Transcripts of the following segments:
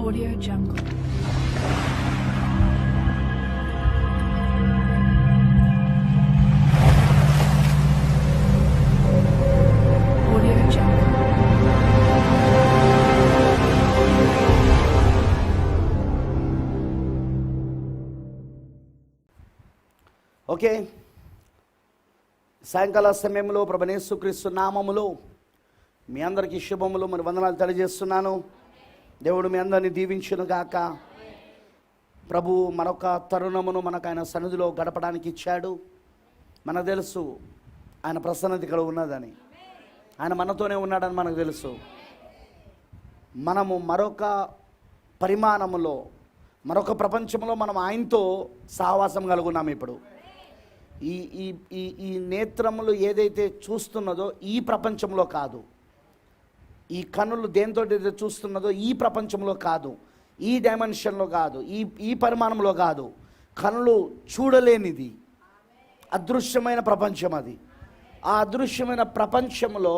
Audio Jungle. Audio Jungle. Okay, సాయంకాల సమయంలో ప్రభువైన యేసుక్రీస్తు నామములో మీ అందరికీ శుభములు మరి వందనాలు తెలియజేస్తున్నాను. దేవుడు మీ అందరినీ దీవించును గాక. ప్రభు మరొక తరుణమును మనకు ఆయన సన్నిధిలో గడపడానికి ఇచ్చాడు. మనకు తెలుసు ఆయన ప్రసన్నత ఇక్కడ ఉన్నదని, ఆయన మనతోనే ఉన్నాడని మనకు తెలుసు. మనము మరొక పరిమాణములో, మరొక ప్రపంచంలో మనం ఆయనతో సహవాసం కలుగున్నాము. ఇప్పుడు ఈ ఈ ఈ ఈ నేత్రములు ఏదైతే చూస్తున్నదో ఈ ప్రపంచంలో కాదు, ఈ కన్నులు దేంతో అయితే చూస్తున్నదో ఈ ప్రపంచంలో కాదు, ఈ డైమెన్షన్లో కాదు, ఈ పరిమాణంలో కాదు. కన్నులు చూడలేనిది అదృశ్యమైన ప్రపంచం. అది ఆ అదృశ్యమైన ప్రపంచంలో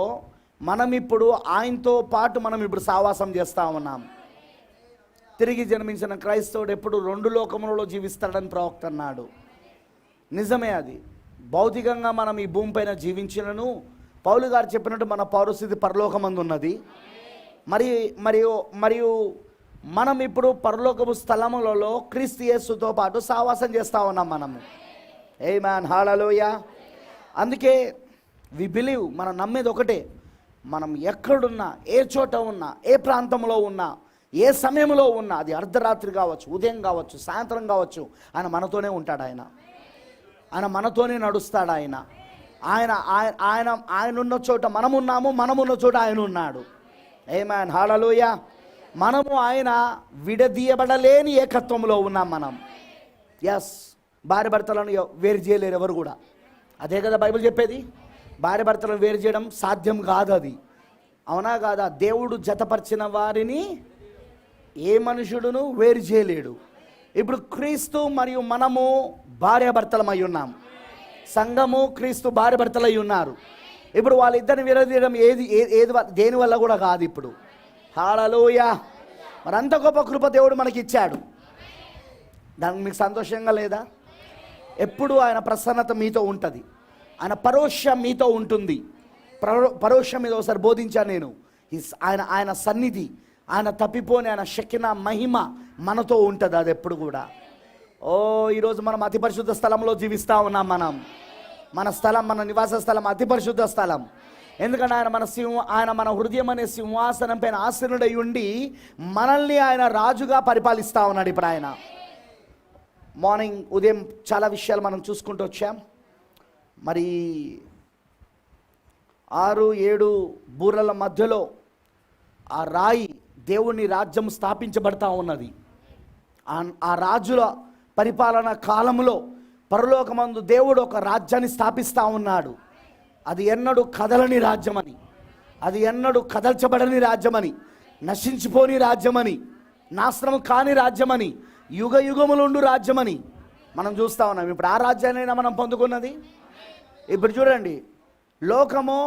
మనం ఇప్పుడు ఆయనతో పాటు మనం ఇప్పుడు సావాసం చేస్తూ ఉన్నాం. తిరిగి జన్మించిన క్రైస్తవుడు ఎప్పుడు రెండు లోకములలో జీవిస్తాడని ప్రవక్త అన్నాడు. నిజమే, అది భౌతికంగా మనం ఈ భూమిపైన జీవించినను పౌలు గారు చెప్పినట్టు మన పౌరస్థితి పరలోకమందు ఉన్నది. మరియు మనం ఇప్పుడు పరలోకపు స్థలములలో క్రీస్తు యేసుతో పాటు సావాసం చేస్తూ ఉన్నాం మనము. ఆమేన్, హల్లెలూయా. అందుకే వి బిలీవ్, మనం నమ్మేది ఒకటే, మనం ఎక్కడున్నా, ఏ చోట ఉన్నా, ఏ ప్రాంతంలో ఉన్నా, ఏ సమయంలో ఉన్నా, అది అర్ధరాత్రి కావచ్చు, ఉదయం కావచ్చు, సాయంత్రం కావచ్చు, ఆయన మనతోనే ఉంటాడు. ఆయన మనతోనే నడుస్తాడు. ఆయన ఉన్న చోట మనమున్నాము, మనమున్న చోట ఆయన ఉన్నాడు. ఆమేన్, హల్లెలూయా. మనము ఆయన విడదీయబడలేని ఏకత్వంలో ఉన్నాం మనం. ఎస్, భార్య భర్తలను వేరు చేయలేరు ఎవరు కూడా. అదే కదా బైబిల్ చెప్పేది. భార్య భర్తలను వేరు చేయడం సాధ్యం కాదు. అది అవునా కాదా? దేవుడు జతపరిచిన వారిని ఏ మనుషుడును వేరు చేయలేడు. ఇప్పుడు క్రీస్తు మరియు మనము భార్యాభర్తలమై ఉన్నాం. సంఘము క్రీస్తు భార్యాభర్తలై ఉన్నారు. ఇప్పుడు వాళ్ళిద్దరిని విడదీయడం దేని వల్ల కూడా కాదు. ఇప్పుడు హల్లెలూయా. మరి అంత గొప్ప కృప దేవుడు మనకి ఇచ్చాడు. దానికి మీకు సంతోషంగా లేదా? ఎప్పుడు ఆయన ప్రసన్నత మీతో ఉంటుంది, ఆయన పరోక్షం మీతో ఉంటుంది. పరోక్షం మీద ఒకసారి బోధించాను నేను. ఆయన సన్నిధి, ఆయన తప్పిపోని ఆయన షెకినా మహిమ మనతో ఉంటుంది. అది ఎప్పుడు కూడా. ఈరోజు మనం అతి పరిశుద్ధ స్థలంలో జీవిస్తూ ఉన్నాం. మన స్థలం, మన నివాస స్థలం అతి పరిశుద్ధ స్థలం. ఎందుకంటే ఆయన మన హృదయం అనే సింహాసనం పైన ఆసీనుడై ఉండి మనల్ని ఆయన రాజుగా పరిపాలిస్తూ ఉన్నాడు. ఇప్పుడు ఆయన మార్నింగ్ ఉదయం చాలా విషయాలు మనం చూసుకుంటూ వచ్చాం. మరి 6-7 బూరల మధ్యలో ఆ రాయి దేవుని రాజ్యం స్థాపించబడతా ఉన్నది. ఆ రాజుల పరిపాలన కాలంలో పరలోకమందు దేవుడు ఒక రాజ్యాన్ని స్థాపిస్తూ ఉన్నాడు. అది ఎన్నడూ కదలని రాజ్యమని, అది ఎన్నడూ కదల్చబడని రాజ్యమని, నశించిపోని రాజ్యమని, నాశనం కాని రాజ్యమని, యుగ యుగములుండు రాజ్యమని మనం చూస్తూ ఉన్నాం. ఇప్పుడు ఆ రాజ్యాన్ని మనం పొందుకున్నది. ఇప్పుడు చూడండి, లోకము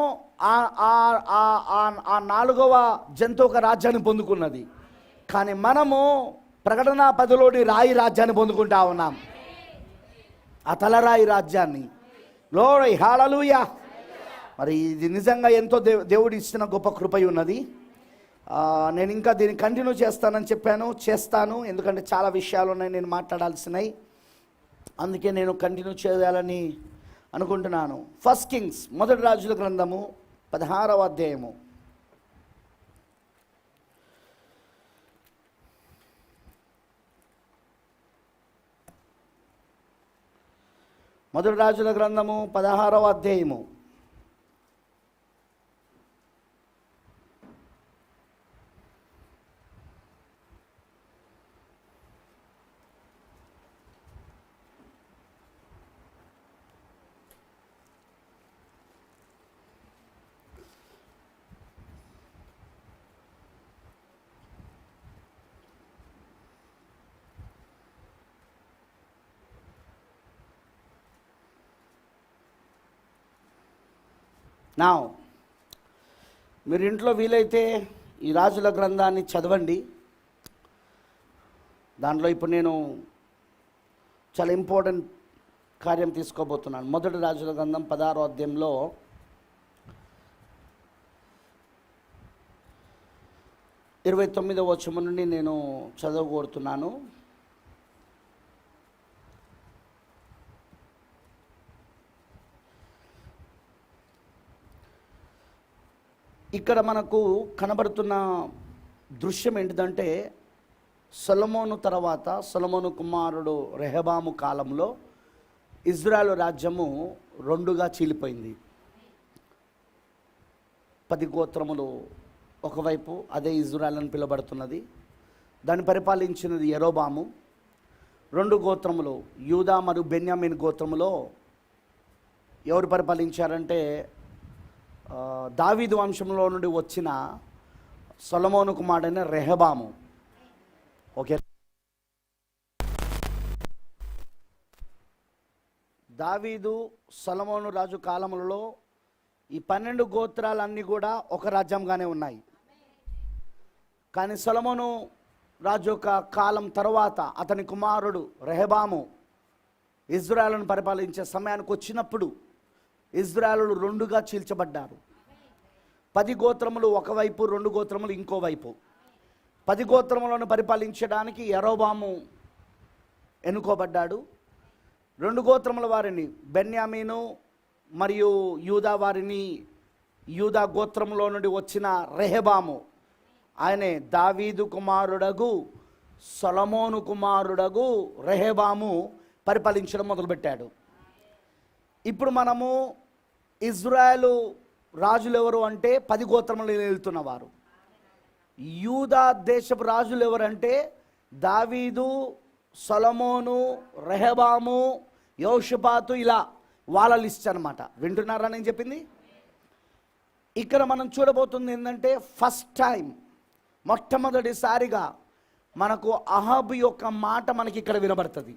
ఆ 4వ జంతువు ఒక రాజ్యాన్ని పొందుకున్నది. కానీ మనము ప్రకటన 10లోని రాయి రాజ్యాన్ని పొందుకుంటా ఉన్నాం. ఆ తలరాయి రాజ్యాన్ని. గ్లోరీ, హల్లెలూయా. మరి ఇది నిజంగా ఎంతో దేవుడు ఇచ్చిన గొప్ప కృప ఉన్నది. నేను ఇంకా దీన్ని కంటిన్యూ చేస్తాను. ఎందుకంటే చాలా విషయాలు ఉన్నాయి నేను మాట్లాడాల్సినవి. అందుకే నేను కంటిన్యూ చేయాలని అనుకుంటున్నాను. ఫస్ట్ కింగ్స్, మొదటి రాజుల గ్రంథము 16వ అధ్యాయము. మొదటి రాజుల గ్రంథము 16వ అధ్యాయము. నా మీరు ఇంట్లో వీలైతే ఈ రాజుల గ్రంథాన్ని చదవండి. దాంట్లో ఇప్పుడు నేను చాలా ఇంపార్టెంట్ కార్యం తీసుకోబోతున్నాను. మొదటి రాజుల గ్రంథం 16వ అధ్యాయంలో 29వ వచనం నుండి నేను చదవగోరుతున్నాను. ఇక్కడ మనకు కనబడుతున్న దృశ్యం ఏంటిదంటే, సొలొమోను తర్వాత సొలొమోను కుమారుడు రెహబాము కాలంలో ఇజ్రాయెలు రాజ్యము రెండుగా చీలిపోయింది. 10 గోత్రములు ఒకవైపు, అదే ఇజ్రాయెల్ అని పిలువబడుతున్నది. దాన్ని పరిపాలించినది యెరోబాము. 2 గోత్రములు యూదా మరియు బెన్యామీన్ గోత్రములో ఎవరు పరిపాలించారంటే దావీదు వంశంలో నుండి వచ్చిన సొలొమోను కుమారుడైన రెహబాము. ఓకే, దావీదు సొలొమోను రాజు కాలములలో ఈ 12 గోత్రాలన్నీ కూడా ఒక రాజ్యంగానే ఉన్నాయి. కానీ సొలొమోను రాజు యొక్క కాలం తర్వాత అతని కుమారుడు రెహబాము ఇజ్రాయెలును పరిపాలించే సమయానికి వచ్చినప్పుడు ఇజ్రాయెలు రెండుగా చీల్చబడ్డారు. 10 గోత్రములు ఒకవైపు, 2 గోత్రములు ఇంకోవైపు. 10 గోత్రములను పరిపాలించడానికి యెరోబాము ఎన్నుకోబడ్డాడు. 2 గోత్రముల వారిని బెన్యామీను మరియు యూదా వారిని, యూదా గోత్రంలో నుండి వచ్చిన రెహబాము, ఆయనే దావీదు కుమారుడగు సొలొమోను కుమారుడగు రెహబాము పరిపాలించడం మొదలుపెట్టాడు. ఇప్పుడు మనము ఇజ్రాయెలు రాజులు ఎవరు అంటే 10 గోత్రములు వెళ్తున్నవారు. యూదా దేశపు రాజులు ఎవరంటే దావీదు, సొలొమోను, రెహబాము, యోషపాతు, ఇలా వాళ్ళ లిస్ట్ అనమాట. వింటున్నారా నేను చెప్పింది? ఇక్కడ మనం చూడబోతుంది ఏంటంటే, ఫస్ట్ టైం, మొట్టమొదటిసారిగా మనకు అహాబు యొక్క మాట మనకి ఇక్కడ వినబడుతుంది.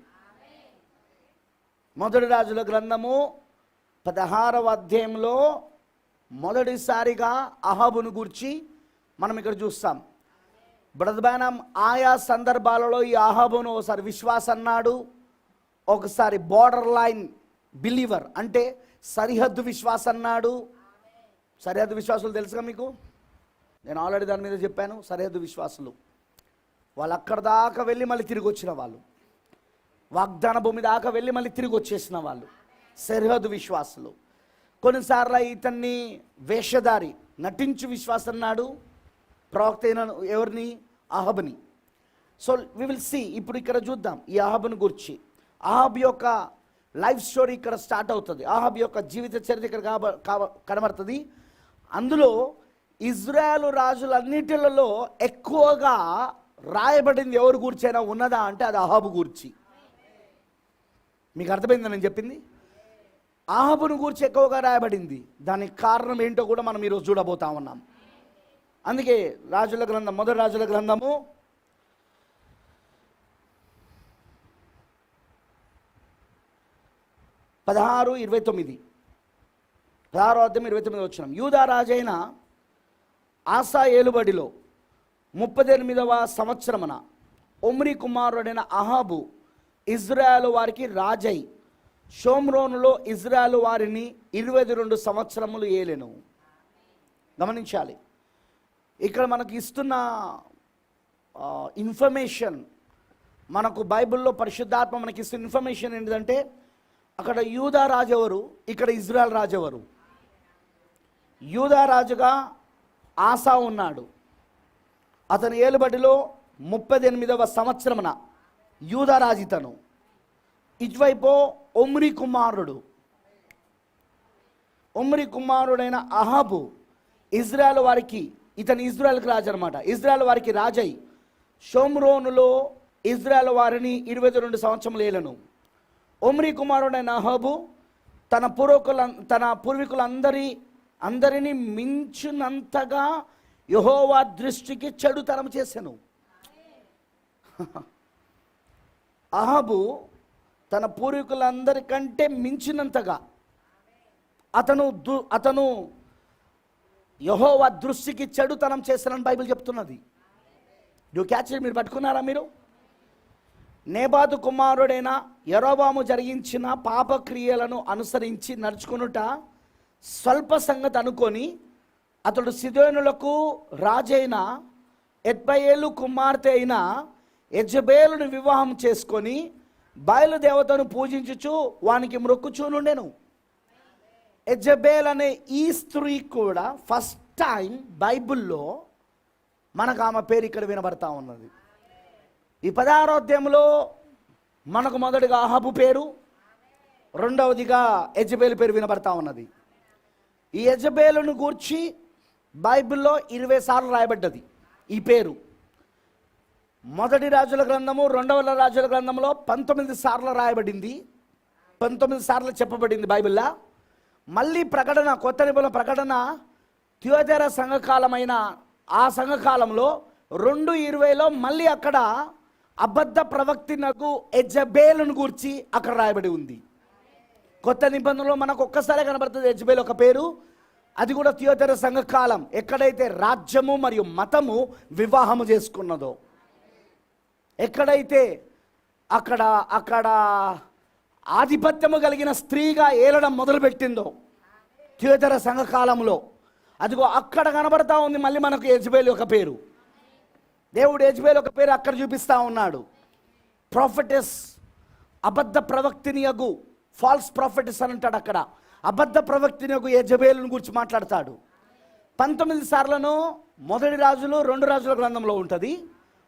మొదటి రాజుల గ్రంథము 16వ అధ్యాయంలో మొదటిసారిగా అహాబును గూర్చి మనం ఇక్కడ చూస్తాం. బ్రదబానం ఆయా సందర్భాలలో ఈ అహాబును ఒకసారి విశ్వాస అన్నాడు, ఒకసారి బార్డర్ లైన్ బిలీవర్ అంటే సరిహద్దు విశ్వాస అన్నాడు. సరిహద్దు విశ్వాసులు తెలుసుగా మీకు, నేను ఆల్రెడీ దాని మీద చెప్పాను. సరిహద్దు విశ్వాసులు వాళ్ళు అక్కడ దాకా వెళ్ళి మళ్ళీ తిరిగి వచ్చిన వాళ్ళు, వాగ్దాన భూమి దాకా వెళ్ళి మళ్ళీ తిరిగి వచ్చేసిన వాళ్ళు సరిహద్దు విశ్వాసులు. కొన్నిసార్లు ఇతన్ని వేషధారి, నటించు విశ్వాసం అన్నాడు. ప్రవక్త అయిన ఎవరిని? అహాబుని. So we will see. ఇప్పుడు ఇక్కడ చూద్దాం ఈ అహాబుని గురించి. అహాబు యొక్క లైఫ్ స్టోరీ ఇక్కడ స్టార్ట్ అవుతుంది. అహాబు యొక్క జీవిత చరిత్ర ఇక్కడ కనబడుతుంది. అందులో ఇజ్రాయెలు రాజులన్నిటిలలో ఎక్కువగా రాయబడింది ఎవరు గురించైనా ఉన్నదా అంటే అది అహాబు గురించి. మీకు అర్థమైందా నేను చెప్పింది? అహాబును గురించి ఎక్కువగా రాయబడింది. దానికి కారణం ఏంటో కూడా మనం ఈరోజు చూడబోతా ఉన్నాం. అందుకే రాజుల గ్రంథం, మొదటి రాజుల గ్రంథము 16:29, 16వ అధ్యాయం 29 వచనం. యూదా రాజైన ఆసా ఏలుబడిలో 38వ సంవత్సరమున ఒమ్రీ కుమారుడైన అహాబు ఇజ్రాయెలు వారికి రాజై షోమ్రోనులో ఇజ్రాయెలు వారిని 22 సంవత్సరములు ఏలెను. గమనించాలి, ఇక్కడ మనకు ఇస్తున్న ఇన్ఫర్మేషన్, మనకు బైబిల్లో పరిశుద్ధాత్మ మనకి ఇస్తున్న ఇన్ఫర్మేషన్ ఏంటంటే, అక్కడ యూదా రాజు ఎవరు, ఇక్కడ ఇజ్రాయెల్ రాజు ఎవరు? యూదా రాజుగా ఆసా ఉన్నాడు. అతని ఏలుబడిలో 38వ సంవత్సరమున యూదా రాజితను. ఇటువైపు ఒమ్రీ కుమారుడు, ఒమ్రీ కుమారుడైన అహాబు ఇజ్రాయెల్ వారికి, ఇతని ఇజ్రాయెల్కి రాజు అనమాట. ఇజ్రాయెల్ వారికి రాజై షోమ్రోనులో ఇజ్రాయెల్ వారిని 22 సంవత్సరములు ఏలను. ఒమ్రీ కుమారుడైన అహాబు తన పూర్వీకులందరినీ మించినంతగా యెహోవా దృష్టికి చెడుతనం చేసెను. అహాబు తన పూర్వీకులందరికంటే మించినంతగా అతను యెహోవా దృష్టికి చెడుతనం చేశానని బైబిల్ చెప్తున్నది. Do catch it? మీరు పట్టుకున్నారా? మీరు నేబాతు కుమారుడైన యరొబాము జరిగించిన పాపక్రియలను అనుసరించి నడుచుకొనుట స్వల్ప సంగతి అనుకొని అతడు సిదోనులకు రాజైన ఎత్బయేలు కుమార్తె అయిన యెజబేలును వివాహం చేసుకొని బయలుదేవతను పూజించుచు వానికి మ్రొక్కుచూనుండెను. యెజబేల్ అనే ఈ స్త్రీ కూడా ఫస్ట్ టైం బైబిల్లో మనకు ఆమె పేరు ఇక్కడ వినబడతా ఉన్నది. ఈ 16వ అధ్యాయంలో మనకు మొదటిగా అహాబు పేరు, రెండవదిగా యెజబేలు పేరు వినబడతా ఉన్నది. ఈ యెజబేలును గూర్చి బైబిల్లో 20 సార్లు రాయబడ్డది ఈ పేరు. మొదటి రాజుల గ్రంథము, రెండవ రాజుల గ్రంథంలో 19 సార్లు రాయబడింది, 19 సార్లు చెప్పబడింది బైబిల్లో. మళ్ళీ ప్రకటన, కొత్త నిబంధన ప్రకటన థియోతెరా సంఘకాలమైన ఆ సంఘకాలంలో 2:20లో మళ్ళీ అక్కడ అబద్ధ ప్రవక్తినకు యెజబేలును గూర్చి అక్కడ రాయబడి ఉంది. కొత్త నిబంధనలో మనకు ఒక్కసారి కనబడుతుంది యెజబేలు ఒక పేరు. అది కూడా థియోతెరా సంఘకాలం, ఎక్కడైతే రాజ్యము మరియు మతము వివాహము చేసుకున్నదో, ఎక్కడైతే అక్కడ ఆధిపత్యము కలిగిన స్త్రీగా ఏలడం మొదలుపెట్టిందో థియోతెరా సంఘకాలంలో, అదిగో అక్కడ కనబడతా ఉంది మళ్ళీ మనకు యెజబేలు ఒక పేరు. దేవుడు యెజబేలు ఒక పేరు అక్కడ చూపిస్తూ ఉన్నాడు. ప్రాఫెటెస్, అబద్ధ ప్రవక్తినియగు, ఫాల్స్ ప్రాఫెటెస్ అని అంటాడు అక్కడ. అబద్ధ ప్రవక్తినియగు యెజబేలును గురించి మాట్లాడతాడు. 19 సార్లను మొదటి రాజులు, 2 రాజుల గ్రంథంలో ఉంటుంది.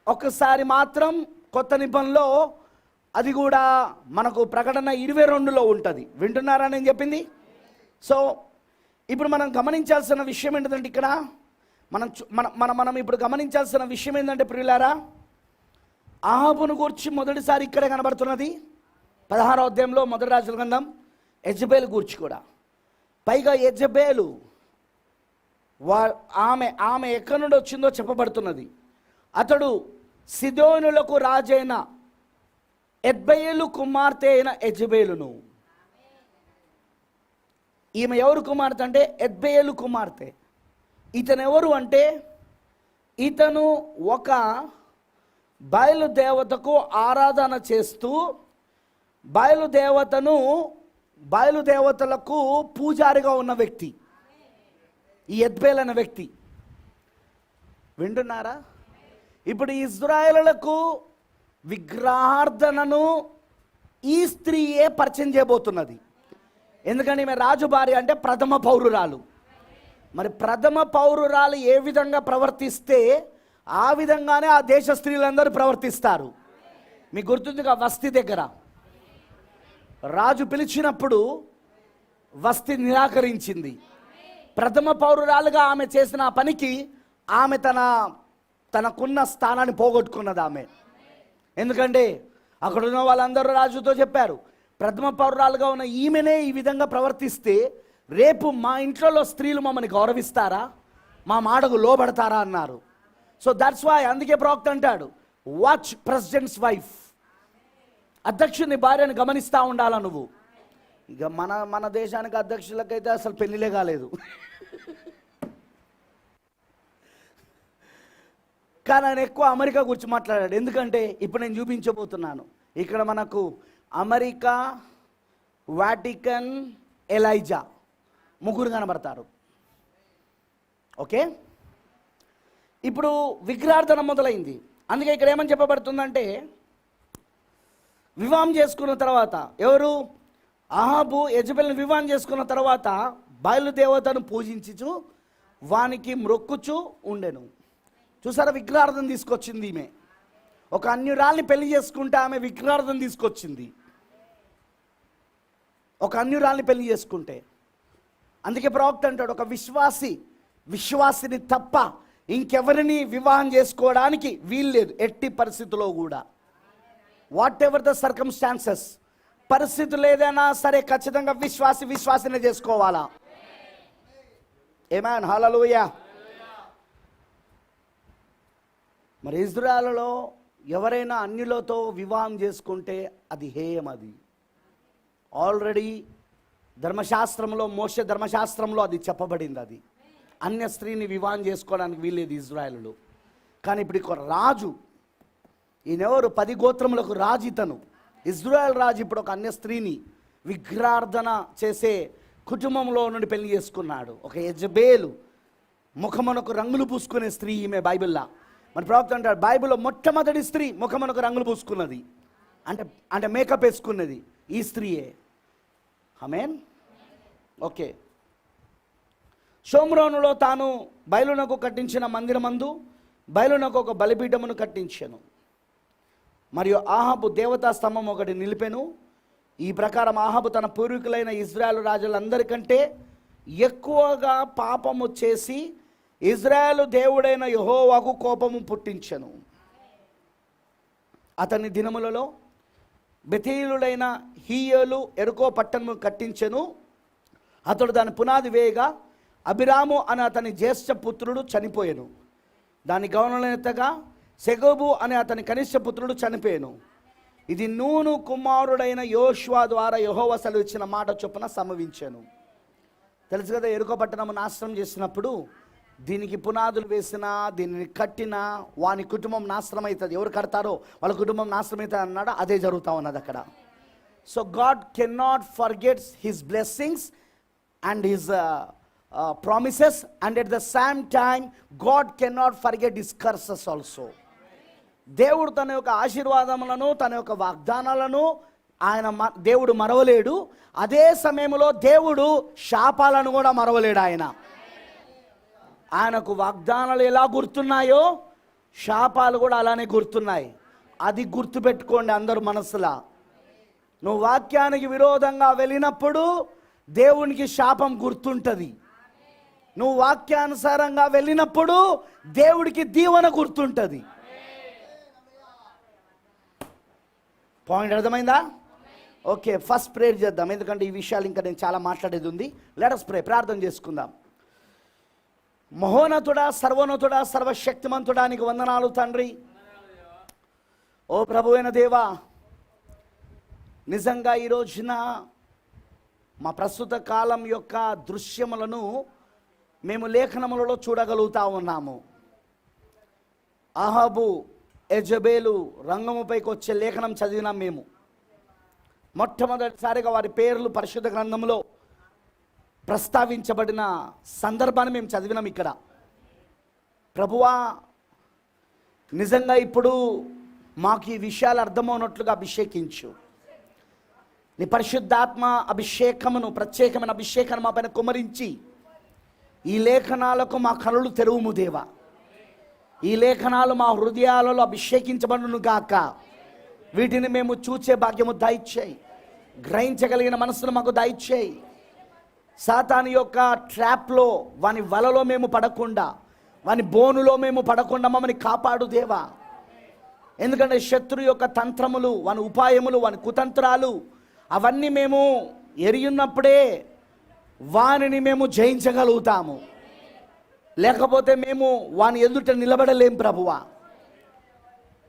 ఒక్కసారి మాత్రం కొత్త నిబంధనలో, అది కూడా మనకు ప్రకటన 22లో ఉంటుంది. వింటున్నారా నేను చెప్పింది? సో ఇప్పుడు మనం గమనించాల్సిన విషయం ఏంటంటే, ఇక్కడ మనం ఇప్పుడు గమనించాల్సిన విషయం ఏంటంటే ప్రియులారా, అహాబును గూర్చి మొదటిసారి ఇక్కడే కనబడుతున్నది 16వ అధ్యాయంలో మొదటి రాజుల గ్రంథం. యెజబేలు గూర్చి కూడా, పైగా యెజబేలు ఆమె ఎక్కడి నుండి వచ్చిందో చెప్పబడుతున్నది. అతడు సిదోనులకు రాజైన ఎత్బయేలు కుమార్తె అయిన యెజబేలును. ఈమె ఎవరు కుమార్తె అంటే ఎత్బయేలు కుమార్తె. ఇతను ఎవరు అంటే, ఇతను ఒక బయలుదేవతకు ఆరాధన చేస్తూ బయలుదేవతలకు పూజారిగా ఉన్న వ్యక్తి ఈ ఎత్బేల్ అనే వ్యక్తి. వింటున్నారా? ఇప్పుడు ఇశ్రాయేలులకు విగ్రహార్థనను ఈ స్త్రీయే పరిచయం చేయబోతున్నది. ఎందుకంటే ఈమె రాజు భార్య అంటే ప్రథమ పౌరురాలు. మరి ప్రథమ పౌరురాలు ఏ విధంగా ప్రవర్తిస్తే ఆ విధంగానే ఆ దేశ స్త్రీలందరూ ప్రవర్తిస్తారు. మీకు గుర్తుందిగా, వస్తీ దగ్గర రాజు పిలిచినప్పుడు వస్తీ నిరాకరించింది. ప్రథమ పౌరురాలుగా ఆమె చేసిన ఆ పనికి ఆమె తనకున్న స్థానాన్ని పోగొట్టుకున్నది ఆమె. ఎందుకంటే అక్కడ ఉన్న వాళ్ళందరూ రాజుతో చెప్పారు, ప్రథమ పౌరురాలుగా ఉన్న ఈమెనే ఈ విధంగా ప్రవర్తిస్తే రేపు మా ఇంట్లో స్త్రీలు మమ్మల్ని గౌరవిస్తారా, మా మాటకు లోబడతారా అన్నారు. సో దట్స్ వై, అందుకే ప్రవక్త అంటాడు, వాచ్ ప్రెసిడెంట్స్ వైఫ్. అధ్యక్షుని భార్యను గమనిస్తూ ఉండాలా నువ్వు. ఇక మన దేశానికి అధ్యక్షులకైతే అసలు పెళ్ళిలే కాలేదు. కానీ ఆయన ఎక్కువ అమెరికా గురించి మాట్లాడాడు. ఎందుకంటే ఇప్పుడు నేను చూపించబోతున్నాను. ఇక్కడ మనకు అమెరికా, వాటికన్, ఎలైజా ముగ్గురు కనబడతారు. ఓకే, ఇప్పుడు విగ్రహార్థన మొదలైంది. అందుకే ఇక్కడ ఏమని చెప్పబడుతుందంటే, వివాహం చేసుకున్న తర్వాత ఎవరు, అహాబు యెజబేలును వివాహం చేసుకున్న తర్వాత బయలుదేవతను పూజించుచు వానికి మ్రొక్కుచు ఉండెను. చూసారా, విగ్రహార్థం తీసుకొచ్చింది ఈమె. ఒక అన్యురాల్ని పెళ్లి చేసుకుంటే ఆమె విగ్రహార్థం తీసుకొచ్చింది. ఒక అన్యురాల్ని పెళ్లి చేసుకుంటే. అందుకే ప్రవక్త అంటాడు, ఒక విశ్వాసిని తప్ప ఇంకెవరిని వివాహం చేసుకోవడానికి వీల్లేదు ఎట్టి పరిస్థితుల్లో కూడా. వాట్ ఎవర్ ద సర్కమ్స్టాన్సెస్, పరిస్థితులు ఏదైనా సరే ఖచ్చితంగా విశ్వాసినే చేసుకోవాలా. ఆమేన్, హల్లెలూయా. మరి ఇజ్రాయెలులో ఎవరైనా అన్యులతో వివాహం చేసుకుంటే అది హేయం. అది ఆల్రెడీ ధర్మశాస్త్రంలో, మోషే ధర్మశాస్త్రంలో అది చెప్పబడింది. అది అన్య స్త్రీని వివాహం చేసుకోవడానికి వీల్లేదు ఇజ్రాయెలులో. కానీ ఇప్పుడు ఒక రాజు ఈయనెవరు? 10 గోత్రములకు రాజు ఇతను. ఇజ్రాయెల్ రాజు ఇప్పుడు ఒక అన్య స్త్రీని విగ్రహార్థన చేసే కుటుంబంలో నుండి పెళ్లి చేసుకున్నాడు. ఒక యెజబేలు, ముఖమునకు రంగులు పూసుకునే స్త్రీ ఈమె బైబిల్లా. మన ప్రవక్త అంటాడు, బైబిల్లో మొట్టమొదటి స్త్రీ ముఖమునకు రంగులు పూసుకున్నది అంటే మేకప్ వేసుకున్నది ఈ స్త్రీయే. ఆమేన్. ఓకే. షోమ్రోనులో తాను బయలునకు కట్టించిన మందిరమందు బయలునకు ఒక బలిపీఠమును కట్టించెను. మరియు ఆహాబు దేవతా స్తంభం ఒకటి నిలిపెను. ఈ ప్రకారం ఆహాబు తన పూర్వీకులైన ఇజ్రాయెల్ రాజులందరికంటే ఎక్కువగా పాపము చేసి ఇజ్రాయెలు దేవుడైన యెహోవాకు కోపము పుట్టించెను. అతని దినములలో బెతీలుడైన హీయోలు ఎరుకో పట్టణము కట్టించెను. అతడు దాని పునాది వేయగా అభిరాము అనే అతని జ్యేష్ఠ పుత్రుడు చనిపోయాను. దాని గౌరవనేతగా సెగోబు అనే అతని కనిష్ట పుత్రుడు చనిపోయాను. ఇది నూను కుమారుడైన యోషువ ద్వారా యెహోవా సెలవిచ్చిన మాట చొప్పున సంభవించాను. తెలుసు కదా, ఎరుకో పట్టణము నాశనం చేసినప్పుడు దీనికి పునాదులు వేసినా దీనిని కట్టినా వాని కుటుంబం నాశనం అవుతుంది. ఎవరు కడతారో వాళ్ళ కుటుంబం నాశనం అవుతుంది అన్నాడు. అదే జరుగుతూ ఉన్నది అక్కడ. So God can not forgets his blessings and his promises, and at the same time God cannot forget his curses also. దేవుడు తన యొక్క ఆశీర్వాదములను తన యొక్క వాగ్దానాలను దేవుడు మరవలేడు. అదే సమయంలో దేవుడు శాపాలను కూడా మరవలేడు. ఆయనకు వాగ్దానాలు ఎలా గుర్తున్నాయో శాపాలు కూడా అలానే గుర్తున్నాయి. అది గుర్తుపెట్టుకోండి అందరూ మనసులా. నువ్వు వాక్యానికి విరోధంగా వెళ్ళినప్పుడు దేవునికి శాపం గుర్తుంటుంది. నువ్వు వాక్యానుసారంగా వెళ్ళినప్పుడు దేవుడికి దీవెన గుర్తుంటుంది. పాయింట్ అర్థమైందా? ఓకే, ఫస్ట్ ప్రేయర్ చేద్దాం, ఎందుకంటే ఈ విషయాలు ఇంకా నేను చాలా మాట్లాడేది ఉంది. Let us pray. ప్రార్థన చేసుకుందాం. మహోన్నతుడా, సర్వోన్నతుడా, సర్వశక్తిమంతుడా, నీకు వందనాలు తండ్రి. ఓ ప్రభువైన దేవా, నిజంగా ఈ రోజున మా ప్రస్తుత కాలం యొక్క దృశ్యములను మేము లేఖనములలో చూడగలుగుతా ఉన్నాము. ఆహాబు, యెజబేలు రంగముపైకి వచ్చే లేఖనం చదివినాం మేము. మొట్టమొదటిసారిగా వారి పేర్లు పరిశుద్ధ గ్రంథంలో ప్రస్తావించబడిన సందర్భాన్ని మేము చదివినాం ఇక్కడ. ప్రభువా, నిజంగా ఇప్పుడు మాకు ఈ విషయాలు అర్థమవునట్లుగా అభిషేకించు. నీ పరిశుద్ధాత్మ అభిషేకమును, ప్రత్యేకమైన అభిషేకాన్ని మా పైన కుమ్మరించి ఈ లేఖనాలకు మా కనులు తెరువుము దేవా. ఈ లేఖనాలు మా హృదయాలలో అభిషేకించబడును గాక. వీటిని మేము చూచే భాగ్యము దయచేయి. గ్రహించగలిగిన మనసును మాకు దయచేయి. సాతాను యొక్క ట్రాప్లో, వాని వలలో మేము పడకుండా, వాని బోనులో మేము పడకుండా మమ్మల్ని కాపాడు దేవా. ఎందుకంటే శత్రు యొక్క తంత్రములు, వాని ఉపాయములు, వాని కుతంత్రాలు అవన్నీ మేము ఎరియున్నప్పుడే వానిని మేము జయించగలుగుతాము. లేకపోతే మేము వాని ఎదుట నిలబడలేం ప్రభువా.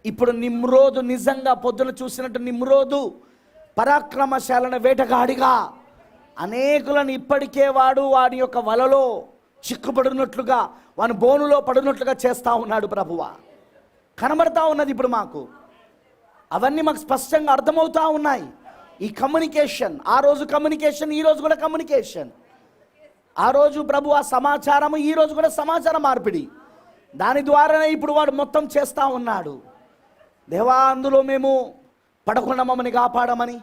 ఇప్పుడు నిమ్రోదు, నిజంగా పొద్దున చూసినట్టు నిమ్రోదు పరాక్రమశాలన వేటగాడిగా అనేకులను ఇప్పటికే వాడి యొక్క వలలో చిక్కుపడినట్లుగా, వాని బోనులో పడినట్లుగా చేస్తూ ఉన్నాడు ప్రభువా. కనబడతా ఉన్నది ఇప్పుడు మాకు. అవన్నీ మాకు స్పష్టంగా అర్థమవుతూ ఉన్నాయి. ఈ కమ్యూనికేషన్, ఆ రోజు కమ్యూనికేషన్, ఈ రోజు కూడా కమ్యూనికేషన్. ఆ రోజు ప్రభు ఆ సమాచారము, ఈ రోజు కూడా సమాచార మార్పిడి. దాని ద్వారానే ఇప్పుడు వాడు మొత్తం చేస్తూ ఉన్నాడు. దేవా, అందులో మేము పడకుండా మమ్మల్ని కాపాడమని,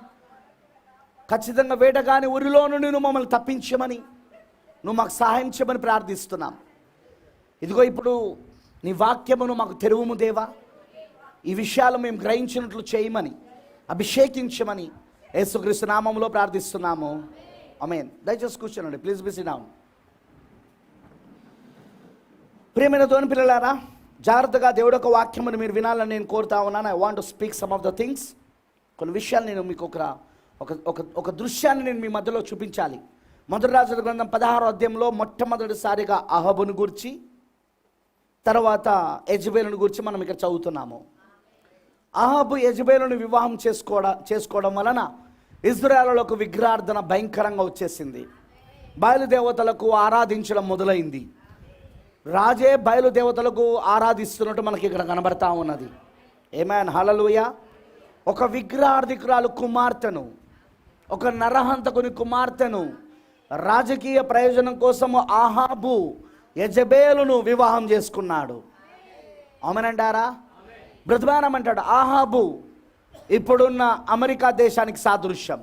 ఖచ్చితంగా వేటగాని ఊరిలో నుండి నువ్వు మమ్మల్ని తప్పించమని, నువ్వు మాకు సహాయం చేయమని ప్రార్థిస్తున్నాం. ఇదిగో ఇప్పుడు నీ వాక్యమును మాకు తెరువుము దేవా. ఈ విషయాలు మేము గ్రహించినట్లు చేయమని, అభిషేకించమని యేసుక్రీస్తు నామములో ప్రార్థిస్తున్నాము. ఆమేన్. దయచేసి కూర్చోండి, ప్లీజ్ బి సిట్ డౌన్. ప్రియమైన దేవుని పిల్లలారా, జాగ్రత్తగా దేవుడి యొక్క వాక్యమును మీరు వినాలని నేను కోరుతా ఉన్నాను. I want to speak some of the things. కొన్ని విషయాలు నేను మీకు ఒక దృశ్యాన్ని నేను మీ మధ్యలో చూపించాలి. మొదటి రాజుల గ్రంథం 16వ అధ్యాయంలో మొట్టమొదటిసారిగా అహాబును గురించి, తర్వాత యెజబేలును గురించి మనం ఇక్కడ చదువుతున్నాము. అహాబు యెజబేలును వివాహం చేసుకోవడం వలన ఇజ్రాయేలులకు విగ్రహార్థన భయంకరంగా వచ్చేసింది. బయలుదేవతలకు ఆరాధించడం మొదలైంది. రాజే బయలుదేవతలకు ఆరాధిస్తున్నట్టు మనకి ఇక్కడ కనబడతా ఉన్నది. ఆమేన్ హల్లెలూయా. ఒక విగ్రహార్థికురాలు కుమార్తెను, ఒక నరహంతకుని కుమార్తెను రాజకీయ ప్రయోజనం కోసము ఆహాబు యెజబేలును వివాహం చేసుకున్నాడు. ఆమేనంటారా? బ్రతుమానం అంటాడు ఆహాబు ఇప్పుడున్న అమెరికా దేశానికి సాదృశ్యం.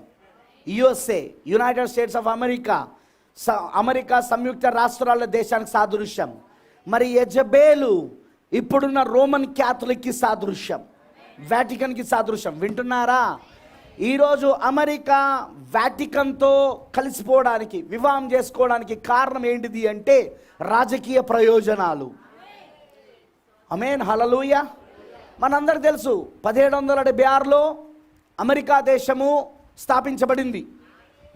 USA, United States of America, America సంయుక్త రాష్ట్రాల దేశానికి సాదృశ్యం. మరి యెజబేలు ఇప్పుడున్న రోమన్ క్యాథలిక్కి సాదృశ్యం, వాటికన్కి సాదృశ్యం. వింటున్నారా? ఈరోజు అమెరికా వాటికన్తో కలిసిపోవడానికి, వివాహం చేసుకోవడానికి కారణం ఏంటిది అంటే రాజకీయ ప్రయోజనాలు. ఆమేన్ హల్లెలూయా. మనందరికీ తెలుసు 1776లో అమెరికా దేశము స్థాపించబడింది.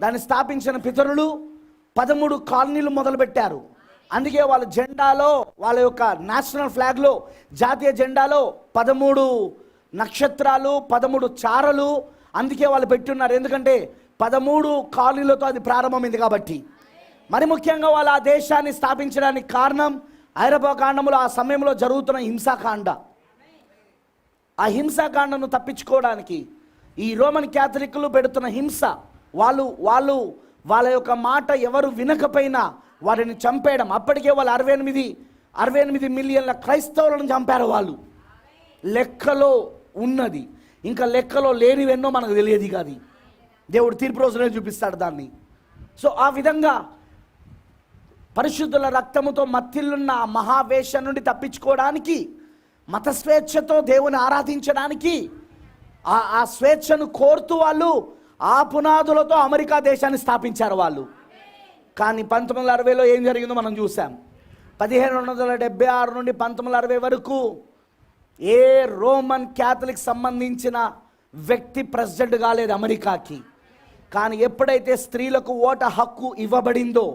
దాన్ని స్థాపించిన పితరులు 13 కాలనీలు మొదలుపెట్టారు. అందుకే వాళ్ళ జెండాలో, వాళ్ళ యొక్క నేషనల్ ఫ్లాగ్లో, జాతీయ జెండాలో 13 నక్షత్రాలు, 13 చారలు అందుకే వాళ్ళు పెట్టున్నారు. ఎందుకంటే 13 కాలనీలతో అది ప్రారంభమైంది కాబట్టి. మరి ముఖ్యంగా వాళ్ళు ఆ దేశాన్ని స్థాపించడానికి కారణం ఐరోపా ఖండంలో ఆ సమయంలో జరుగుతున్న హింసాకాండ. ఆ హింసాకాండను తప్పించుకోవడానికి ఈ రోమన్ క్యాథలిక్లు పెడుతున్న హింస, వాళ్ళ యొక్క మాట ఎవరు వినకపోయినా వారిని చంపేయడం. అప్పటికే వాళ్ళు 68 మిలియన్ల క్రైస్తవులను చంపారు. వాళ్ళు లెక్కలో ఉన్నది, ఇంకా లెక్కలో లేనివెన్నో మనకు తెలియదు కాదు. దేవుడు తీర్పు రోజునే చూపిస్తాడు దాన్ని. సో ఆ విధంగా పరిశుద్ధుల రక్తముతో మత్తిల్లున్న ఆ మహావేషం నుండి తప్పించుకోవడానికి, మత స్వేచ్ఛతో దేవుని ఆరాధించడానికి, ఆ స్వేచ్ఛను కోరుతూ వాళ్ళు ఆ పునాదులతో అమెరికా దేశాన్ని స్థాపించారు వాళ్ళు. కానీ 1960లో ఏం జరిగిందో మనం చూసాం. 1776 నుండి 1960 వరకు ఏ రోమన్ క్యాథలిక్ సంబంధించిన వ్యక్తి ప్రెసిడెంట్ కాలేదు అమెరికాకి. కానీ ఎప్పుడైతే స్త్రీలకు ఓటు హక్కు ఇవ్వబడిందో,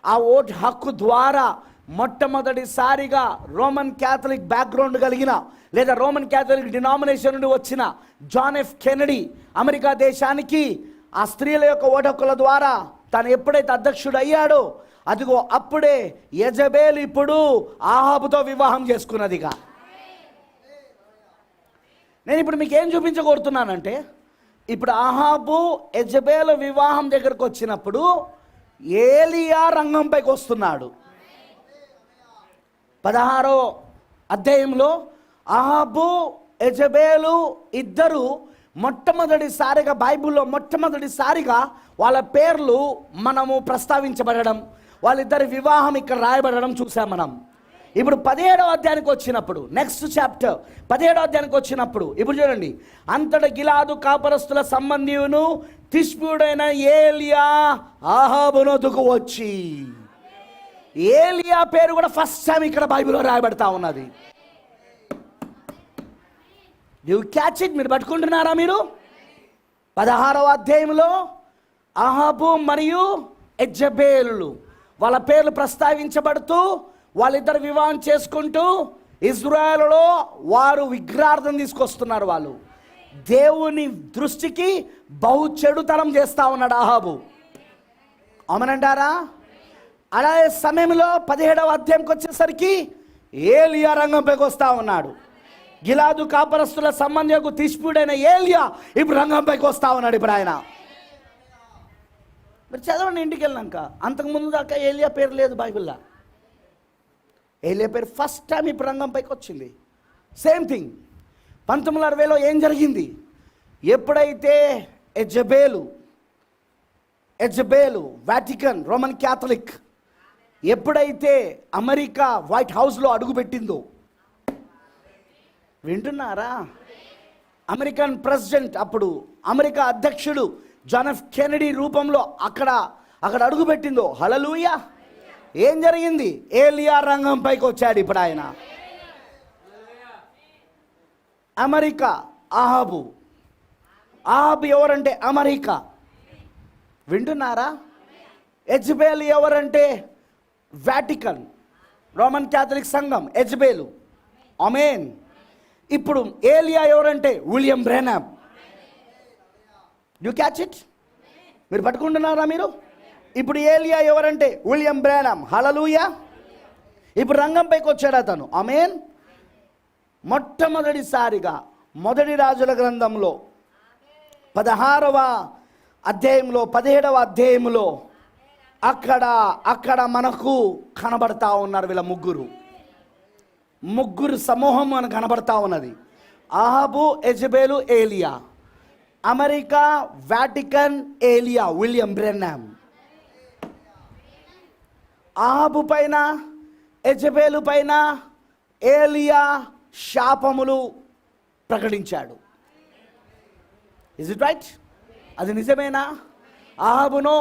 ఆ ఓటు హక్కు ద్వారా మొట్టమొదటిసారిగా రోమన్ క్యాథలిక్ బ్యాక్గ్రౌండ్ కలిగిన లేదా రోమన్ క్యాథలిక్ డినామినేషన్ నుండి వచ్చిన జాన్ ఎఫ్ కెనడీ అమెరికా దేశానికి ఆ స్త్రీల యొక్క ఓటు హక్కుల ద్వారా తను ఎప్పుడైతే అధ్యక్షుడు అయ్యాడో, అదిగో అప్పుడే యెజబేలు ఇప్పుడు ఆహాబుతో వివాహం చేసుకున్నదిగా. నేను ఇప్పుడు మీకు ఏం చూపించగోరుతున్నానంటే, ఇప్పుడు ఆహాబు యెజబేలు వివాహం దగ్గరకు వచ్చినప్పుడు ఏలియా రంగంపైకి వస్తున్నాడు. 16వ అధ్యాయంలో ఆహాబు యెజబేలు ఇద్దరు మొట్టమొదటిసారిగా బైబిల్లో మొట్టమొదటిసారిగా వాళ్ళ పేర్లు మనము ప్రస్తావించబడడం, వాళ్ళిద్దరి వివాహం ఇక్కడ రాయబడడం చూసాం మనం. ఇప్పుడు 17వ అధ్యాయానికి వచ్చినప్పుడు, నెక్స్ట్ చాప్టర్ 17వ అధ్యాయానికి వచ్చినప్పుడు ఇప్పుడు చూడండి. అంతట గిలాదు కాపరస్తుల సంబంధియును తిష్బీయుడైన ఏలియా ఆహాబునొద్దకు వచ్చి, ఏలియా పేరు కూడా ఫస్ట్ టైం ఇక్కడ బైబిల్లో రాయబడతా ఉన్నది. You catch it? మీరు పట్టుకుంటున్నారా? మీరు 16వ అధ్యాయంలో ఆహాబు మరియు యెజబేలు వాళ్ళ పేర్లు ప్రస్తావించబడుతూ వాళ్ళిద్దరు వివాహం చేసుకుంటూ ఇజ్రాయెలులో వారు విగ్రహార్థం తీసుకొస్తున్నారు. వాళ్ళు దేవుని దృష్టికి బహు చెడుతనం చేస్తూ ఉన్నాడు ఆహాబు. అవునంటారా? అలాగే సమయంలో 17వ అధ్యాయంకి వచ్చేసరికి ఏలియా రంగంపైకి వస్తూ ఉన్నాడు. గిలాదు కాపరస్తుల సంబంధకు తిష్బీయుడైన ఏలియా ఇప్పుడు రంగంపైకి వస్తూ ఉన్నాడు. ఇప్పుడు ఆయన మీరు చదవండి ఇంటికి వెళ్ళాక. అంతకుముందు దాకా ఏలియా పేరు లేదు బైబిల్లో. ఏలియా పేరు ఫస్ట్ టైం ఇప్పుడు రంగంపైకి వచ్చింది. సేమ్ థింగ్ 1960లో ఏం జరిగింది? ఎప్పుడైతే యెజబేలు వాటికన్ రోమన్ క్యాథలిక్ ఎప్పుడైతే అమెరికా వైట్ హౌస్లో అడుగుపెట్టిందో, వింటున్నారా? అమెరికన్ ప్రెసిడెంట్, అప్పుడు అమెరికా అధ్యక్షుడు జాన్ ఎఫ్ కెనడీ రూపంలో అక్కడ అడుగుపెట్టిందో, హల్లెలూయా. ఏం జరిగింది? ఏలియా రంగంపైకి వచ్చాడు ఇప్పుడు ఆయన. అమెరికా ఆహాబు ఎవరంటే అమెరికా. వింటున్నారా? యెజబేలు ఎవరంటే వాటికన్ రోమన్ క్యాథలిక్ సంఘం యెజబేలు. ఆమేన్. ఇప్పుడు ఏలియా ఎవరంటే William Branham. You catch it? మీరు పట్టుకుంటున్నారా? మీరు ఇప్పుడు ఏలియా ఎవరంటే విలియం బ్రెనమ్. హల్లెలూయా. ఇప్పుడు రంగంపైకి వచ్చాడు అతను. ఆమేన్. మొదటి రాజుల గ్రంథంలో 16వ అధ్యాయంలో 17వ అధ్యాయంలో అక్కడ మనకు కనబడతా ఉన్నారు వీళ్ళ ముగ్గురు సమూహం మనకు కనబడతా ఉన్నది. అహాబు, యెజబెలు, ఏలియా. అమెరికా, వాటికన్, ఏలియా, విలియం బ్రెన్నామ్. అహాబు పైన, యెజబెలు పైన ఏలియా శాపములు ప్రకటించాడు. Is it right? అది నిజమేనా? అహాబునో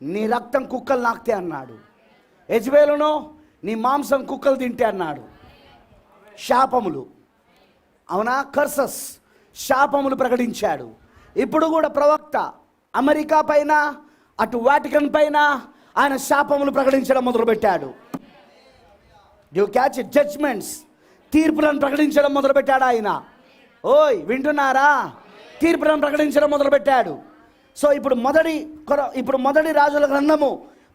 నీ రక్తం కుక్కలు నాకితే అన్నాడు, యెజబెలునో నీ మాంసం కుక్కలు తింటే అన్నాడు. శాపములు, అవునా? కర్సస్, శాపములు ప్రకటించాడు. ఇప్పుడు కూడా ప్రవక్త అమెరికా పైన, అటు వాటికన్ పైన ఆయన శాపములు ప్రకటించడం మొదలుపెట్టాడు. You catch it? జడ్జ్మెంట్స్, తీర్పులను ప్రకటించడం మొదలుపెట్టాడు ఆయన. ఓయ్ వింటున్నారా? తీర్పులను ప్రకటించడం మొదలుపెట్టాడు. సో ఇప్పుడు మొదటి రాజుల గ్రంథము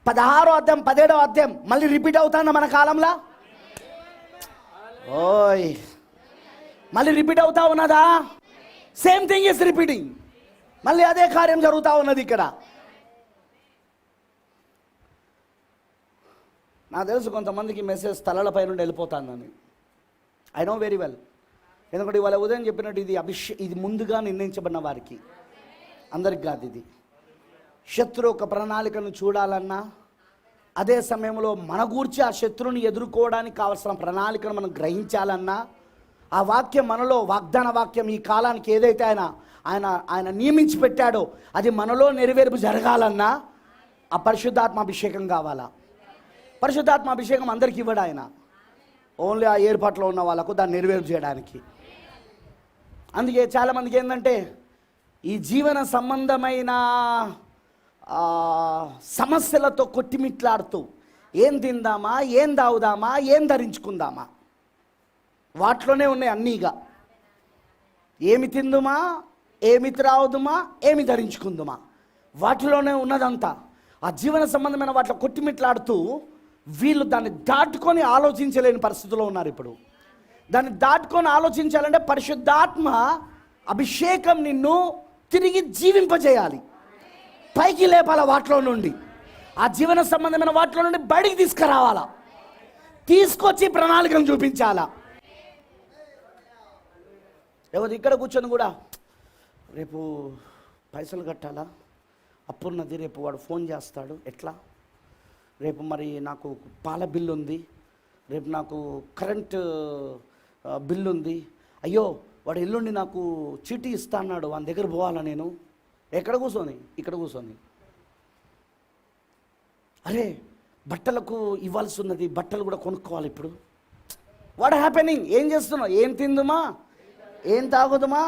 16వ అధ్యాయం 17వ అధ్యాయం మళ్ళీ రిపీట్ అవుతాను మన కాలంలో. ఓయ్ మళ్ళీ రిపీట్ అవుతా ఉన్నదా? Same thing is repeating. మళ్ళీ అదే కార్యం జరుగుతూ ఉన్నది ఇక్కడ. నాకు తెలుసు కొంతమందికి మెసేజ్ తలలపై నుండి వెళ్ళిపోతానని. I know very well. ఎందుకంటే ఇవాళ ఉదయం చెప్పినట్టు ఇది ముందుగా నిర్ణయించబడిన వారికి, అందరికి కాదు. ఇది శత్రు ఒక ప్రణాళికను చూడాలన్నా, అదే సమయంలో మన గూర్చి ఆ శత్రువుని ఎదుర్కోవడానికి కావాల్సిన ప్రణాళికను మనం గ్రహించాలన్నా, ఆ వాక్యం మనలో, వాగ్దాన వాక్యం ఈ కాలానికి ఏదైతే ఆయన నియమించి పెట్టాడో అది మనలో నెరవేర్పు జరగాలన్నా ఆ పరిశుద్ధాత్మ అభిషేకం కావాలా? పరిశుద్ధాత్మ అభిషేకం అందరికి ఇవ్వడు ఆయన. ఓన్లీ ఆ ఏర్పాట్లో ఉన్న వాళ్ళకు దాన్ని నెరవేర్పు చేయడానికి. అందుకే చాలామందికి ఏంటంటే ఈ జీవన సంబంధమైన సమస్యలతో కొట్టిమిట్లాడుతూ ఏం తిందామా, ఏం తాగుదామా, ఏం ధరించుకుందామా, వాటిలోనే ఉన్నాయి అన్నీగా. ఏమి తిందుమా, ఏమి త్రాగుదుమా, ఏమి ధరించుకుందుమా, వాటిలోనే ఉన్నదంతా. ఆ జీవన సంబంధమైన వాటిలో కొట్టిమిట్లాడుతూ వీళ్ళు దాన్ని దాటుకొని ఆలోచించలేని పరిస్థితిలో ఉన్నారు. ఇప్పుడు దాన్ని దాటుకొని ఆలోచించాలంటే పరిశుద్ధాత్మ అభిషేకం నిన్ను తిరిగి జీవింపజేయాలి, పైకి లేపాల, వాటిలో నుండి, ఆ జీవన సంబంధమైన వాటిలో నుండి బయటికి తీసుకురావాలా, తీసుకొచ్చి ప్రణాళికను చూపించాలా. ఎవరు ఇక్కడ కూర్చొని కూడా రేపు పైసలు కట్టాలా, అప్పున్నది, రేపు వాడు ఫోన్ చేస్తాడు, ఎట్లా, రేపు మరి నాకు పాల బిల్లు ఉంది, రేపు నాకు కరెంటు బిల్లు ఉంది, అయ్యో వాడు ఎల్లుండి నాకు చీటీ ఇస్తా అన్నాడు, వాని దగ్గర పోవాలా నేను, ఎక్కడ కూర్చొని, ఇక్కడ కూర్చొని, అరే బట్టలకు ఇవ్వాల్సి ఉన్నది, బట్టలు కూడా కొనుక్కోవాలి ఇప్పుడు. What happening? ఏం చేస్తున్నావు? ఏం తిందుమా, ఏం తాగుదుమా,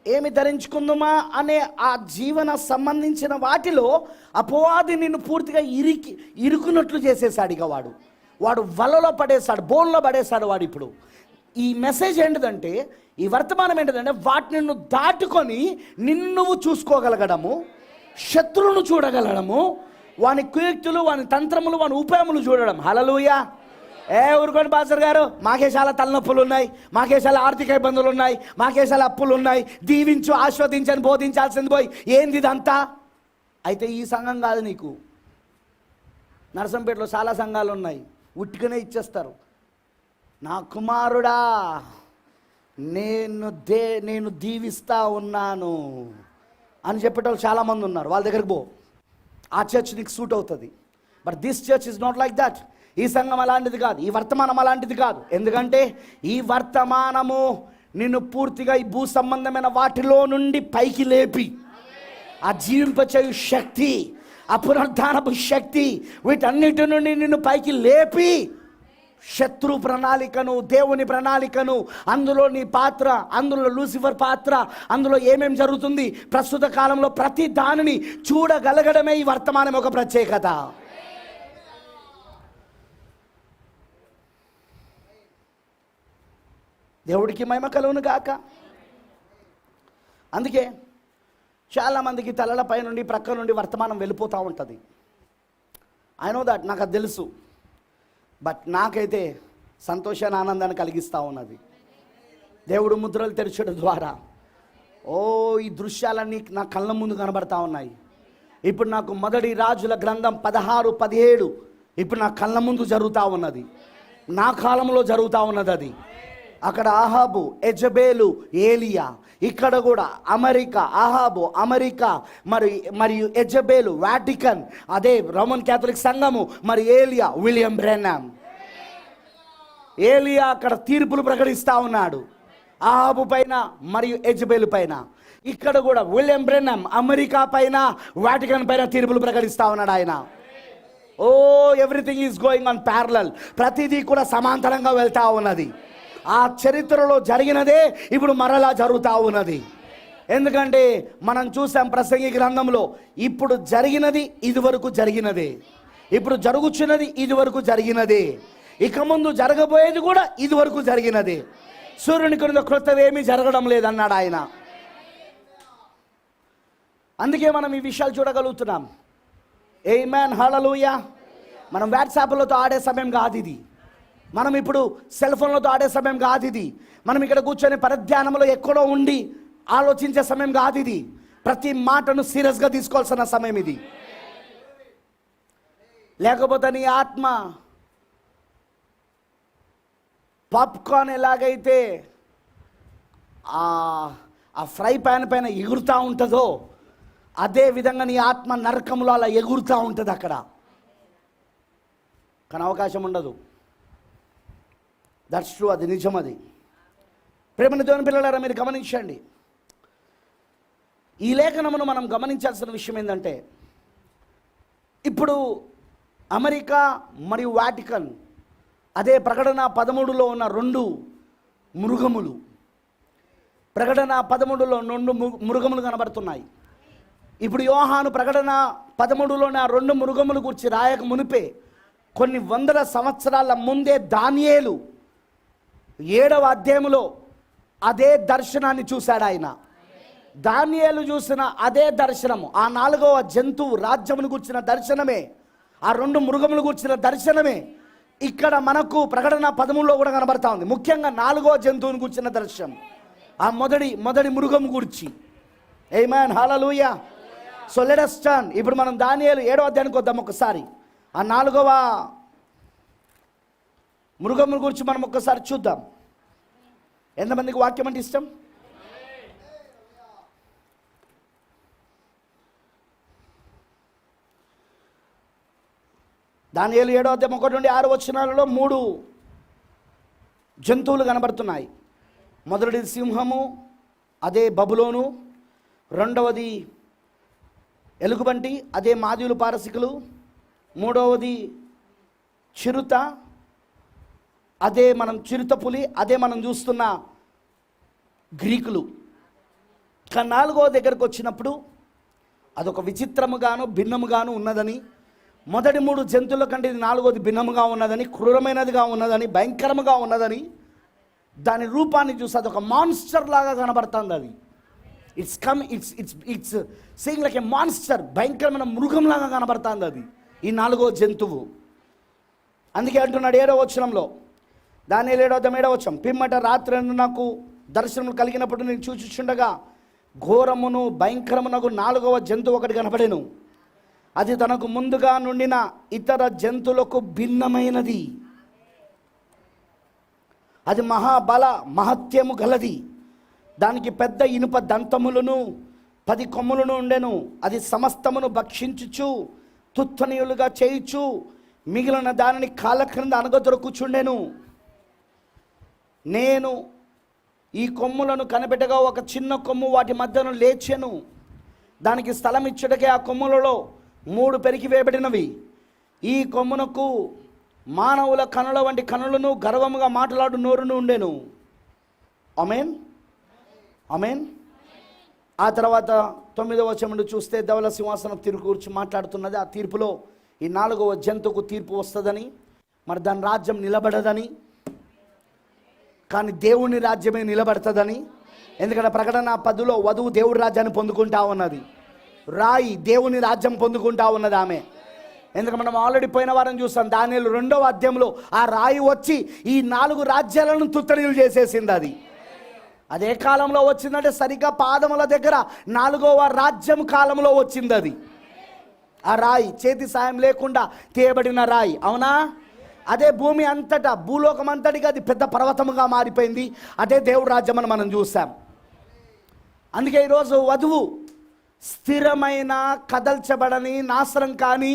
ఏమి ధరించుకుందుమా అనే ఆ జీవన సంబంధించిన వాటిలో అపవాది నిన్ను పూర్తిగా ఇరుకున్నట్లు చేసేసాడు. ఇక వాడు వలలో పడేశాడు, బోన్లో పడేశాడు వాడు. ఇప్పుడు ఈ మెసేజ్ ఏంటిదంటే, ఈ వర్తమానం ఏంటిదంటే, వాటిని నువ్వు దాటుకొని నిన్ను నువ్వు చూసుకోగలగడము, శత్రువును చూడగలగడము, వాని కుయుక్తులు, వాని తంత్రములు, వాని ఉపాయములు చూడడం. హల్లెలూయా. ఊరుకోండి పాస్టర్ గారు, మాకే చాలా తలనొప్పులు ఉన్నాయి, మాకే చాలా ఆర్థిక ఇబ్బందులు ఉన్నాయి, మాకే చాలా అప్పులు ఉన్నాయి, దీవించు, ఆస్వాదించని బోధించాల్సింది పోయి ఏంది ఇదంతా? అయితే ఈ సంఘం కాదు నీకు. నరసంపేటలో చాలా సంఘాలు ఉన్నాయి, ఉట్టిగానే ఇచ్చేస్తారు. నా కుమారుడా నేను దీవిస్తా ఉన్నాను అని చెప్పేటోళ్ళు చాలామంది ఉన్నారు. వాళ్ళ దగ్గరికి పో, ఆ చర్చ్ నీకు సూట్ అవుతుంది. But this church is not like that. ఈ సంఘం అలాంటిది కాదు, ఈ వర్తమానం అలాంటిది కాదు. ఎందుకంటే ఈ వర్తమానము నిన్ను పూర్తిగా ఈ భూ సంబంధమైన వాటిలో నుండి పైకి లేపి ఆ జీవింపచేయు శక్తి, ఆ పునరుద్ధానపు శక్తి, వీటన్నిటి నుండి నిన్ను పైకి లేపి శత్రు ప్రణాళికను, దేవుని ప్రణాళికను, అందులో నీ పాత్ర, అందులో లూసిఫర్ పాత్ర, అందులో ఏమేం జరుగుతుంది ప్రస్తుత కాలంలో ప్రతి దానిని చూడగలగడమే ఈ వర్తమానం ఒక ప్రత్యేకత. దేవుడికి మహిమ కలుగును గాక. అందుకే చాలామందికి తలలపై నుండి, ప్రక్క నుండి వర్తమానం వెళ్ళిపోతూ ఉంటుంది. ఐ నో దట్, నాకు అది తెలుసు. బట్ నాకైతే సంతోషాన్ని, ఆనందాన్ని కలిగిస్తూ ఉన్నది. దేవుడు ముద్రలు తెరచడం ద్వారా ఈ దృశ్యాలన్నీ నా కళ్ళ ముందు కనబడతా ఉన్నాయి. ఇప్పుడు నాకు మొదటి రాజుల గ్రంథం 16-17 ఇప్పుడు నా కళ్ళ ముందు జరుగుతూ ఉన్నది. నా కాలంలో జరుగుతూ ఉన్నది అది. అక్కడ ఆహాబు, యెజబేలు, ఏలియా. ఇక్కడ కూడా అమెరికా, ఆహాబు అమెరికా, మరియు యెజబేలు వాటికన్, అదే రోమన్ క్యాథలిక్ సంఘము, మరి ఏలియా విలియం బ్రెన్నామ్. ఏలియా అక్కడ తీర్పులు ప్రకటిస్తూ ఉన్నాడు ఆహాబు పైన మరియు యెజబేలు పైన. ఇక్కడ కూడా విలియం బ్రెన్నామ్ అమెరికా పైన వాటికన్ పైన తీర్పులు ప్రకటిస్తూ ఉన్నాడు ఆయన. Everything is going on parallel. ప్రతిదీ కూడా సమాంతరంగా వెళ్తూ ఉన్నది. ఆ చరిత్రలో జరిగినదే ఇప్పుడు మరలా జరుగుతూ ఉన్నది. ఎందుకంటే మనం చూసాం ప్రసంగి గ్రంథంలో, ఇప్పుడు జరిగినది ఇదివరకు జరిగినదే, ఇప్పుడు జరుగుచున్నది ఇదివరకు జరిగినదే, ఇక ముందు జరగబోయేది కూడా ఇదివరకు జరిగినదే. సూర్యుని కింద క్రొత్తవేమీ జరగడం లేదన్నాడు ఆయన. అందుకే మనం ఈ విషయాలు చూడగలుగుతున్నాం. ఆమేన్, హల్లెలూయా. మనం వాట్సాప్లతో ఆడే సమయం కాదు ఇది. మనం ఇప్పుడు సెల్ ఫోన్లతో ఆడే సమయం కాదు ఇది. మనం ఇక్కడ కూర్చొని పరధ్యానంలో ఎక్కడో ఉండి ఆలోచించే సమయం కాదు ఇది. ప్రతి మాటను సీరియస్గా తీసుకోవాల్సిన సమయం ఇది. లేకపోతే నీ ఆత్మ పాప్కార్న్ ఎలాగైతే ఆ ఫ్రై ప్యాన్ పైన ఎగురుతూ ఉంటుందో, అదే విధంగా నీ ఆత్మ నరకంలో అలా ఎగురుతూ ఉంటుంది అక్కడ. కానీ అవకాశం ఉండదు. దట్స్ ట్రూ, అది నిజం. అది ప్రేమని దేవుని పిల్లలారా మీరు గమనించండి. ఈ లేఖనమును మనం గమనించాల్సిన విషయం ఏంటంటే, ఇప్పుడు అమెరికా మరియు వాటికన్, అదే ప్రకటన 13లో ఉన్న 2 మృగములు, ప్రకటన 13లో 2 మృగములు కనబడుతున్నాయి. ఇప్పుడు యోహాను ప్రకటన 13లోని ఆ 2 మృగములు గురించి రాయక మునిపే కొన్ని వందల సంవత్సరాల ముందే దానియేలు 7వ అధ్యాయములో అదే దర్శనాన్ని చూశాడు ఆయన. దానియేలు చూసిన అదే దర్శనము, ఆ 4వ జంతువు రాజ్యమును గుర్చిన దర్శనమే, ఆ 2 మృగములు గుర్చిన దర్శనమే ఇక్కడ మనకు ప్రకటన 13లో కూడా కనబడతా ఉంది. ముఖ్యంగా 4వ జంతువుని గుర్చిన దర్శనం, ఆ మొదటి మృగము గురించి. ఆమేన్, హల్లెలూయా. So let us turn. ఇప్పుడు మనం దానియేలు 7వ అధ్యాయానికి వద్దాం ఒకసారి. ఆ 4వ మృగముల గురించి మనం ఒక్కసారి చూద్దాం. ఎంతమందికి వాక్యం అంటే ఇష్టం? దానియేలు 7వ అధ్యాయం 1 నుండి 6 వచనాలలో 3 జంతువులు కనబడుతున్నాయి. మొదటిది సింహము, అదే బబులోను. రెండవది ఎలుగుబంటి, అదే మాదీయులు పారసికులు. మూడవది చిరుత, అదే మనం చిరుతపులి, అదే మనం చూస్తున్న గ్రీకులు. కానీ 4వ దగ్గరకు వచ్చినప్పుడు అదొక విచిత్రముగాను భిన్నముగాను ఉన్నదని, మొదటి 3 జంతువుల కంటే ఇది 4వది భిన్నముగా ఉన్నదని, క్రూరమైనదిగా ఉన్నదని, భయంకరముగా ఉన్నదని, దాని రూపాన్ని చూసి అదొక మాన్స్టర్ లాగా కనబడుతుంది. అది it's seeing like A monster, భయంకరమైన మృగంలాగా కనబడుతుంది అది, ఈ 4వ జంతువు. అందుకే అంటున్నాడు 7వ వచనంలో, దానియేలు 7వ అధ్యాయం 7వ వచనం, పిమ్మట రాత్రి నాకు దర్శనం కలిగినప్పుడు నేను చూచుచుండగా ఘోరమును భయంకరమునకు 4వ జంతువు ఒకటి కనపడెను. అది తనకు ముందుగా నుండిన ఇతర జంతువులకు భిన్నమైనది. అది మహాబల మహత్యము గలది. దానికి పెద్ద ఇనుప దంతములను 10 కొమ్ములను ఉండెను. అది సమస్తమును భక్షించుచు తుత్తనీయులుగా చేయుచు మిగిలిన దానిని కాళ్ళ క్రింద అనగదొరకుచుండెను. నేను ఈ కొమ్ములను కనిపెట్టగా ఒక చిన్న కొమ్ము వాటి మధ్యను లేచెను. దానికి స్థలం ఇచ్చుటకే ఆ కొమ్ములలో 3 పెరికి వేయబడినవి. ఈ కొమ్మునకు మానవుల కనుల వంటి కనులను గర్వముగా మాట్లాడు నోరును ఉండెను. ఆమేన్, ఆమేన్. ఆ తర్వాత 9వ వచనం చూస్తే ధవల సింహాసనం తీర్పు గురించి మాట్లాడుతున్నది. ఆ తీర్పులో ఈ 4వ జంతువుకు తీర్పు వస్తుందని, మరి దాని రాజ్యం నిలబడదని, కానీ దేవుని రాజ్యమే నిలబడుతుందని. ఎందుకంటే ప్రకటన 10లో వధువు దేవుడి రాజ్యాన్ని పొందుకుంటా ఉన్నది, రాయి దేవుని రాజ్యం పొందుకుంటా ఉన్నది ఆమె. ఎందుకంటే మనం ఆల్రెడీ పోయిన వారం చూస్తాం, దానియేలు 2వ అధ్యాయంలో ఆ రాయి వచ్చి ఈ 4 రాజ్యాలను తుత్తనీయులు చేసేసింది. అది అదే కాలంలో వచ్చిందంటే సరిగ్గా పాదముల దగ్గర 4వ రాజ్యం కాలంలో వచ్చింది అది. ఆ రాయి చేతి సాయం లేకుండా తీయబడిన రాయి, అవునా? అదే భూమి అంతటా, భూలోకం అంతటిగా అది పెద్ద పర్వతముగా మారిపోయింది. అదే దేవుడి రాజ్యం అని మనం చూసాం. అందుకే ఈరోజు వధువు స్థిరమైన, కదల్చబడని, నాశనం కాని,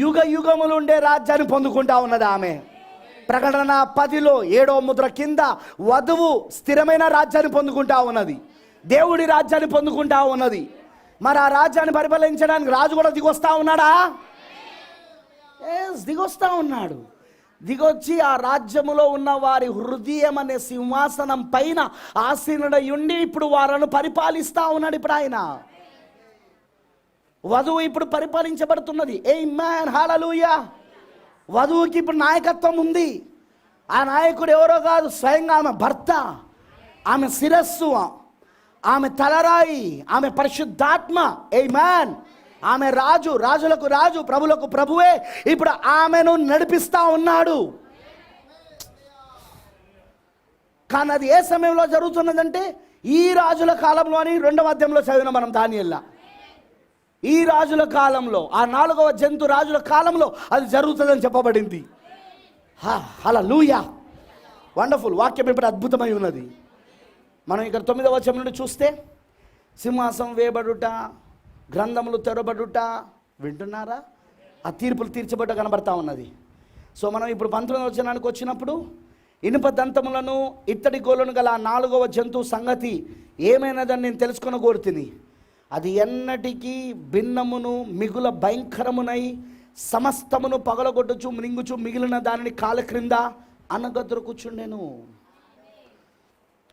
యుగ యుగములు ఉండే రాజ్యాన్ని పొందుకుంటా ఉన్నది ఆమె. ప్రకటన 10లో 7వ ముద్ర కింద వధువు స్థిరమైన రాజ్యాన్ని పొందుకుంటా ఉన్నది, దేవుడి రాజ్యాన్ని పొందుకుంటా ఉన్నది. మరి ఆ రాజ్యాన్ని పరిపాలించడానికి రాజు కూడా దిగొస్తా ఉన్నాడా? దిగొస్తా ఉన్నాడు. దిగొచ్చి ఆ రాజ్యములో ఉన్న వారి హృదయం అనే సింహాసనం పైన ఆసీనుడై ఉండి ఇప్పుడు వారిని పరిపాలిస్తా ఉన్నాడు. ఇప్పుడు ఆయన వధువు ఇప్పుడు పరిపాలించబడుతున్నది. ఆమేన్, హల్లెలూయా. వధువుకి ఇప్పుడు నాయకత్వం ఉంది. ఆ నాయకుడు ఎవరో కాదు, స్వయంగా ఆమె భర్త, ఆమె శిరస్సు, ఆమె తలరాయి, ఆమె పరిశుద్ధాత్మ. ఆమేన్. ఆమె రాజు, రాజులకు రాజు, ప్రభులకు ప్రభువే ఇప్పుడు ఆమెను నడిపిస్తా ఉన్నాడు. కానీ అది ఏ సమయంలో జరుగుతున్నదంటే ఈ రాజుల కాలంలోని 2వ అధ్యాయంలో చదివిన మనం దానియేలు. ఈ రాజుల కాలంలో, ఆ 4వ జంతు రాజుల కాలంలో అది జరుగుతుందని చెప్పబడింది. హల్లెలూయా, వండర్ఫుల్. వాక్యం ఇప్పుడు అద్భుతమై ఉన్నది. మనం ఇక్కడ 9వ వచనం నుండి చూస్తే సింహాసనం వేయబడుట, గ్రంథములు తెరబడుట, వింటున్నారా? ఆ తీర్పులు తీర్చబడ్డ కనబడతా ఉన్నది. సో మనం ఇప్పుడు 19వ వచనానికి వచ్చినప్పుడు ఇనుప దంతములను ఇత్తడి గోళ్ళను గల 4వ జంతువు సంగతి ఏమైనదని నేను తెలుసుకొని కోరుతుంది. అది ఎన్నటికీ భిన్నమును మిగుల భయంకరమునై సమస్తమును పగలగొట్టుచు మృంగుచు మిగిలిన దానిని కాళ్ళ క్రింద అనగదొరుకుచుండెను.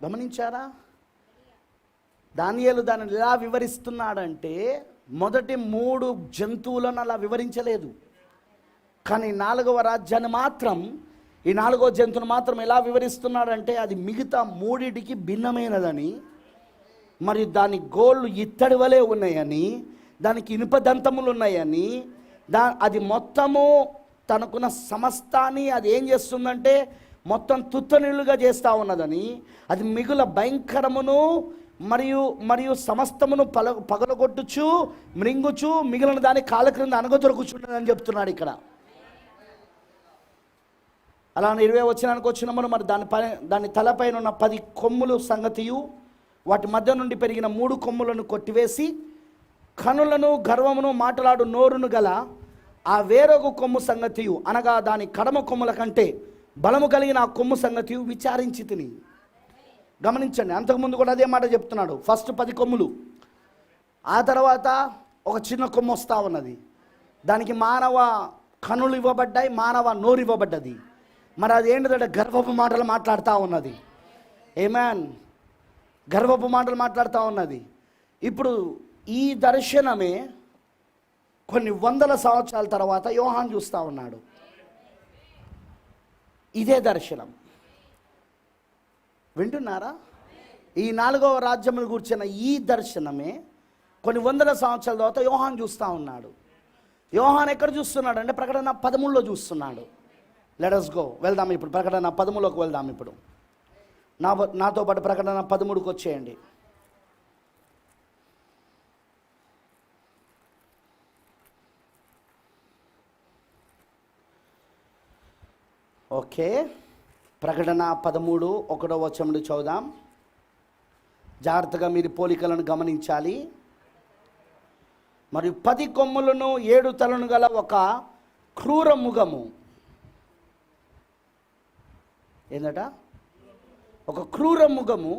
గమనించారా? దానియేలు దానిని ఎలా వివరిస్తున్నాడంటే మొదటి 3 జంతువులను అలా వివరించలేదు. కానీ 4వ రాజ్యాన్ని మాత్రం, ఈ 4వ జంతువును మాత్రం ఎలా వివరిస్తున్నాడంటే అది మిగతా 3టికి భిన్నమైనదని, మరి దాని గోళ్ళు ఇత్తడి వలె ఉన్నాయని, దానికి ఇనుప దంతములు ఉన్నాయని, అది మొత్తము తనకున్న సమస్తాన్ని అది ఏం చేస్తుందంటే మొత్తం తుత్తనీళ్ళుగా చేస్తూ ఉన్నదని, అది మిగుల భయంకరమును మరియు సమస్తమును పగలగొట్టుచు మృంగుచు మిగిలిన దాని కాళ్ళ క్రింద అనగదొరుకుచున్నదని చెప్తున్నాడు ఇక్కడ. అలా 20వ వచనానికి వచ్చినప్పుడు మరి దాని తలపైన ఉన్న 10 కొమ్ములు సంగతియు, వాటి మధ్య నుండి పెరిగిన 3 కొమ్ములను కొట్టివేసి కనులను గర్వమును మాట్లాడు నోరును గల ఆ వేరొక కొమ్ము సంగతియు, అనగా దాని కడమ కొమ్ముల కంటే బలము కలిగిన ఆ కొమ్ము సంగతియు విచారించి తిని. గమనించండి, అంతకుముందు కూడా అదే మాట చెప్తున్నాడు. ఫస్ట్ 10 కొమ్ములు, ఆ తర్వాత ఒక చిన్న కొమ్ము వస్తూ ఉన్నది. దానికి మానవ కనులు ఇవ్వబడ్డాయి, మానవ నోరు ఇవ్వబడ్డది. మరి అది ఏంటిదంటే గర్వపు మాటలు మాట్లాడుతూ ఉన్నది. ఆమేన్, గర్వపు మాటలు మాట్లాడుతూ ఉన్నది. ఇప్పుడు ఈ దర్శనమే కొన్ని వందల సంవత్సరాల తర్వాత యోహాను చూస్తూ ఉన్నాడు. ఇదే దర్శనం, వింటున్నారా? ఈ 4వ రాజ్యమును కూర్చున్న ఈ దర్శనమే కొన్ని వందల సంవత్సరాల తర్వాత యోహాను చూస్తూ ఉన్నాడు. యోహాను ఎక్కడ చూస్తున్నాడు అంటే ప్రకటన 13లో చూస్తున్నాడు. లెట్ us గో, వెళ్దాం ఇప్పుడు ప్రకటన 13లోకి వెళ్దాం. ఇప్పుడు నాతో పాటు ప్రకటన 13కి వచ్చేయండి. ఓకే, ప్రకటన 13 1వ వచనం చదువుదాం. జాగ్రత్తగా మీరు పోలికలను గమనించాలి. మరియు 10 కొమ్ములను 7 తలను గల ఒక క్రూర మృగము, ఏందట? ఒక క్రూర మృగము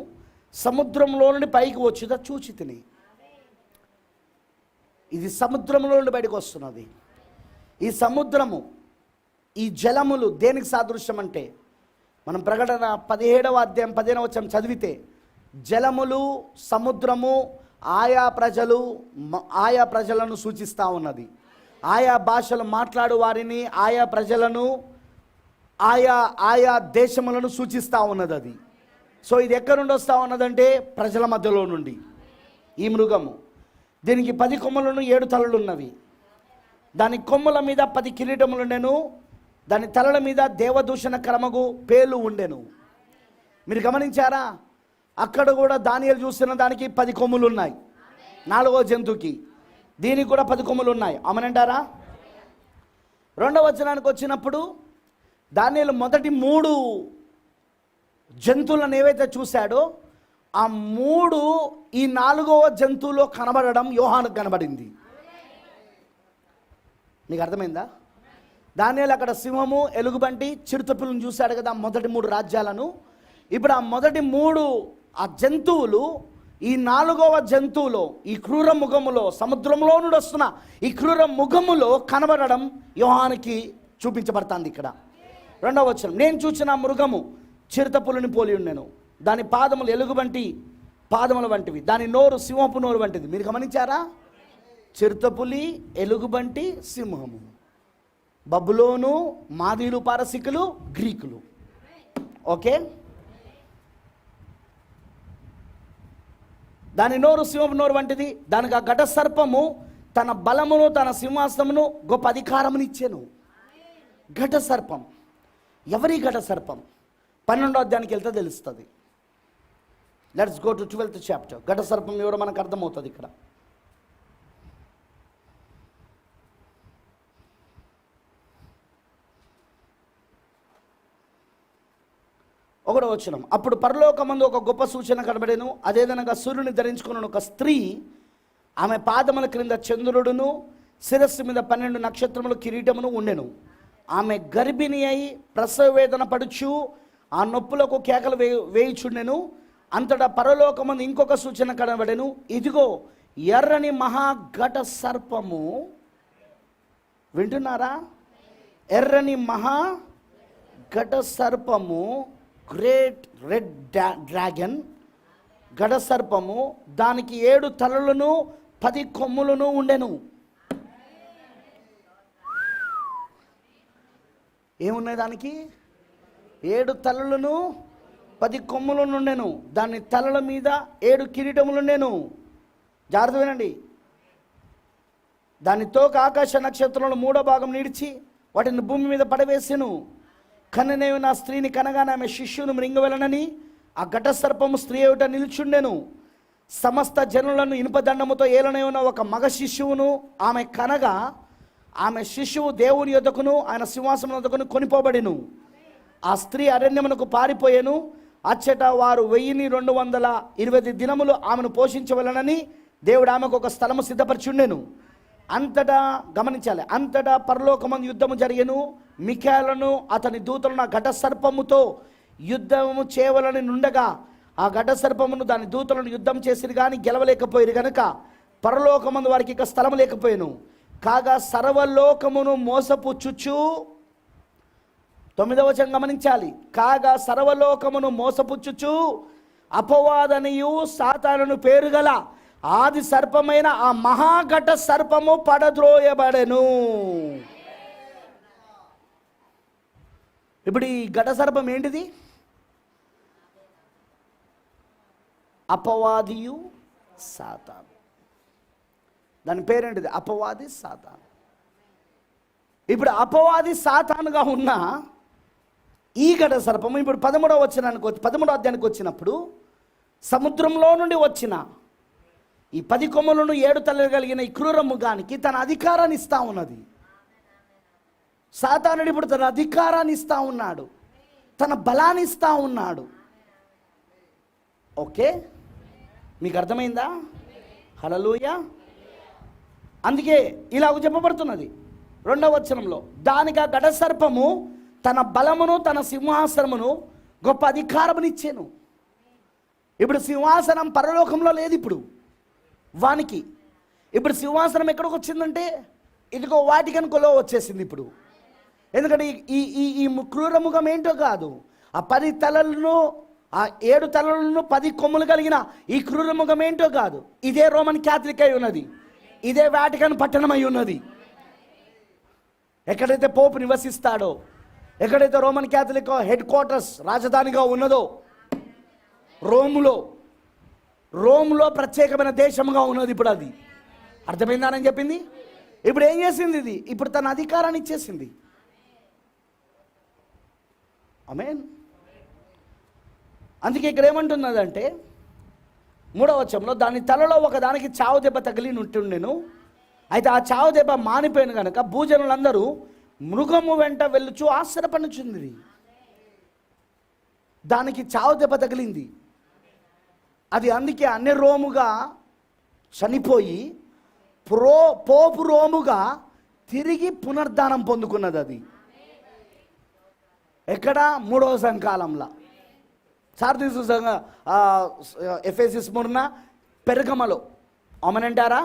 సముద్రంలో నుండి పైకి వచ్చుదా చూచి తిని. ఇది సముద్రంలో నుండి బయటకు వస్తున్నది. ఈ సముద్రము, ఈ జలములు దేనికి సాదృశ్యం అంటే మనం ప్రకటన 17వ అధ్యాయం 15వ వచనం చదివితే జలములు, సముద్రము ఆయా ప్రజలను సూచిస్తూ ఉన్నది. ఆయా భాషలు మాట్లాడు వారిని, ఆయా ప్రజలను, ఆయా దేశములను సూచిస్తూ ఉన్నది అది. సో ఇది ఎక్కడి నుండి వస్తూ ఉన్నదంటే ప్రజల మధ్యలో నుండి ఈ మృగము. దీనికి 10 కొమ్ములను 7 తలలు ఉన్నవి. దాని కొమ్ముల మీద 10 కిరీటములు ఉండెను. దాని తలల మీద దేవదూషణ క్రమగు పేలు ఉండెను. మీరు గమనించారా? అక్కడ కూడా దానియేలు చూసిన దానికి 10 కొమ్ములు ఉన్నాయి. 4వ జంతువుకి, దీనికి కూడా 10 కొమ్ములు ఉన్నాయి. అమనంటారా? 2వ వచనానికి వచ్చినప్పుడు దానియేలు మొదటి 3 జంతువులను ఏవైతే చూశాడో ఆ 3 ఈ 4వ జంతువులో కనబడడం యోహానుకు కనబడింది. నీకు అర్థమైందా? దానియేలు అక్కడ సింహము, ఎలుగుబంటి, చిరుతపులను చూశాడు కదా, మొదటి 3 రాజ్యాలను. ఇప్పుడు ఆ మొదటి 3 ఆ జంతువులు ఈ 4వ జంతువులో, ఈ క్రూర ముఖములో, సముద్రంలో నుండి వస్తున్న ఈ క్రూర ముఖములో కనబడడం యోహానుకి చూపించబడుతుంది. ఇక్కడ 2వ వచనం, నేను చూసిన మృగము చిరుతపులిని పోలి ఉండెను, దాని పాదములు ఎలుగుబంటి పాదముల వంటివి, దాని నోరు సింహపు నోరు వంటిది. మీరు గమనించారా? చిరుతపులి, ఎలుగుబంటి, సింహము. బబులోను, మాదీలు, పారసికులు, గ్రీకులు. ఓకే, దాని నోరు సింహపు నోరు వంటిది. దానికి ఆ ఘట సర్పము తన బలమును, తన సింహాసనమును, గొప్ప అధికారమును ఇచ్చాను. ఘట సర్పం ఎవరి ఘట సర్పం? 12వ అధ్యాయానికి వెళ్తే తెలుస్తుంది. Let's go to 12th chapter. ఘట సర్పం ఎవరో మనకు అర్థమవుతుంది ఇక్కడ. ఒకటో వచనం, అప్పుడు పరలోకమందు ఒక గొప్ప సూచన కనబడెను. అదేదనగా సూర్యుని ధరించుకున్న ఒక స్త్రీ, ఆమె పాదముల క్రింద చంద్రుడును, శిరస్సు మీద 12 నక్షత్రములు కిరీటమును ఉండెను. ఆమె గర్భిణి అయి ప్రసవ వేదన పడుచు ఆ నొప్పులకు కేకలు వేయుచుండెను. అంతటా పరలోకమందు ఇంకొక సూచన కనబడెను. ఇదిగో ఎర్రని మహాఘట సర్పము. వింటున్నారా? ఎర్రని మహాఘట సర్పము, గ్రేట్ రెడ్ డ్రాగన్, ఘట సర్పము, దానికి 7 తలలను 10 కొమ్ములను ఉండెను. ఏమున్నాయి దానికి? 7 తలలను 10 కొమ్ములను ఉండెను. దాని తలల మీద 7 కిరీటములు ఉండెను. జాగ్రత్త వినండి. దాని తోక ఆకాశ నక్షత్రంలో 3వ భాగం నిడిచి వాటిని భూమి మీద పడవేసెను. కన్ననేవి నా స్త్రీని కనగానే ఆమె శిష్యును మృంగవలనని ఆ ఘట సర్పము స్త్రీ ఏమిట నిల్చుండెను. సమస్త జనులను ఇనుపదండముతో ఏలనే ఉన్న ఒక మగ శిశువును ఆమె కనగా, ఆమె శిశువు దేవుని యొద్దకును ఆయన సింహాసనం యొద్దకును కొనిపోబడెను. ఆ స్త్రీ అరణ్యమునకు పారిపోయెను. అచ్చట వారు 1220 దినములు ఆమెను పోషించవలనని దేవుడు ఆమెకు ఒక స్థలము సిద్ధపరిచుండెను. అంతటా గమనించాలి, అంతటా పరలోకమందు యుద్ధము జరిగెను. మిఖాయేలును అతని దూతలను ఆ ఘట సర్పముతో యుద్ధము చేయవలని నుండగా ఆ ఘట సర్పమును దాని దూతలను యుద్ధం చేసిరు కానీ గెలవలేకపోయారు గనుక పరలోకమందు వారికి ఇక స్థలము లేకపోయాను. కాగా సర్వలోకమును మోసపుచ్చుచు, 9వ వచనం గమనించాలి, కాగా సర్వలోకమును మోసపుచ్చుచు అపవాదనియు సాతానును పేరుగల ఆది సర్పమైన ఆ మహాఘట సర్పము పడద్రోయబడెను. ఇప్పుడు ఈ ఘట సర్పం ఏంటిది? అపవాదియు సాతాను. దాని పేరేంటిది? అపవాది సాతాను. ఇప్పుడు అపవాది సాతానుగా ఉన్న ఈ ఘట సర్పము ఇప్పుడు 13వ అధ్యాయానికి వచ్చినప్పుడు సముద్రంలో నుండి వచ్చిన ఈ 10 కొమ్ములను 7 తలలు కలిగిన ఈ క్రూర మృగానికి తన అధికారాన్ని ఇస్తా ఉన్నది. సాతానుడు ఇప్పుడు తన అధికారాన్ని ఇస్తా ఉన్నాడు, తన బలాన్ని ఇస్తా ఉన్నాడు. ఓకే, మీకు అర్థమైందా? హల్లెలూయా. అందుకే ఇలాగ చెప్పబడుతున్నది 2వ వచనంలో, దానికి ఆ ఘట సర్పము తన బలమును తన సింహాసనమును గొప్ప అధికారమునిచ్చాను. ఇప్పుడు సింహాసనం పరలోకంలో లేదు. ఇప్పుడు వానికి ఇప్పుడు సింహాసనం ఎక్కడికి వచ్చిందంటే ఇదిగో వాటికన్లో వచ్చేసింది ఇప్పుడు. ఎందుకంటే ఈ క్రూరముఖం ఏంటో కాదు, ఆ 10 తలలను ఆ 7 తలలను 10 కొమ్ములు కలిగిన ఈ క్రూరముఖం ఏంటో కాదు, ఇదే రోమన్ క్యాథలిక్ అయి ఉన్నది, ఇదే వాటికన్ పట్టణం అయి ఉన్నది. ఎక్కడైతే పోపు నివసిస్తాడో, ఎక్కడైతే రోమన్ క్యాథలిక్ హెడ్ క్వార్టర్స్ రాజధానిగా ఉన్నదో, రోమ్లో ప్రత్యేకమైన దేశంగా ఉన్నది ఇప్పుడు. అది అర్థమైందానని చెప్పింది. ఇప్పుడు ఏం చేసింది? ఇది ఇప్పుడు తన అధికారాన్ని ఇచ్చేసింది. ఆమేన్. అందుకే ఇక్కడ ఏమంటున్నదంటే 3వ వచనంలో దాని తలలో ఒకదానికి చావు దెబ్బ తగిలి ఉంటుండెను. అయితే ఆ చావు దెబ్బ మానిపోయిన కనుక భూజనులందరూ మృగము వెంట వెళ్ళుచు ఆశ్చర్యపడుచుంది. దానికి చావు దెబ్బ తగిలింది. అది అందుకే అన్ని రోముగా చనిపోయి పోపు రోముగా తిరిగి పునర్ధానం పొందుకున్నది. అది ఎక్కడ? 3వ సంకాలంలో. సార్దీసు ఎఫెసీసు స్ముర్న పెర్గమలో. ఆమేనంటారా?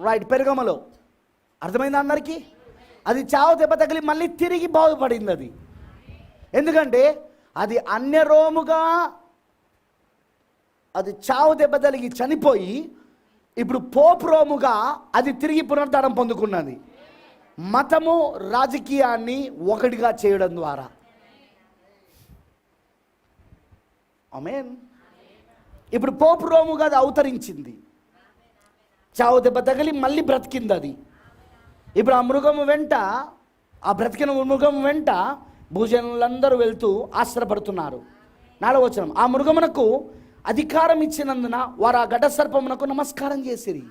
రైట్, పెర్గమలో. అర్థమైంది అందరికీ? అది చావు దెబ్బ తగిలి మళ్ళీ తిరిగి బాగుపడింది. అది ఎందుకంటే అది అన్య రోముగా అది చావు దెబ్బ తగిలి చనిపోయి ఇప్పుడు పోపు రోముగా అది తిరిగి పునరుద్ధానం పొందుకున్నది. మతము రాజకీయాన్ని ఒకటిగా చేయడం ద్వారా. ఆమేన్. ఇప్పుడు పోపు రోముగా అది అవతరించింది. చావు దెబ్బ తగిలి మళ్ళీ బ్రతికింది. అది ఇప్పుడు ఆ మృగము వెంట, ఆ బ్రతికిన మృగము వెంట భూజనులందరూ వెళ్తూ ఆశ్చర్యపడుతున్నారు. 4వ వచనం, ఆ మృగమునకు అధికారం ఇచ్చినందున వారు ఆ ఘట సర్పమునకు నమస్కారం చేసిరి.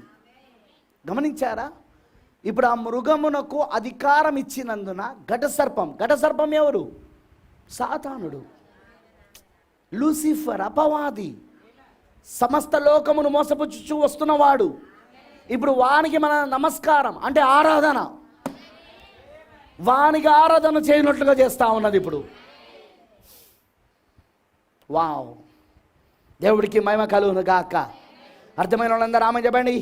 గమనించారా? ఇప్పుడు ఆ మృగమునకు అధికారం ఇచ్చినందున ఘట సర్పం ఎవరు? సాతానుడు, లూసిఫర్, అపవాది, సమస్త లోకమును మోసపుచ్చుచూ వస్తున్నవాడు. ఇప్పుడు వానికి మన నమస్కారం అంటే ఆరాధన, వానికి ఆరాధన చేయనట్లుగా చేస్తూ ఉన్నది ఇప్పుడు. వావ్, దేవుడికి మహిమ కలుగును గాక. అర్థమైన వాళ్ళందరూ ఆమె చెప్పండి.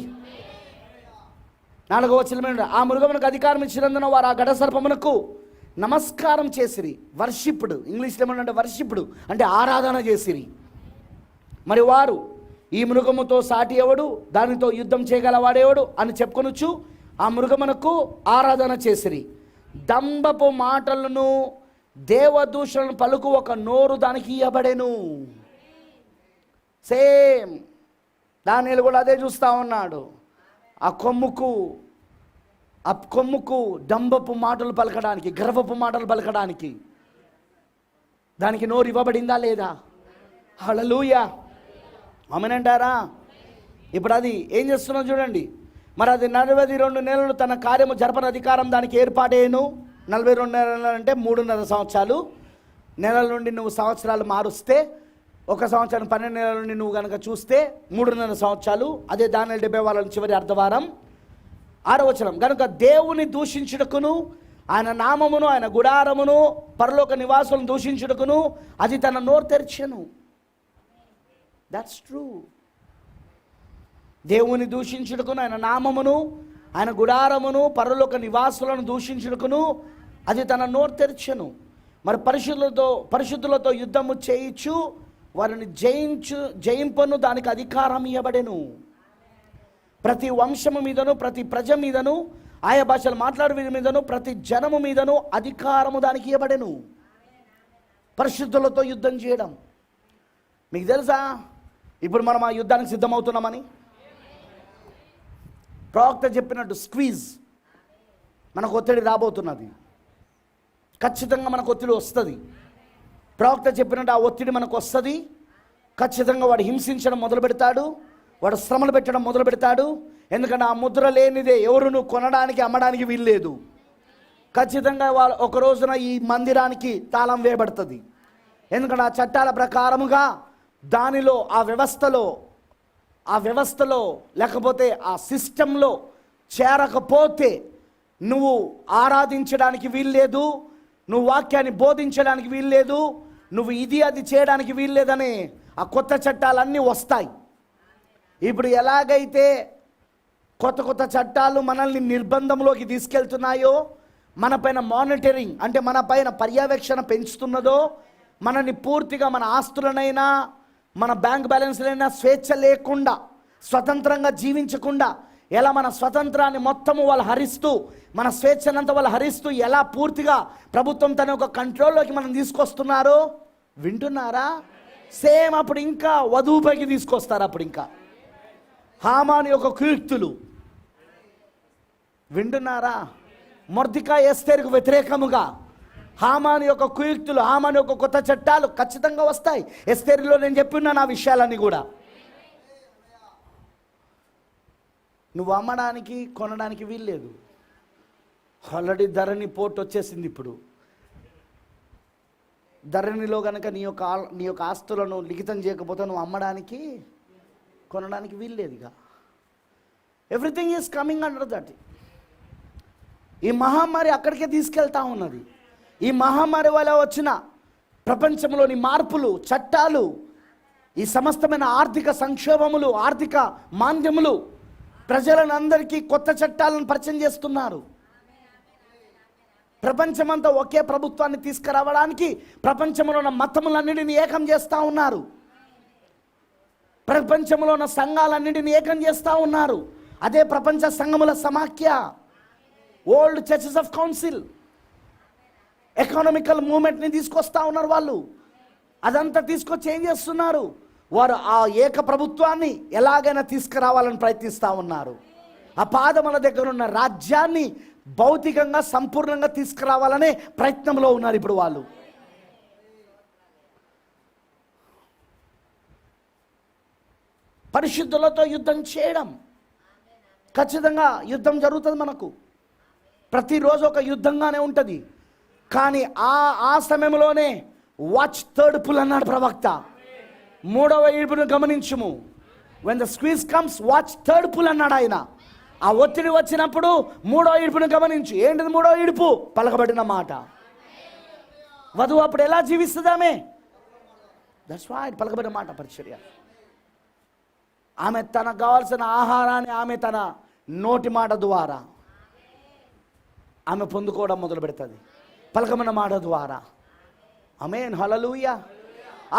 4వ వచనం, ఆ మృగమునకు అధికారం ఇచ్చినందున వారు ఆ ఘట సర్పమునకు నమస్కారం చేసిరి. వర్షిప్పుడు, ఇంగ్లీష్లో ఏమంటే వర్షిప్పుడు అంటే ఆరాధన చేసిరి. మరి వారు ఈ మృగముతో సాటి ఎవడు, దానితో యుద్ధం చేయగలవాడేవాడు అని చెప్పుకొనొచ్చు ఆ మృగమునకు ఆరాధన చేసిరి. దంబపు మాటలను దేవదూషణను పలుకు ఒక నోరు దానికి ఇవ్వబడెను. సేమ్ దానియేలు కూడా అదే చూస్తూ ఉన్నాడు. ఆ కొమ్ముకు డంబపు మాటలు పలకడానికి, గర్వపు మాటలు పలకడానికి దానికి నోరు ఇవ్వబడిందా లేదా? హల్లెలూయా, ఆమేనంటారా? ఇప్పుడు అది ఏం చేస్తున్నా చూడండి. మరి అది 42 నెలలు తన కార్యము జరపని అధికారం దానికి ఏర్పాటేను. 42 నెలలు అంటే 3.5 సంవత్సరాలు. నెలల నుండి నువ్వు సంవత్సరాలు మారుస్తే, ఒక సంవత్సరం 12 నెలల నుండి నువ్వు కనుక చూస్తే 3.5 సంవత్సరాలు. అదే దానియేలు 70 వారాల చివరి అర్ధవారం. 6వ వచనం, కనుక దేవుని దూషించుటకును ఆయన నామమును ఆయన గుడారమును పరలోక నివాసులను దూషించుటకును అది తన నోరు తెరిచెను. That's true. దేవుని దూషించుటకును ఆయన నామమును ఆయన గుడారమును పరలోక నివాసులను దూషించుటకును అది తన నోరు తెరిచెను. మరి పరిశుద్ధులతో యుద్ధము చేయించు వారిని జయింపను దానికి అధికారం ఇవ్వబడెను. ప్రతి వంశము మీదను, ప్రతి ప్రజ మీదను, ఆయా భాషలు మాట్లాడే వీరి మీదను, ప్రతి జనము మీదను అధికారము దానికి ఇవ్వబడెను. పరిశుద్ధులతో యుద్ధం చేయడం. మీకు తెలుసా ఇప్పుడు మనం ఆ యుద్ధానికి సిద్ధమవుతున్నామని? ప్రవక్త చెప్పినట్టు స్క్వీజ్, మనకు ఒత్తిడి రాబోతున్నది. ఖచ్చితంగా మనకు ఒత్తిడి వస్తుంది. ప్రవక్త చెప్పినట్టు ఆ ఒత్తిడి మనకు వస్తుంది. ఖచ్చితంగా వాడు హింసించడం మొదలు పెడతాడు, వాడు శ్రమలు పెట్టడం మొదలు పెడతాడు. ఎందుకంటే ఆ ముద్ర లేనిదే ఎవరును కొనడానికి అమ్మడానికి వీల్లేదు. ఖచ్చితంగా వాళ్ళు ఒక రోజున ఈ మందిరానికి తాళం వేయబడుతుంది. ఎందుకంటే ఆ చట్టాల ప్రకారముగా దానిలో ఆ వ్యవస్థలో లేకపోతే ఆ సిస్టంలో చేరకపోతే నువ్వు ఆరాధించడానికి వీల్లేదు, నువ్వు వాక్యాన్ని బోధించడానికి వీల్లేదు, నువ్వు ఇది అది చేయడానికి వీల్లేదని ఆ కొత్త చట్టాలన్నీ వస్తాయి. ఇప్పుడు ఎలాగైతే కొత్త చట్టాలు మనల్ని నిర్బంధంలోకి తీసుకెళ్తున్నాయో, మన పైన మానిటరింగ్ అంటే మన పైన పర్యవేక్షణ పెంచుతున్నదో, మనని పూర్తిగా మన ఆస్తులనైనా మన బ్యాంక్ బ్యాలెన్స్లైనా స్వేచ్ఛ లేకుండా స్వతంత్రంగా జీవించకుండా ఎలా మన స్వతంత్రాన్ని మొత్తము వాళ్ళు హరిస్తూ, మన స్వేచ్ఛనంతా వాళ్ళు హరిస్తూ ఎలా పూర్తిగా ప్రభుత్వం తన ఒక కంట్రోల్లోకి మనం తీసుకొస్తున్నారో వింటున్నారా? సేమ్ అప్పుడు ఇంకా వధువుపైకి తీసుకొస్తారు. అప్పుడు ఇంకా హామాను యొక్క కుయుక్తులు వింటున్నారా? మొర్దెకాయి ఎస్తేరుకు వ్యతిరేకముగా హామాను యొక్క కుయుక్తులు, హామాను యొక్క కొత్త చట్టాలు ఖచ్చితంగా వస్తాయి. ఎస్తేరులో నేను చెప్పున్నాను ఆ విషయాలన్నీ కూడా. నువ్వు అమ్మడానికి కొనడానికి వీల్లేదు. ఆల్రెడీ ధరణి పోర్ట్ వచ్చేసింది. ఇప్పుడు ధరణిలో కనుక నీ యొక్క ఆస్తులను లిఖితం చేయకపోతే నువ్వు అమ్మడానికి కొనడానికి వీల్లేదు. ఇక everything is coming under that. ఈ మహమ్మారి అక్కడికే తీసుకెళ్తా ఉన్నది. ఈ మహమ్మారి వల్ల వచ్చిన ప్రపంచంలోని మార్పులు, చట్టాలు, ఈ సమస్తమైన ఆర్థిక సంక్షోభములు, ఆర్థిక మాంద్యములు ప్రజలను అందరికీ కొత్త చట్టాలను పరిచయం చేస్తున్నారు. ప్రపంచమంతా ఒకే ప్రభుత్వాన్ని తీసుకురావడానికి ప్రపంచంలో ఉన్న మతములన్నిటిని ఏకం చేస్తూ ఉన్నారు. ప్రపంచంలో ఉన్న సంఘాలన్నిటిని ఏకం చేస్తూ ఉన్నారు. అదే ప్రపంచ సంఘముల సమాఖ్య, old churches of council. Economical మూమెంట్ని తీసుకొస్తా ఉన్నారు వాళ్ళు. అదంతా తీసుకొచ్చి ఏం చేస్తున్నారు? వారు ఆ ఏక ప్రభుత్వాన్ని ఎలాగైనా తీసుకురావాలని ప్రయత్నిస్తూ ఉన్నారు. ఆ పాదముల దగ్గర ఉన్న రాజ్యాన్ని భౌతికంగా సంపూర్ణంగా తీసుకురావాలనే ప్రయత్నంలో ఉన్నారు ఇప్పుడు వాళ్ళు. పరిశుద్ధులతో యుద్ధం చేయడం, ఖచ్చితంగా యుద్ధం జరుగుతుంది మనకు. ప్రతిరోజు ఒక యుద్ధంగానే ఉంటుంది. కానీ ఆ సమయంలోనే వాచ్ థర్డ్ పుల్ అన్నాడు ప్రవక్త. మూడవ ఈడుపును గమనించుము. When the squeeze comes watch third pull అన్నాడు ఆయన. ఆ ఒత్తిడి వచ్చినప్పుడు మూడో ఈడుపును గమనించు. ఏంటిది మూడో ఈడుపు? పలకబడిన మాట. వధువు అప్పుడు ఎలా జీవిస్తుందామే? దట్స్ వై పలకబడిన మాట పరిచర్య. ఆమె తనకు కావాల్సిన ఆహారాన్ని ఆమె తన నోటి మాట ద్వారా ఆమె పొందుకోవడం మొదలు పెడుతుంది, పలకమైన మాట ద్వారా. ఆమేన్, హల్లెలూయా.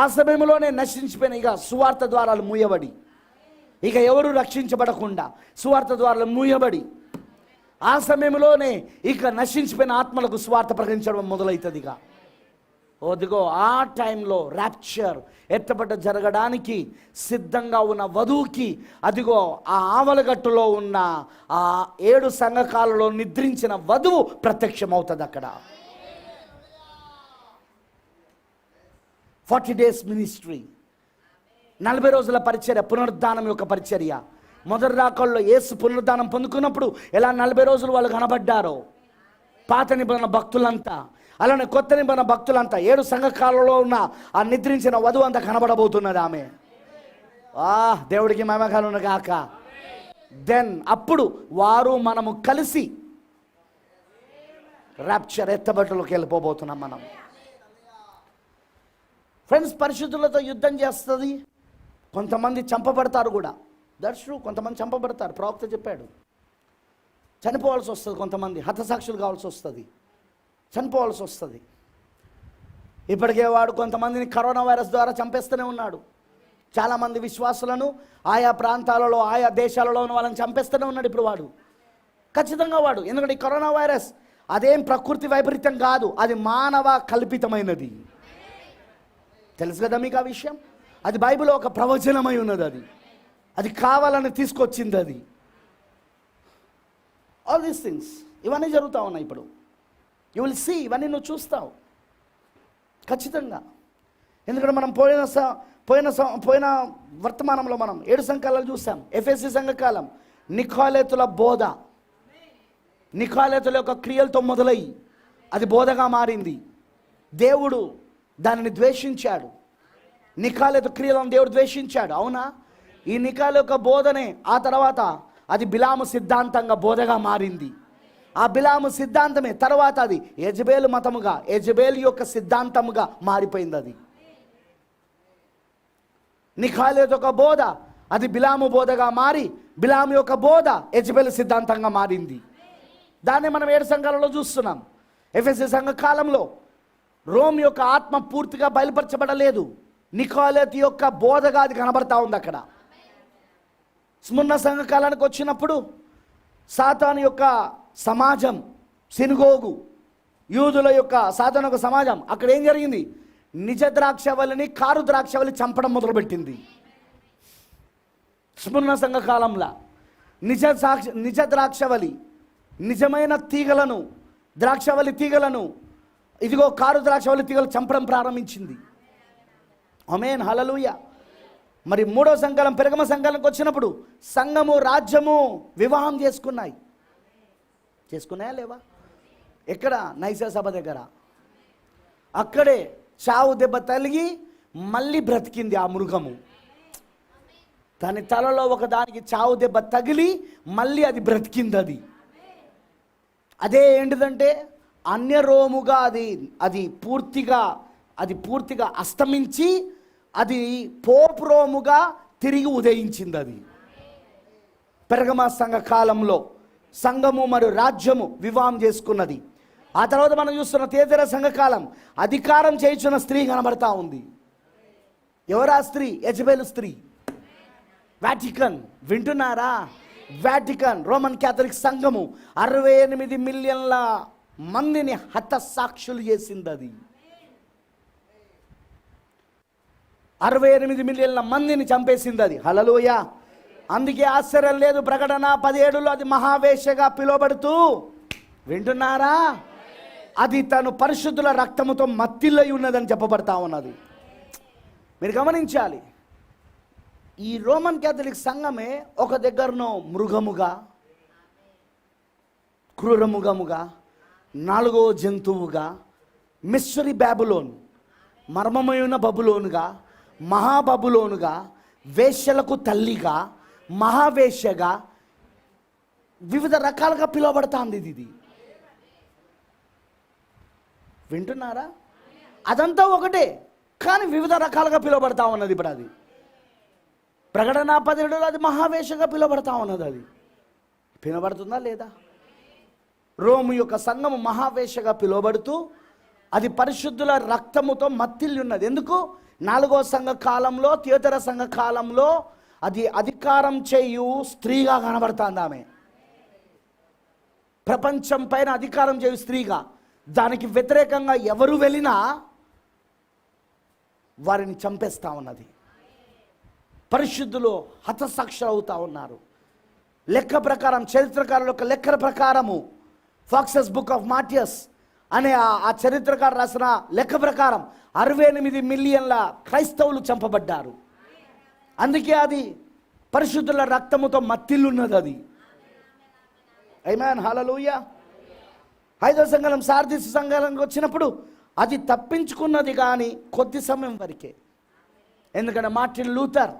ఆ సమయంలోనే నశించిపోయిన ఇక సువార్త ద్వారాలు మూయబడి, ఇక ఎవరు రక్షించబడకుండా సువార్త ద్వారాలు మూయబడి, ఆ సమయంలోనే ఇక నశించిపోయిన ఆత్మలకు సువార్త ప్రకటించడం మొదలవుతుంది. ఇక అదిగో ఆ టైంలో ర్యాప్చర్ ఎత్తబడ్డ జరగడానికి సిద్ధంగా ఉన్న వధువుకి అదిగో ఆ ఆవలగట్టులో ఉన్న ఆ 7 సంఘకాలలో నిద్రించిన వధువు ప్రత్యక్షమవుతుంది అక్కడ. 40 days మినిస్ట్రీ, 40 రోజుల పరిచర్య, పునరుద్ధానం యొక్క పరిచర్య. మొదటి రాకల్లో యేసు పునరుద్ధానం పొందుకున్నప్పుడు ఎలా 40 రోజులు వాళ్ళు కనబడ్డారో పాత నిబంధన భక్తులంతా, అలానే కొత్త నిబంధన భక్తులంతా 7 సంఘకాలలో ఉన్న ఆ నిద్రించిన వధువు అంతా కనబడబోతున్నది ఆమె. దేవుడికి మహిమ గాక. దెన్ అప్పుడు వారు మనము కలిసి ర్యాప్చర్ ఎత్తబట్టలోకి వెళ్ళిపోబోతున్నాం మనం. ఫ్రెండ్స్, పరిశుద్ధులతో యుద్ధం చేస్తుంది. కొంతమంది చంపబడతారు కూడా. That's true. కొంతమంది చంపబడతారు. ప్రవక్త చెప్పాడు, చనిపోవాల్సి వస్తుంది. కొంతమంది హతసాక్షులు కావాల్సి వస్తుంది, చనిపోవాల్సి వస్తుంది. ఇప్పటికే వాడు కొంతమందిని కరోనా వైరస్ ద్వారా చంపేస్తూనే ఉన్నాడు. చాలామంది విశ్వాసులను ఆయా ప్రాంతాలలో, ఆయా దేశాలలో ఉన్న వాళ్ళని చంపేస్తూనే ఉన్నాడు ఇప్పుడు వాడు. ఖచ్చితంగా వాడు. ఎందుకంటే ఈ కరోనా వైరస్ అదేం ప్రకృతి వైపరీత్యం కాదు, అది మానవ కల్పితమైనది. తెలుసు కదా మీకు ఆ విషయం? అది బైబిల్లో ఒక ప్రవచనమై ఉన్నది. అది కావాలని తీసుకొచ్చింది అది. ఆల్ దీస్ థింగ్స్ ఇవన్నీ జరుగుతూ ఉన్నాయి ఇప్పుడు. యూ విల్ సీ, ఇవన్నీ నువ్వు చూస్తావు ఖచ్చితంగా. ఎందుకంటే మనం పోయిన వర్తమానంలో మనం 7 సంఘకాలాలు చూసాం. ఎఫెసీ సంఘకాలం నికోలేతుల బోధ, నికోలేతుల యొక్క క్రియలతో మొదలై అది బోధగా మారింది. దేవుడు దానిని ద్వేషించాడు. నికోలేతు క్రియలను దేవుడు ద్వేషించాడు. అవునా? ఈ నికోలేతు యొక్క బోధనే ఆ తర్వాత అది బిలాము సిద్ధాంతంగా బోధగా మారింది. ఆ బిలాము సిద్ధాంతమే తర్వాత అది యెజబేలు మతముగా, యెజబేలు యొక్క సిద్ధాంతముగా మారిపోయింది. అది నికోలేతు యొక్క బోధ అది బిలాము బోధగా మారి, బిలాము యొక్క బోధ యెజబేలు సిద్ధాంతంగా మారింది. దాన్ని మనం 7 సంఘాలలో చూస్తున్నాం. ఎఫెసీ సంఘ కాలంలో రోమ్ యొక్క ఆత్మ పూర్తిగా బయలుపరచబడలేదు. నికోలేతు యొక్క బోధగా అది కనబడతా ఉంది అక్కడ. స్ముర్న సంఘకాలానికి వచ్చినప్పుడు సాతాను యొక్క సమాజం, సినుగోగు, యూదుల యొక్క సాతాను యొక్క సమాజం, అక్కడ ఏం జరిగింది? నిజ ద్రాక్షవల్లిని కారు ద్రాక్షవల్లి చంపడం మొదలుపెట్టింది. స్ముర్న సంఘకాలంలో నిజ ద్రాక్షవల్లి, నిజమైన తీగలను, ద్రాక్షవల్లి తీగలను ఇదిగో కారు ద్రాక్షవల్లి తీగలు చంపడం ప్రారంభించింది. ఆమేన్, హల్లెలూయా. మరి మూడో సంఘం పెరగమ సంఘానికి వచ్చినప్పుడు సంఘము రాజ్యము వివాహం చేసుకున్నాయా లేవా? ఎక్కడ? నైసా సభ దగ్గర. అక్కడే చావు దెబ్బ తగిలి మళ్ళీ బ్రతికింది ఆ మృగము. దాని తలలో ఒక దానికి చావు దెబ్బ తగిలి మళ్ళీ అది బ్రతికింది. అదే ఏంటిదంటే అన్యరోముగా అది పూర్తిగా అస్తమించి అది పోపు రోముగా తిరిగి ఉదయించింది. అది పెరగమ సంఘ కాలంలో సంఘము మరియు రాజ్యము వివాహం చేసుకున్నది. ఆ తర్వాత మనం చూస్తున్న తేదర సంఘకాలం అధికారం చేయించిన స్త్రీ కనబడతా ఉంది. ఎవరా స్త్రీ? యెజబెలు స్త్రీ. వాటికన్. వింటున్నారా? వాటికన్ రోమన్ క్యాథలిక్ సంఘము 68 మిలియన్ల మందిని హతసాక్షులు చేసింది. అది 68 మిలియన్ల మందిని చంపేసింది. అది హల్లెలూయా. అందుకే ఆశ్చర్యం లేదు, ప్రకటన 17లో అది మహావేశ్యగా పిలువబడుతూ, వింటున్నారా, అది తను పరిశుద్ధుల రక్తముతో మత్తిల్లై ఉన్నదని చెప్పబడతా ఉన్నది. మీరు గమనించాలి, ఈ రోమన్ క్యాథలిక్ సంఘమే ఒక దగ్గరనో మృగముగా, క్రూరముగముగా, నాలుగో జంతువుగా, మిస్టరీ బాబులోన్, మర్మమైన బబులోనుగా, మహాబబులోనుగా, వేశ్యలకు తల్లిగా, మహావేశ్యగా, వివిధ రకాలుగా పిలువబడుతుంది. ఇది వింటున్నారా? అదంతా ఒకటే, కానీ వివిధ రకాలుగా పిలువబడతా ఉన్నది. ఇప్పుడు అది ప్రకటన 17లో అది మహావేశ్యగా పిలువబడతా ఉన్నది. అది వినబడుతుందా లేదా? రోము యొక్క సంఘము మహావేశ్యగా పిలువబడుతూ అది పరిశుద్ధుల రక్తముతో మత్తిల్లి ఉన్నది. ఎందుకు? 4వ సంఘ కాలంలో, థియోతర సంఘ కాలంలో అది అధికారం చేయు స్త్రీగా కనబడుతుంది. ఆమె ప్రపంచం పైన అధికారం చేయు స్త్రీగా. దానికి వ్యతిరేకంగా ఎవరు వెళ్ళినా వారిని చంపేస్తా ఉన్నది. పరిశుద్ధులు హతసాక్షులు అవుతా ఉన్నారు. లెక్క ప్రకారం, చరిత్రకారుల యొక్క లెక్కల ప్రకారము, ఫాక్సెస్ బుక్ ఆఫ్ మార్టియస్ అనే ఆ చరిత్రకారు రాసిన లెక్క ప్రకారం 68 మిలియన్ల క్రైస్తవులు చంపబడ్డారు. అందుకే అది పరిశుద్ధుల రక్తముతో మత్తిల్లున్నది. అది ఆమేన్, హల్లెలూయా. 5వ సంఘం సార్దీసు సంఘానికి వచ్చినప్పుడు అది తప్పించుకున్నది, కానీ కొద్ది సమయం వరకే. ఎందుకంటే మార్టిన్ లూథర్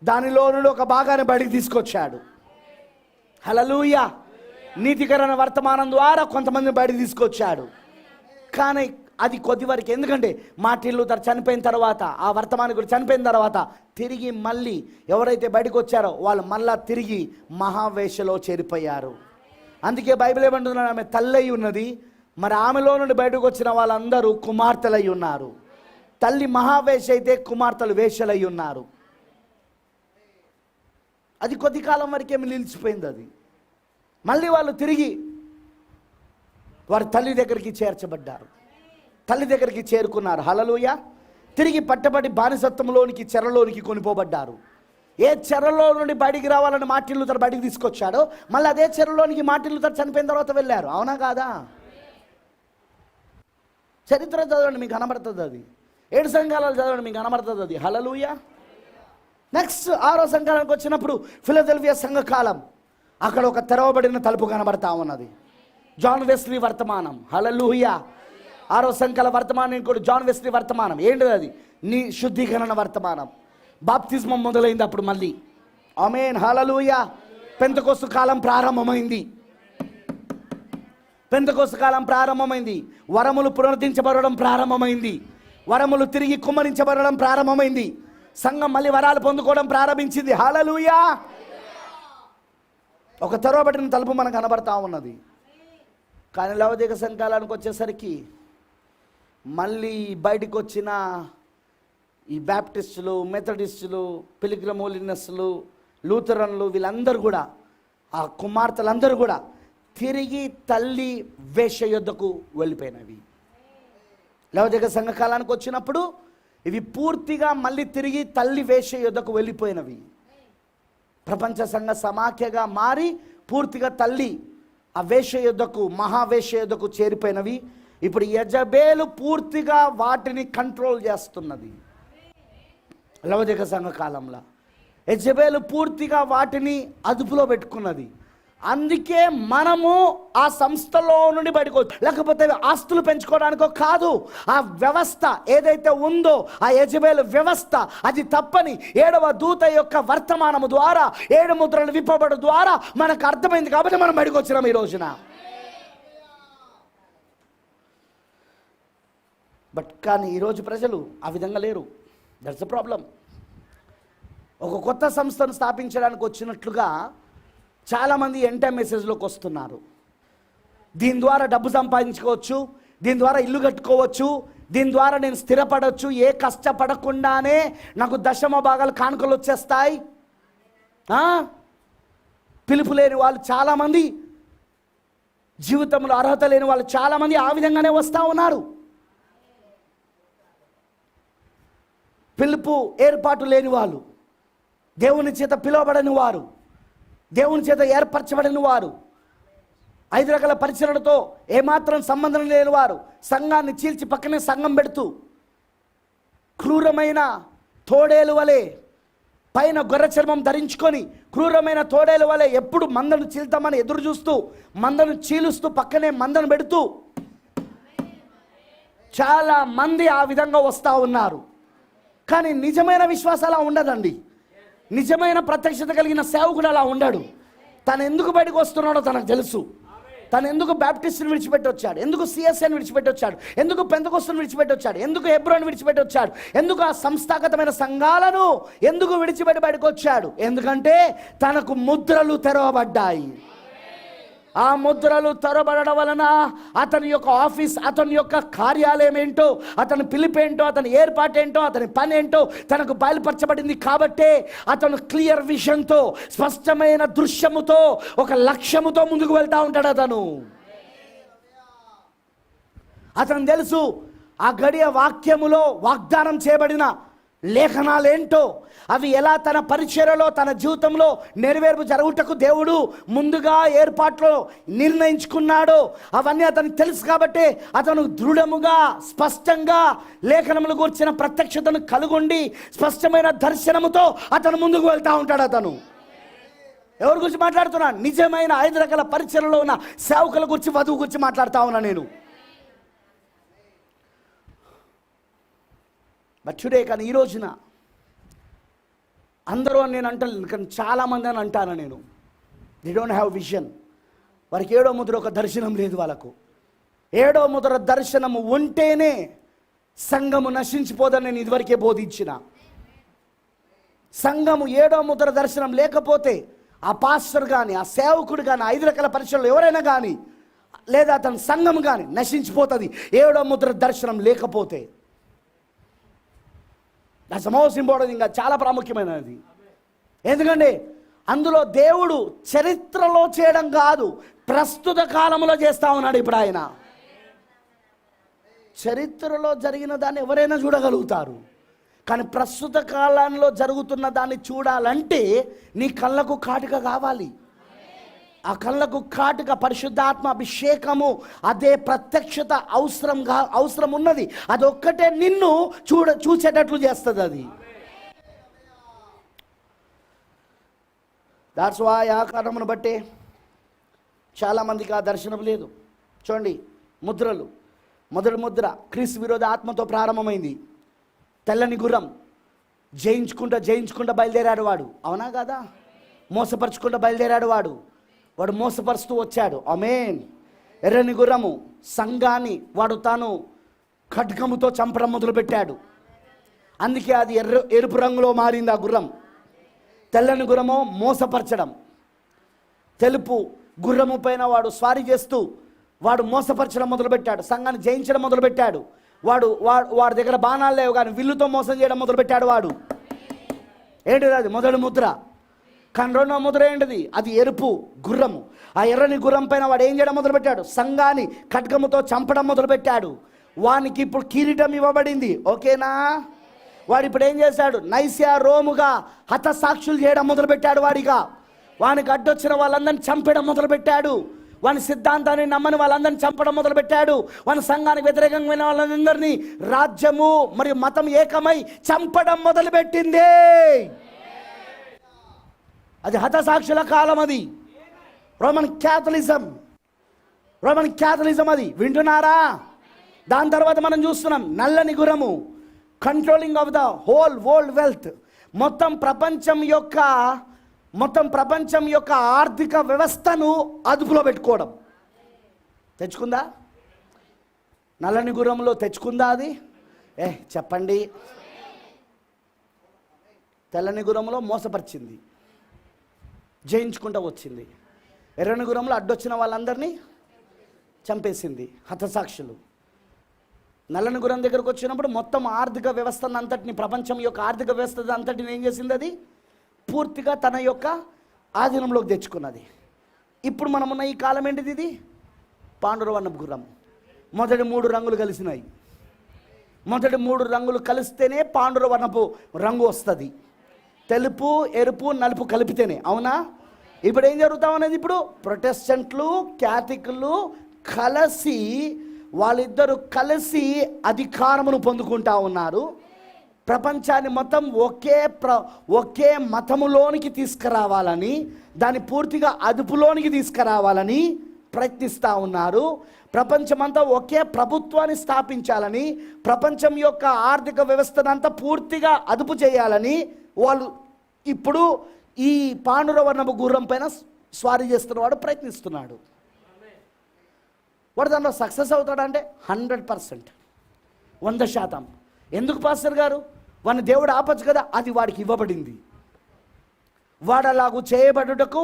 దానిలో నుండి ఒక భాగాన్ని బయటికి తీసుకొచ్చాడు. హల్లెలూయా. నీతికరణ వర్తమానం ద్వారా కొంతమందిని బయటికి తీసుకొచ్చాడు, కానీ అది కొద్ది వరకు. ఎందుకంటే మార్టిన్ లూథర్ చనిపోయిన తర్వాత, ఆ వర్తమానికుడు చనిపోయిన తర్వాత తిరిగి మళ్ళీ ఎవరైతే బయటకు వచ్చారో వాళ్ళు మళ్ళా తిరిగి మహావేశ్యలో చేరిపోయారు. అందుకే బైబిల్ ఏమంటున్నారు? ఆమె తల్లై ఉన్నది, మరి ఆమెలో నుండి బయటకు వచ్చిన వాళ్ళందరూ కుమార్తెలై ఉన్నారు. తల్లి మహావేశ్య అయితే కుమార్తెలు వేశ్యలై ఉన్నారు. అది కొద్ది కాలం వరకే నిలిచిపోయింది. అది మళ్ళీ వాళ్ళు తిరిగి వారి తల్లి దగ్గరికి చేర్చబడ్డారు, తల్లి దగ్గరికి చేరుకున్నారు. హల్లెలూయా. తిరిగి పట్టబడి బానిసత్వంలోనికి, చెరలోనికి కొనిపోబడ్డారు. ఏ చెరలో నుండి బయటికి రావాలని మార్టిన్ లూథర్ బయటికి తీసుకొచ్చాడో మళ్ళీ అదే చెరలోనికి మార్టిన్ లూథర్ చనిపోయిన తర్వాత వెళ్ళారు. అవునా కాదా? చరిత్ర చదవండి, మీకు కనబడుతుంది. అది 7 సంఘాలు చదవండి, మీకు కనబడుతుంది. అది హల్లెలూయా. నెక్స్ట్ 6వ సంఘానికి వచ్చినప్పుడు ఫిలదెల్ఫియా సంఘకాలం. అక్కడ ఒక తెరవబడిన తలుపు కనబడతా ఉన్నది. జాన్ వెస్లీ వర్తమానం. హల్లెలూయా. 6వ సంఘాల వర్తమానం కూడా జాన్ వెస్లీ వర్తమానం. ఏంటిది? అది నీ శుద్ధీకరణ వర్తమానం. బాప్తిజమం మొదలైంది అప్పుడు మళ్ళీ. ఆమేన్, హల్లెలూయా. పెంతెకోస్తు కాలం ప్రారంభమైంది. పెంతెకోస్తు కాలం ప్రారంభమైంది. వరములు పునరుద్ధరించబడడం ప్రారంభమైంది. వరములు తిరిగి కుమ్మరించబడడం ప్రారంభమైంది. సంఘం మళ్ళీ వరాలు పొందుకోవడం ప్రారంభించింది. హల్లెలూయా. ఒక తెరవబడిన తలుపు మనకు కనబడతా ఉన్నది. కానీ లవోదికయ సంఘాలకు వచ్చేసరికి మళ్ళీ బయటికి వచ్చిన ఈ బ్యాప్టిస్టులు, మెథడిస్టులు, పిలిగ్రిమ్ హోలినెస్లు, లూథరన్లు, వీళ్ళందరూ కూడా, ఆ కుమార్తెలందరూ కూడా తిరిగి తల్లి వేశ్య యొద్దకు వెళ్ళిపోయినవి. లవోదికయ సంఘకాలానికి వచ్చినప్పుడు ఇవి పూర్తిగా మళ్ళీ తిరిగి తల్లి వేశ్య యొద్దకు వెళ్ళిపోయినవి. ప్రపంచ సంఘ సమాఖ్యగా మారి పూర్తిగా తల్లి ఆ వేశ్య యొద్దకు, మహావేశ్య యొద్దకు చేరిపోయినవి. ఇప్పుడు యెజబెలు పూర్తిగా వాటిని కంట్రోల్ చేస్తున్నది. లవదిక సంఘ కాలంలో యెజబెలు పూర్తిగా వాటిని అదుపులో పెట్టుకున్నది. అందుకే మనము ఆ సంస్థలో నుండి బయటకు, లేకపోతే ఆస్తులు పెంచుకోవడానికో కాదు. ఆ వ్యవస్థ ఏదైతే ఉందో, ఆ యెజబెలు వ్యవస్థ, అది తప్పని 7వ దూత యొక్క వర్తమానము ద్వారా 7 ముద్రలు విప్పబడు ద్వారా మనకు అర్థమైంది. కాబట్టి మనం బయటకు వచ్చినాం ఈ రోజున. కానీ ఈరోజు ప్రజలు ఆ విధంగా లేరు. That's a problem. ఒక కొత్త సంస్థను స్థాపించడానికి వచ్చినట్లుగా చాలామంది ఎంటైమ్ మెసేజ్లోకి వస్తున్నారు. దీని ద్వారా డబ్బు సంపాదించుకోవచ్చు, దీని ద్వారా ఇల్లు కట్టుకోవచ్చు, దీని ద్వారా నేను స్థిరపడవచ్చు, ఏ కష్టపడకుండానే నాకు 10వ భాగాలు కానుకలు వచ్చేస్తాయి. పిలుపు లేని వాళ్ళు చాలామంది, జీవితంలో అర్హత లేని వాళ్ళు చాలామంది ఆ విధంగానే వస్తూ ఉన్నారు. పిలుపు ఏర్పాటు లేని వాళ్ళు, దేవుని చేత పిలువబడని వారు, దేవుని చేత ఏర్పరచబడిన వారు, 5 రకాల పరిచర్యలతో ఏమాత్రం సంబంధం లేని వారు, సంఘాన్ని చీల్చి పక్కనే సంఘం పెడుతూ క్రూరమైన తోడేలు వలె పైన గొర్రె చర్మం ధరించుకొని క్రూరమైన తోడేలు వలె ఎప్పుడు మందను చీల్తామని ఎదురు చూస్తూ మందను చీలుస్తూ పక్కనే మందను పెడుతూ చాలా మంది ఆ విధంగా వస్తూ ఉన్నారు. కానీ నిజమైన విశ్వాసం అలా ఉండదండి. నిజమైన ప్రత్యక్షత కలిగిన సేవకుడు అలా ఉండడు. తను ఎందుకు బయటకు వస్తున్నాడో తనకు తెలుసు. తను ఎందుకు బ్యాప్టిస్ట్ని విడిచిపెట్టి వచ్చాడు, ఎందుకు సిఎస్ఐని విడిచిపెట్టి వచ్చాడు, ఎందుకు పెంతెకోస్తుని విడిచిపెట్టి వచ్చాడు, ఎందుకు హెబ్రోని విడిచిపెట్టి వచ్చాడు, ఎందుకు ఆ సంస్థాగతమైన సంఘాలను ఎందుకు విడిచిపెట్టి బయటకు వచ్చాడు. ఎందుకంటే తనకు ముద్రలు తెరవబడ్డాయి. ఆ ముద్రలు తెరవబడడం వలన అతని యొక్క ఆఫీస్, అతని యొక్క కార్యాలయం ఏంటో, అతని పిలుపేంటో, అతని ఏర్పాటేంటో, అతని పని ఏంటో తనకు బయలుపరచబడింది. కాబట్టే అతను క్లియర్ విజన్తో, స్పష్టమైన దృశ్యముతో, ఒక లక్ష్యముతో ముందుకు వెళ్తూ ఉంటాడు. అతను తెలుసు ఆ గడియ వాక్యములో వాగ్దానం చేయబడిన లేఖనాలేంటో, అవి ఎలా తన పరిచర్యలో, తన జీవితంలో నెరవేర్పు జరుగుటకు దేవుడు ముందుగా ఏర్పాట్లో నిర్ణయించుకున్నాడో అవన్నీ అతనికి తెలుసు. కాబట్టి అతను దృఢముగా, స్పష్టంగా లేఖనములు గురించిన ప్రత్యక్షతను కలుగొండి స్పష్టమైన దర్శనముతో అతను ముందుకు వెళ్తూ ఉంటాడు. అతను ఎవరి గురించి మాట్లాడుతున్నా? నిజమైన 5 రకాల పరిచర్యలో ఉన్న సేవకుల గురించి, వధువు గురించి మాట్లాడుతూ ఉన్నా నేను. బట్ టుడే, కానీ ఈ రోజున అందరూ అని నేను అంటలేను, కానీ చాలామంది అని అంటాను నేను, దే డోంట్ హ్యావ్ విజన్. వారికి 7వ ముద్ర ఒక దర్శనం లేదు. వాళ్ళకు 7వ ముద్ర దర్శనము ఉంటేనే సంఘము నశించిపోదని నేను ఇదివరకే బోధించిన. సంఘము 7వ ముద్ర దర్శనం లేకపోతే ఆ పాస్టర్ కానీ, ఆ సేవకుడు కానీ, 5 రకాల పరిచర్యలు ఎవరైనా కానీ, లేదా అతని సంఘం కానీ నశించిపోతుంది 7వ ముద్ర దర్శనం లేకపోతే. That's most important. ఇంకా చాలా ప్రాముఖ్యమైనది. ఎందుకంటే అందులో దేవుడు చరిత్రలో చేయడం కాదు, ప్రస్తుత కాలంలో చేస్తూ ఉన్నాడు. ఇప్పుడు ఆయన చరిత్రలో జరిగిన దాన్ని ఎవరైనా చూడగలుగుతారు, కానీ ప్రస్తుత కాలంలో జరుగుతున్న దాన్ని చూడాలంటే నీ కళ్ళకు కాటుక కావాలి. ఆ కళ్ళకు కాటుక పరిశుద్ధాత్మ అభిషేకము, అదే ప్రత్యక్షత అవసరం ఉన్నది. అదొక్కటే నిన్ను చూసేటట్లు చేస్తుంది. అది దాట్స్ వై ఆ కారణమును బట్టే చాలామందికి ఆ దర్శనం లేదు. చూడండి, ముద్రలు. మొదటి ముద్ర క్రీస్తు విరోధ ఆత్మతో ప్రారంభమైంది. తెల్లని గుర్రం జయించుకుంటూ బయలుదేరాడు వాడు. అవునా కాదా? మోసపరుచుకుంటూ బయలుదేరాడు వాడు మోసపరుస్తూ వచ్చాడు. ఆమేన్. ఎర్రని గుర్రము సంఘాన్ని వాడు తాను ఖడ్గముతో చంపడం మొదలుపెట్టాడు. అందుకే అది ఎరుపు రంగులో మారింది ఆ గుర్రం. తెల్లని గుర్రము మోసపరచడం. తెలుపు గుర్రము పైన వాడు స్వారీ చేస్తూ వాడు మోసపరచడం మొదలుపెట్టాడు, సంఘాన్ని జయించడం మొదలుపెట్టాడు. వాడి దగ్గర బాణాలు లేవు కానీ విల్లుతో మోసం చేయడం మొదలుపెట్టాడు వాడు. ఏంటిది? అది మొదటి ముద్ర. కానీ 2వ ముద్ర ఏంటిది? అది ఎరుపు గుర్రము. ఆ ఎర్రని గుర్రం పైన వాడు ఏం చేయడం మొదలుపెట్టాడు? సంఘాన్ని ఖడ్గముతో చంపడం మొదలుపెట్టాడు. వానికి ఇప్పుడు కిరీటం ఇవ్వబడింది. ఓకేనా? వాడు ఇప్పుడు ఏం చేశాడు? నైసియా రోముగా హతసాక్షులు చేయడం మొదలుపెట్టాడు. వానికి అడ్డొచ్చిన వాళ్ళందరినీ చంపడం మొదలుపెట్టాడు. వాని సిద్ధాంతాన్ని నమ్మని వాళ్ళందరినీ చంపడం మొదలుపెట్టాడు. వాని సంఘానికి వ్యతిరేకంగా వాళ్ళందరినీ రాజ్యము మరియు మతం ఏకమై చంపడం మొదలుపెట్టింది. అది హతసాక్షుల కాలం. అది రోమన్ క్యాథలిజం అది. వింటున్నారా? దాని తర్వాత మనం చూస్తున్నాం నల్లని గుర్రము, controlling of the whole world wealth. మొత్తం ప్రపంచం యొక్క ఆర్థిక వ్యవస్థను అదుపులో పెట్టుకోవడం. తెచ్చుకుందా? నల్లని గుర్రంలో తెచ్చుకుందా అది? చెప్పండి. తెల్లని గుర్రంలో మోసపరిచింది, జయించుకుంటూ వచ్చింది. ఎర్రని గుర్రంలో అడ్డొచ్చిన వాళ్ళందరినీ చంపేసింది, హతసాక్షులు. నల్లని గుర్రం దగ్గరకు వచ్చినప్పుడు మొత్తం ఆర్థిక వ్యవస్థను అంతటిని, ప్రపంచం యొక్క ఆర్థిక వ్యవస్థ అంతటిని ఏం చేసింది? అది పూర్తిగా తన యొక్క ఆధీనంలోకి తెచ్చుకున్నది. ఇప్పుడు మనమున్న ఈ కాలం ఏంటిది? ఇది పాండురవర్ణపు గుర్రం. మొదటి 3 రంగులు కలిసినాయి. మొదటి 3 రంగులు కలిస్తేనే పాండురవర్ణపు రంగు వస్తుంది. తెలుపు, ఎరుపు, నలుపు కలిపితేనే. అవునా? ఇప్పుడు ఏం జరుగుతా ఉన్నది? ఇప్పుడు ప్రొటెస్టెంట్లు, క్యాథలిక్లు కలిసి, వాళ్ళిద్దరూ కలిసి అధికారమును పొందుకుంటా ఉన్నారు. ప్రపంచాన్ని మొత్తం ఒకే మతములోనికి తీసుకురావాలని, దాన్ని పూర్తిగా అదుపులోనికి తీసుకురావాలని ప్రయత్నిస్తూ ఉన్నారు. ప్రపంచమంతా ఒకే ప్రభుత్వాన్ని స్థాపించాలని, ప్రపంచం యొక్క ఆర్థిక వ్యవస్థనంతా పూర్తిగా అదుపు చేయాలని వాళ్ళు ఇప్పుడు ఈ పాండురవర్ణపు గుర్రం పైన స్వారీ చేస్తున్నవాడు ప్రయత్నిస్తున్నాడు. వాడు దాంట్లో సక్సెస్ అవుతాడంటే 100%, 100%. ఎందుకు పాస్టర్ గారు? వాడిని దేవుడు ఆపచ్చు కదా. అది వాడికి ఇవ్వబడింది. వాడు అలాగూ చేయబడుటకు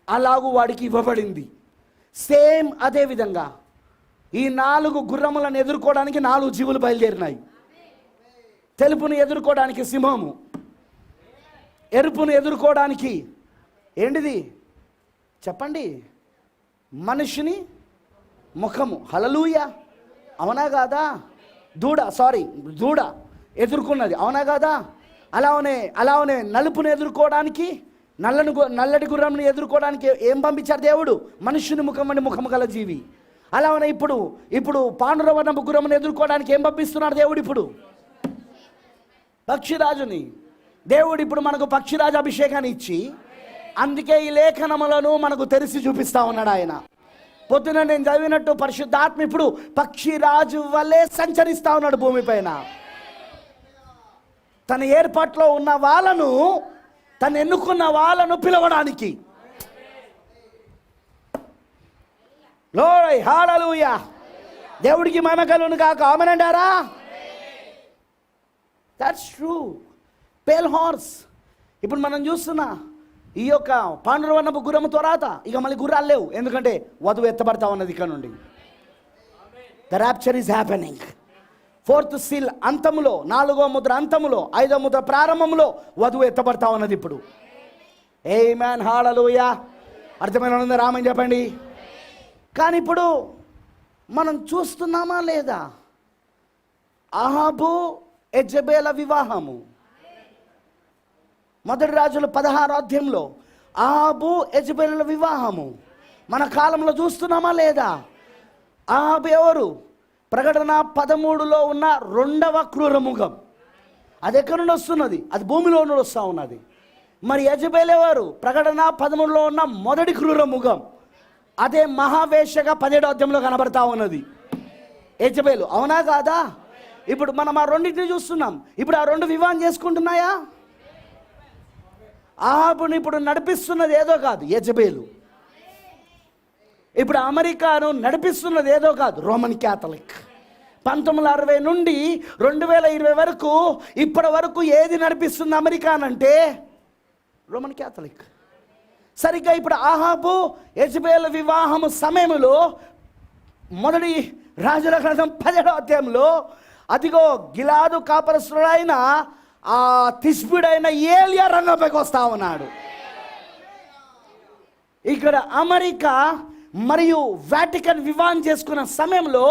అలాగూ వాడికి ఇవ్వబడింది. సేమ్ అదే విధంగా ఈ 4 గుర్రములను ఎదుర్కోవడానికి 4 జీవులు బయలుదేరినాయి. తెలుపును ఎదుర్కోవడానికి సింహము, ఎరుపును ఎదుర్కోవడానికి ఏంటిది చెప్పండి? మనిషిని ముఖము. హల్లెలూయా! అవునా కాదా? దూడ ఎదుర్కొన్నది. అవునా కాదా? అలానే నలుపును ఎదుర్కోవడానికి, నల్లటి గుర్రంని ఎదుర్కోవడానికి ఏం పంపించారు దేవుడు? మనుష్యుని ముఖం అని ముఖము గల జీవి. అలానే ఇప్పుడు పాండురవర్ణపు గుర్రమును ఎదుర్కోవడానికి ఏం పంపిస్తున్నాడు దేవుడు? ఇప్పుడు పక్షిరాజుని. దేవుడు ఇప్పుడు మనకు పక్షిరాజు అభిషేకాన్ని ఇచ్చి, అందుకే ఈ లేఖనములను మనకు తెరిచి చూపిస్తా ఉన్నాడు ఆయన. పొద్దున నేను చదివినట్టు పరిశుద్ధాత్మ ఇప్పుడు పక్షిరాజు వల్లే సంచరిస్తా ఉన్నాడు భూమిపైన. తన ఏర్పాట్లో ఉన్న వాళ్ళను, తను ఎన్నుకున్న వాళ్ళను పిలవడానికి. లోయ్ హల్లెలూయా! దేవుడికి మహిమ కలుగును గాక. ఆమేనంటారా? That's true. Pale horse. ఇప్పుడు మనం చూస్తున్నా ఈ యొక్క పాండురవర్ణపు గుర్రము తర్వాత ఇక మళ్ళీ గుర్రాలు లేవు. ఎందుకంటే వధువు ఎత్తబడతా ఉన్నది ఇక్కడ నుండి. The rapture is happening. 4th seal అంతములో, 4వ ముద్ర అంతములో, 5వ ముద్ర ప్రారంభంలో వధువు ఎత్తబడతా ఉన్నది ఇప్పుడు. ఆమేన్, హల్లెలూయా. అర్థమైన రామని చెప్పండి. కానీ ఇప్పుడు మనం చూస్తున్నామా లేదా? అహాబు యెజబెల వివాహము. మొదటి రాజుల 16వ అధ్యాయంలో అహాబు యెజబెల వివాహము మన కాలంలో చూస్తున్నామా లేదా? అహాబు ఎవరు? ప్రకటన 13లో ఉన్న 2వ క్రూరముఖం. అది ఎక్కడి నుండి వస్తున్నది? అది భూమిలో నుండి వస్తూ ఉన్నది. మరి యెజబెల్ ఎవరు? ప్రకటన 13లో ఉన్న మొదటి క్రూరముఖం. అదే మహావేషగా 17వ అధ్యాయంలో కనబడతా ఉన్నది యెజబెల్. అవునా కాదా? ఇప్పుడు మనం ఆ రెండింటిని చూస్తున్నాం. ఇప్పుడు ఆ 2 వివాహం చేసుకుంటున్నాయా? అహాబుని ఇప్పుడు నడిపిస్తున్నది ఏదో కాదు, యెజబెలు. ఇప్పుడు అమెరికాను నడిపిస్తున్నది ఏదో కాదు, రోమన్ క్యాథలిక్. 1960 నుండి 2020 వరకు ఇప్పటి వరకు ఏది నడిపిస్తుంది అమెరికానంటే రోమన్ క్యాథలిక్. సరిగ్గా ఇప్పుడు అహాబు యెజబెల్ వివాహము సమయంలో మొదటి రాజుల గ్రంథం 17వ అధ్యాయంలో అదిగో గిలాదు కాపరస్తుడైన ఆ తిష్బుడైన ఏలియా రంగంపైకి వస్తా ఉన్నాడు. ఇక్కడ అమెరికా మరియు వాటికన్ వివాహం చేసుకున్న సమయంలో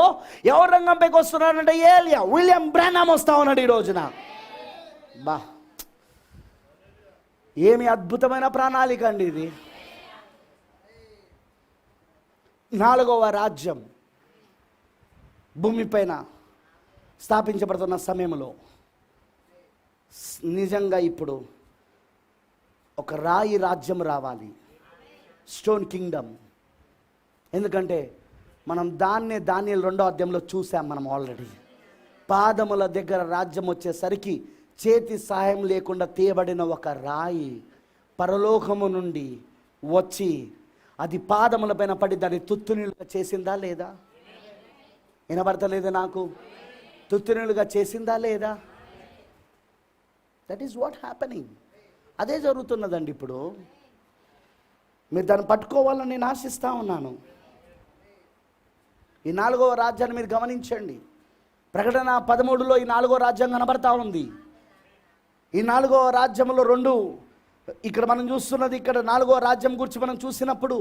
ఎవరు రంగంపైకి వస్తున్నాడంటే ఏలియా, విలియం బ్రానమ్ వస్తా ఉన్నాడు ఈ రోజున. బా, ఏమి అద్భుతమైన ప్రణాళిక అండి ఇది. 4వ రాజ్యం భూమిపైన స్థాపించబడుతున్న సమయంలో నిజంగా ఇప్పుడు ఒక రాయి రాజ్యం రావాలి, స్టోన్ కింగ్డమ్. ఎందుకంటే మనం దానియేలు 2వ అధ్యాయంలో చూసాం. మనం ఆల్రెడీ పాదముల దగ్గర రాజ్యం వచ్చేసరికి చేతి సహాయం లేకుండా తీయబడిన ఒక రాయి పరలోకము నుండి వచ్చి అది పాదముల పైన పడి దాన్ని తుత్తునీలుగా చేసిందా లేదా? వినబడతలేదు నాకు. తుత్తునీలుగా చేసిందా లేదా? That is what happening. అదే జరుగుతున్నదండి ఇప్పుడు. మీరు దాన్ని పట్టుకోవాలని నేను ఆశిస్తూ ఉన్నాను. ఈ 4వ రాజ్యాన్ని మీరు గమనించండి. ప్రకటన 13లో ఈ 4వ రాజ్యం కనబడతా ఉంది. ఈ 4వ రాజ్యంలో 2 ఇక్కడ మనం చూస్తున్నది. ఇక్కడ 4వ రాజ్యం గురించి మనం చూసినప్పుడు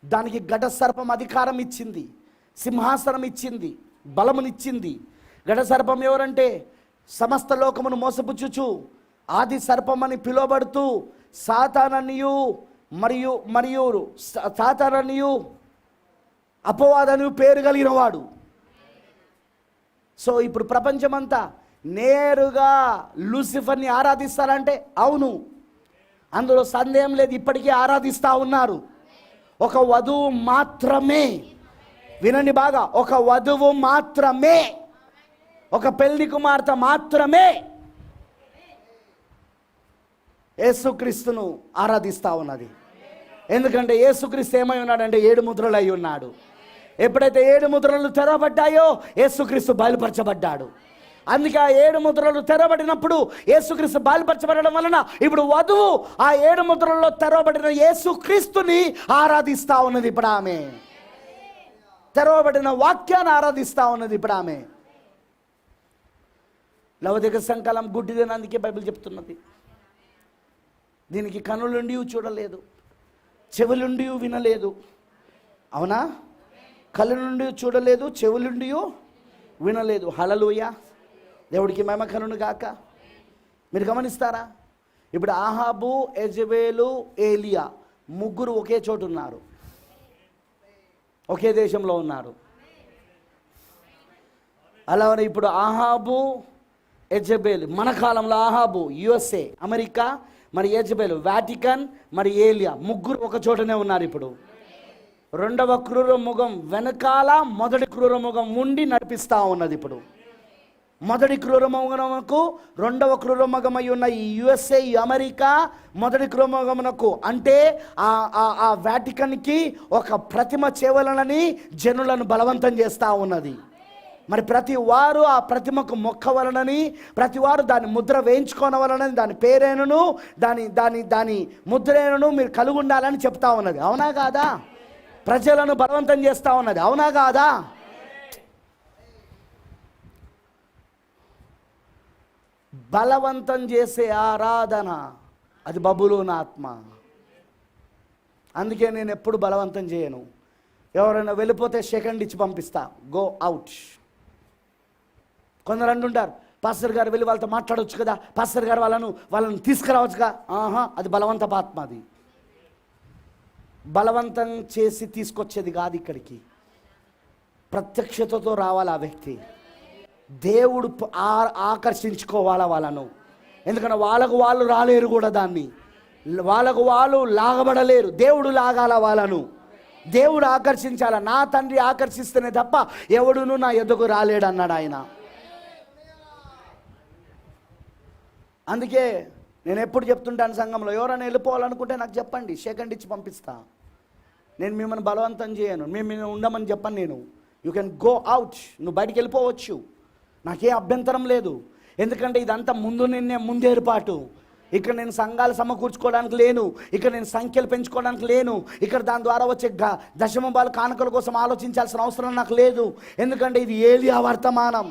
దానికి ఘట సర్పం అధికారం ఇచ్చింది, సింహాసనం ఇచ్చింది, బలమునిచ్చింది. ఘట సర్పం ఎవరంటే సమస్త లోకమును మోసపుచ్చుచు ఆది సర్పం అని పిలువబడుతూ సాతాననియు మరియు సాతాననియు అపవాదను పేరు కలిగిన వాడు. సో ఇప్పుడు ప్రపంచమంతా నేరుగా లూసిఫర్ని ఆరాధిస్తారంటే అవును, అందులో సందేహం లేదు. ఇప్పటికీ ఆరాధిస్తూ ఉన్నారు. ఒక వధువు మాత్రమే, వినండి బాగా, ఒక వధువు మాత్రమే, ఒక పెళ్లి కుమార్తె మాత్రమే యేసుక్రీస్తును ఆరాధిస్తూ ఉన్నది. ఎందుకంటే యేసుక్రీస్తు ఏమై ఉన్నాడంటే 7 ముద్రలు అయి ఉన్నాడు. ఎప్పుడైతే 7 ముద్రలు తెరవబడ్డాయో యేసుక్రీస్తు బయలుపరచబడ్డాడు. అందుకే ఆ 7 ముద్రలు తెరవబడినప్పుడు యేసుక్రీస్తు బయలుపరచబడడం వలన ఇప్పుడు వధువు ఆ 7 ముద్రల్లో తెరవబడిన యేసుక్రీస్తుని ఆరాధిస్తూ ఉన్నది. ఇప్పుడు ఆమె తెరవబడిన వాక్యాన్ని ఆరాధిస్తూ ఉన్నది. ఇప్పుడు ఆమె లౌకిక సంకలం గుడ్డిదని అందుకే బైబిల్ చెప్తున్నది. దీనికి కనులుండి చూడలేదు, చెవులుండి వినలేదు. అవునా? కళ్ళు నుండి చూడలేదు, చెవులుండి వినలేదు. హల్లెలూయా, దేవుడికి మహిమ కలుగును గాక. మీరు గమనిస్తారా? ఇప్పుడు ఆహాబు, యెజబెలు, ఏలియా ముగ్గురు ఒకే చోటు ఉన్నారు, ఒకే దేశంలో ఉన్నారు. అలానే ఇప్పుడు ఆహాబు, యెజబెలు, మన కాలంలో ఆహాబు USA అమెరికా, మరి యెజబెలు వాటికన్, మరి ఏలియా ముగ్గురు ఒక చోటనే ఉన్నారు. ఇప్పుడు 2వ క్రూర ముఖం వెనకాల మొదటి క్రూర ముఖం ఉండి నడిపిస్తూ ఉన్నది. ఇప్పుడు మొదటి క్రూర ముఖమునకు 2వ క్రూర ముఖమై ఉన్న ఈ USA, ఈ అమెరికా మొదటి క్రూర ముఖమునకు అంటే ఆ వాటికన్కి ఒక ప్రతిమ చేవలనని జనులను బలవంతం చేస్తూ ఉన్నది. మరి ప్రతి వారు ఆ ప్రతిమకు మొక్కవలనని, ప్రతి వారు దాని ముద్ర వేయించుకోనవలనని, దాని పేరేనును దాని ముద్రేనును మీరు కలిగి ఉండాలని చెప్తా ఉన్నది. అవునా కాదా? ప్రజలను బలవంతం చేస్తూ ఉన్నది. అవునా కాదా? బలవంతం చేసే ఆరాధన అది బబులోను ఆత్మ. అందుకే నేను ఎప్పుడు బలవంతం చేయను. ఎవరైనా వెళ్ళిపోతే సెకండ్ ఇచ్చి పంపిస్తా, గో అవుట్. కొందరు అంటుంటారు, పాస్టర్ గారు వెళ్ళి వాళ్ళతో మాట్లాడవచ్చు కదా, పాస్టర్ గారు వాళ్ళను తీసుకురావచ్చుగా. అది బలవంతపు ఆత్మ. అది బలవంతం చేసి తీసుకొచ్చేది కాదు. ఇక్కడికి ప్రత్యక్షతతో రావాలి ఆ వ్యక్తి. దేవుడు ఆకర్షించుకోవాలా వాళ్ళను. ఎందుకంటే వాళ్ళకు వాళ్ళు రాలేరు కూడా, దాన్ని వాళ్ళకు వాళ్ళు లాగబడలేరు. దేవుడు లాగాల వాళ్ళను, దేవుడు ఆకర్షించాల. నా తండ్రి ఆకర్షిస్తేనే తప్ప ఎవడును నా ఎదుగు రాలేడు అన్నాడు ఆయన. అందుకే నేను ఎప్పుడు చెప్తుంటాను సంఘంలో, ఎవరైనా వెళ్ళిపోవాలనుకుంటే నాకు చెప్పండి, సెకండ్ ఇచ్చి పంపిస్తా. నేను మిమ్మల్ని బలవంతం చేయను, మేము ఉండమని చెప్పను. నేను యూ కెన్ గో అవుట్, నువ్వు బయటికి వెళ్ళిపోవచ్చు, నాకే అభ్యంతరం లేదు. ఎందుకంటే ఇదంతా ముందు ఏర్పాటు. ఇక్కడ నేను సంఘాలు సమకూర్చుకోవడానికి లేను, ఇక్కడ నేను సంఖ్యలు పెంచుకోవడానికి లేను, ఇక్కడ దాని ద్వారా వచ్చే దశమభాలు కానుకల కోసం ఆలోచించాల్సిన అవసరం నాకు లేదు. ఎందుకంటే ఇది ఏలియా వర్తమానం.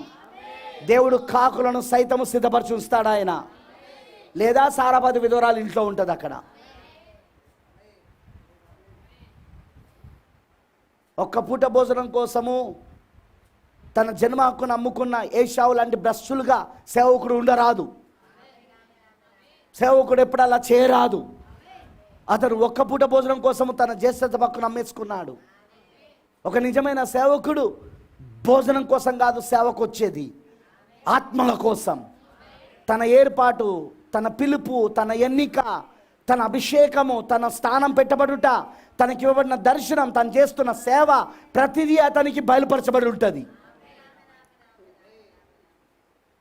దేవుడు కాకులను సైతము సిద్ధపరచి ఉంచుతాడు ఆయన. లేదా సారాపాతి విధవరాలు ఇంట్లో ఉంటుంది అక్కడ. ఒక్క పూట భోజనం కోసము తన జన్మ హక్కును అమ్ముకున్న ఏషావు లాంటి భ్రష్టులుగా సేవకుడు ఉండరాదు. సేవకుడు ఎప్పుడు అలా చేయరాదు. అతను ఒక్క పూట భోజనం కోసము తన జ్యేష్ఠత హక్కును అమ్మేసుకున్నాడు. ఒక నిజమైన సేవకుడు భోజనం కోసం కాదు సేవకు వచ్చేది, ఆత్మల కోసం. తన ఏర్పాటు, తన పిలుపు, తన ఎన్నిక, తన అభిషేకము, తన స్థానం పెట్టబడుట, తనకి ఇవ్వబడిన దర్శనం, తను చేస్తున్న సేవ ప్రతిదీ అతనికి బయలుపరచబడి ఉంటుంది.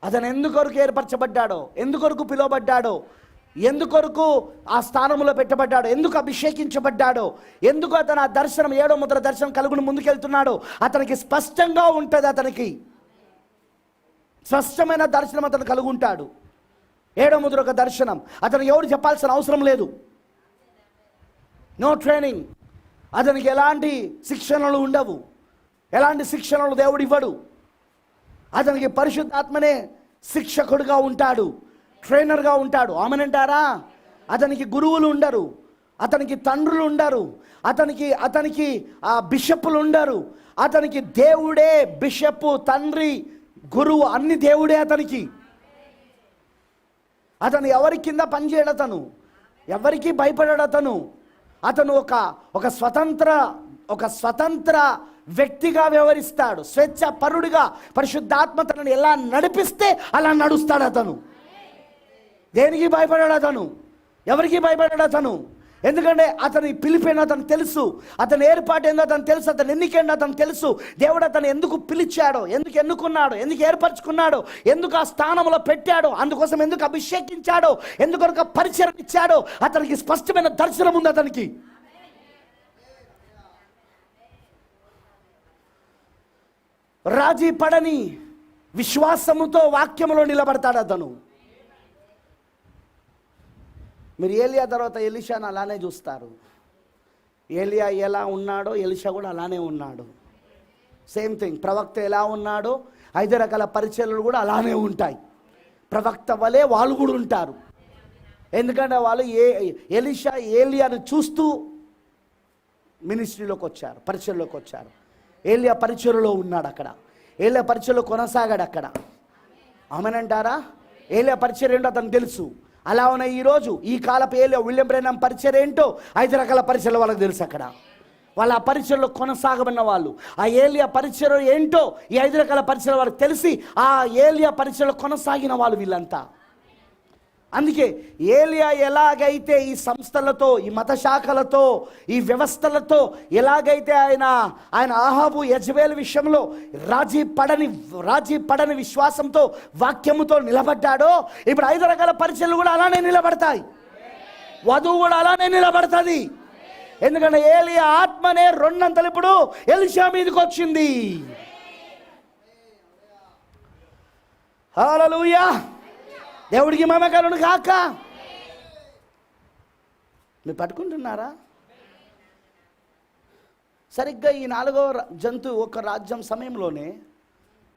అతను ఎందుకొరకు ఏర్పరచబడ్డాడో, ఎందుకొరకు పిలువబడ్డాడో, ఎందుకొరకు ఆ స్థానంలో పెట్టబడ్డాడో, ఎందుకు అభిషేకించబడ్డాడో, ఎందుకు అతను ఆ దర్శనం 7వ ముద్ర దర్శనం కలుగుని ముందుకెళ్తున్నాడో అతనికి స్పష్టంగా ఉంటుంది. అతనికి స్పష్టమైన దర్శనం అతను కలుగుంటాడు. 7వ ముద్ర ఒక దర్శనం. అతను ఎవరు చెప్పాల్సిన అవసరం లేదు. No training. అతనికి ఎలాంటి శిక్షణలు ఉండవు, ఎలాంటి శిక్షణలు దేవుడు ఇవ్వడు. అతనికి పరిశుద్ధాత్మనే శిక్షకుడుగా ఉంటాడు, ట్రైనర్గా ఉంటాడు. ఆమెనంటారా? అతనికి గురువులు ఉండరు, అతనికి తండ్రులు ఉండరు, అతనికి బిషప్పులు ఉండరు. అతనికి దేవుడే బిషప్, తండ్రి, గురువు, అన్ని దేవుడే అతనికి. అతను ఎవరి కింద పనిచేయడు, అతను ఎవరికి భయపడాడు. అతను ఒక స్వతంత్ర వ్యక్తిగా వ్యవహరిస్తాడు, స్వేచ్ఛ పరుడిగా. పరిశుద్ధాత్మ తనని ఎలా నడిపిస్తే అలా నడుస్తాడు అతను. దేనికి భయపడాడు అతను, ఎవరికి భయపడాడు అతను. ఎందుకంటే అతని పిలిపేందో అతను తెలుసు, అతని ఏర్పాటు ఏందో అతను తెలుసు, అతని ఎన్నికేందో అతను తెలుసు. దేవుడు అతను ఎందుకు పిలిచాడో, ఎందుకు ఎన్నుకున్నాడో, ఎందుకు ఏర్పరచుకున్నాడో, ఎందుకు ఆ స్థానంలో పెట్టాడో, అందుకోసం ఎందుకు అభిషేకించాడో, ఎందుకు ఒక పరిచయం ఇచ్చాడో అతనికి స్పష్టమైన దర్శనం ఉంది అతనికి. రాజీ పడని విశ్వాసముతో వాక్యములో నిలబడతాడు అతను. మీరు ఏలియా తర్వాత ఎలీషాను అలానే చూస్తారు. ఏలియా ఎలా ఉన్నాడో ఎలీషా కూడా అలానే ఉన్నాడు. Same thing. ప్రవక్త ఎలా ఉన్నాడో 5 రకాల పరిచర్యలు కూడా అలానే ఉంటాయి. ప్రవక్త వలె వాళ్ళు కూడా ఉంటారు. ఎందుకంటే వాళ్ళు ఎలీషా ఏలియాను చూస్తూ మినిస్ట్రీలోకి వచ్చారు, పరిచర్లోకి వచ్చారు. ఏలియా పరిచర్లో ఉన్నాడు అక్కడ, ఏలియా పరిచర్లో కొనసాగాడు అక్కడ. ఆమెనంటారా? ఏలియా పరిచర్య ఏంటో అతనికి తెలుసు. అలా ఉన్న ఈరోజు ఈ కాలపు ఏలియా విలియం బ్రెనహం పరిచర్య ఏంటో 5 రకాల పరిచర్యలు వాళ్ళకి తెలుసు అక్కడ. వాళ్ళ ఆ పరిచర్లో కొనసాగబడిన వాళ్ళు. ఆ ఏలియా పరిచర్య ఏంటో ఈ 5 రకాల పరిచర్యలు వాళ్ళకి తెలిసి ఆ ఏలియా పరిచర్లో కొనసాగిన వాళ్ళు వీళ్ళంతా. అందుకే ఏలియా ఎలాగైతే ఈ సంస్థలతో, ఈ మత శాఖలతో, ఈ వ్యవస్థలతో ఎలాగైతే ఆయన ఆహాబు యెజబెల్ విషయంలో రాజీ పడని విశ్వాసంతో వాక్యముతో నిలబడ్డాడో, ఇప్పుడు 5 రకాల పరిచర్యలు కూడా అలానే నిలబడతాయి. వధువు కూడా అలానే నిలబడుతుంది. ఎందుకంటే ఏలియా ఆత్మనే 2 అంతలు ఇప్పుడు ఎలీషా మీదకి వచ్చింది. హల్లెలూయా. దేవుడికి మహిమ కలుగును గాక. మీరు పట్టుకుంటున్నారా? సరిగ్గా ఈ 4వ జంతువు ఒక రాజ్యం సమయంలోనే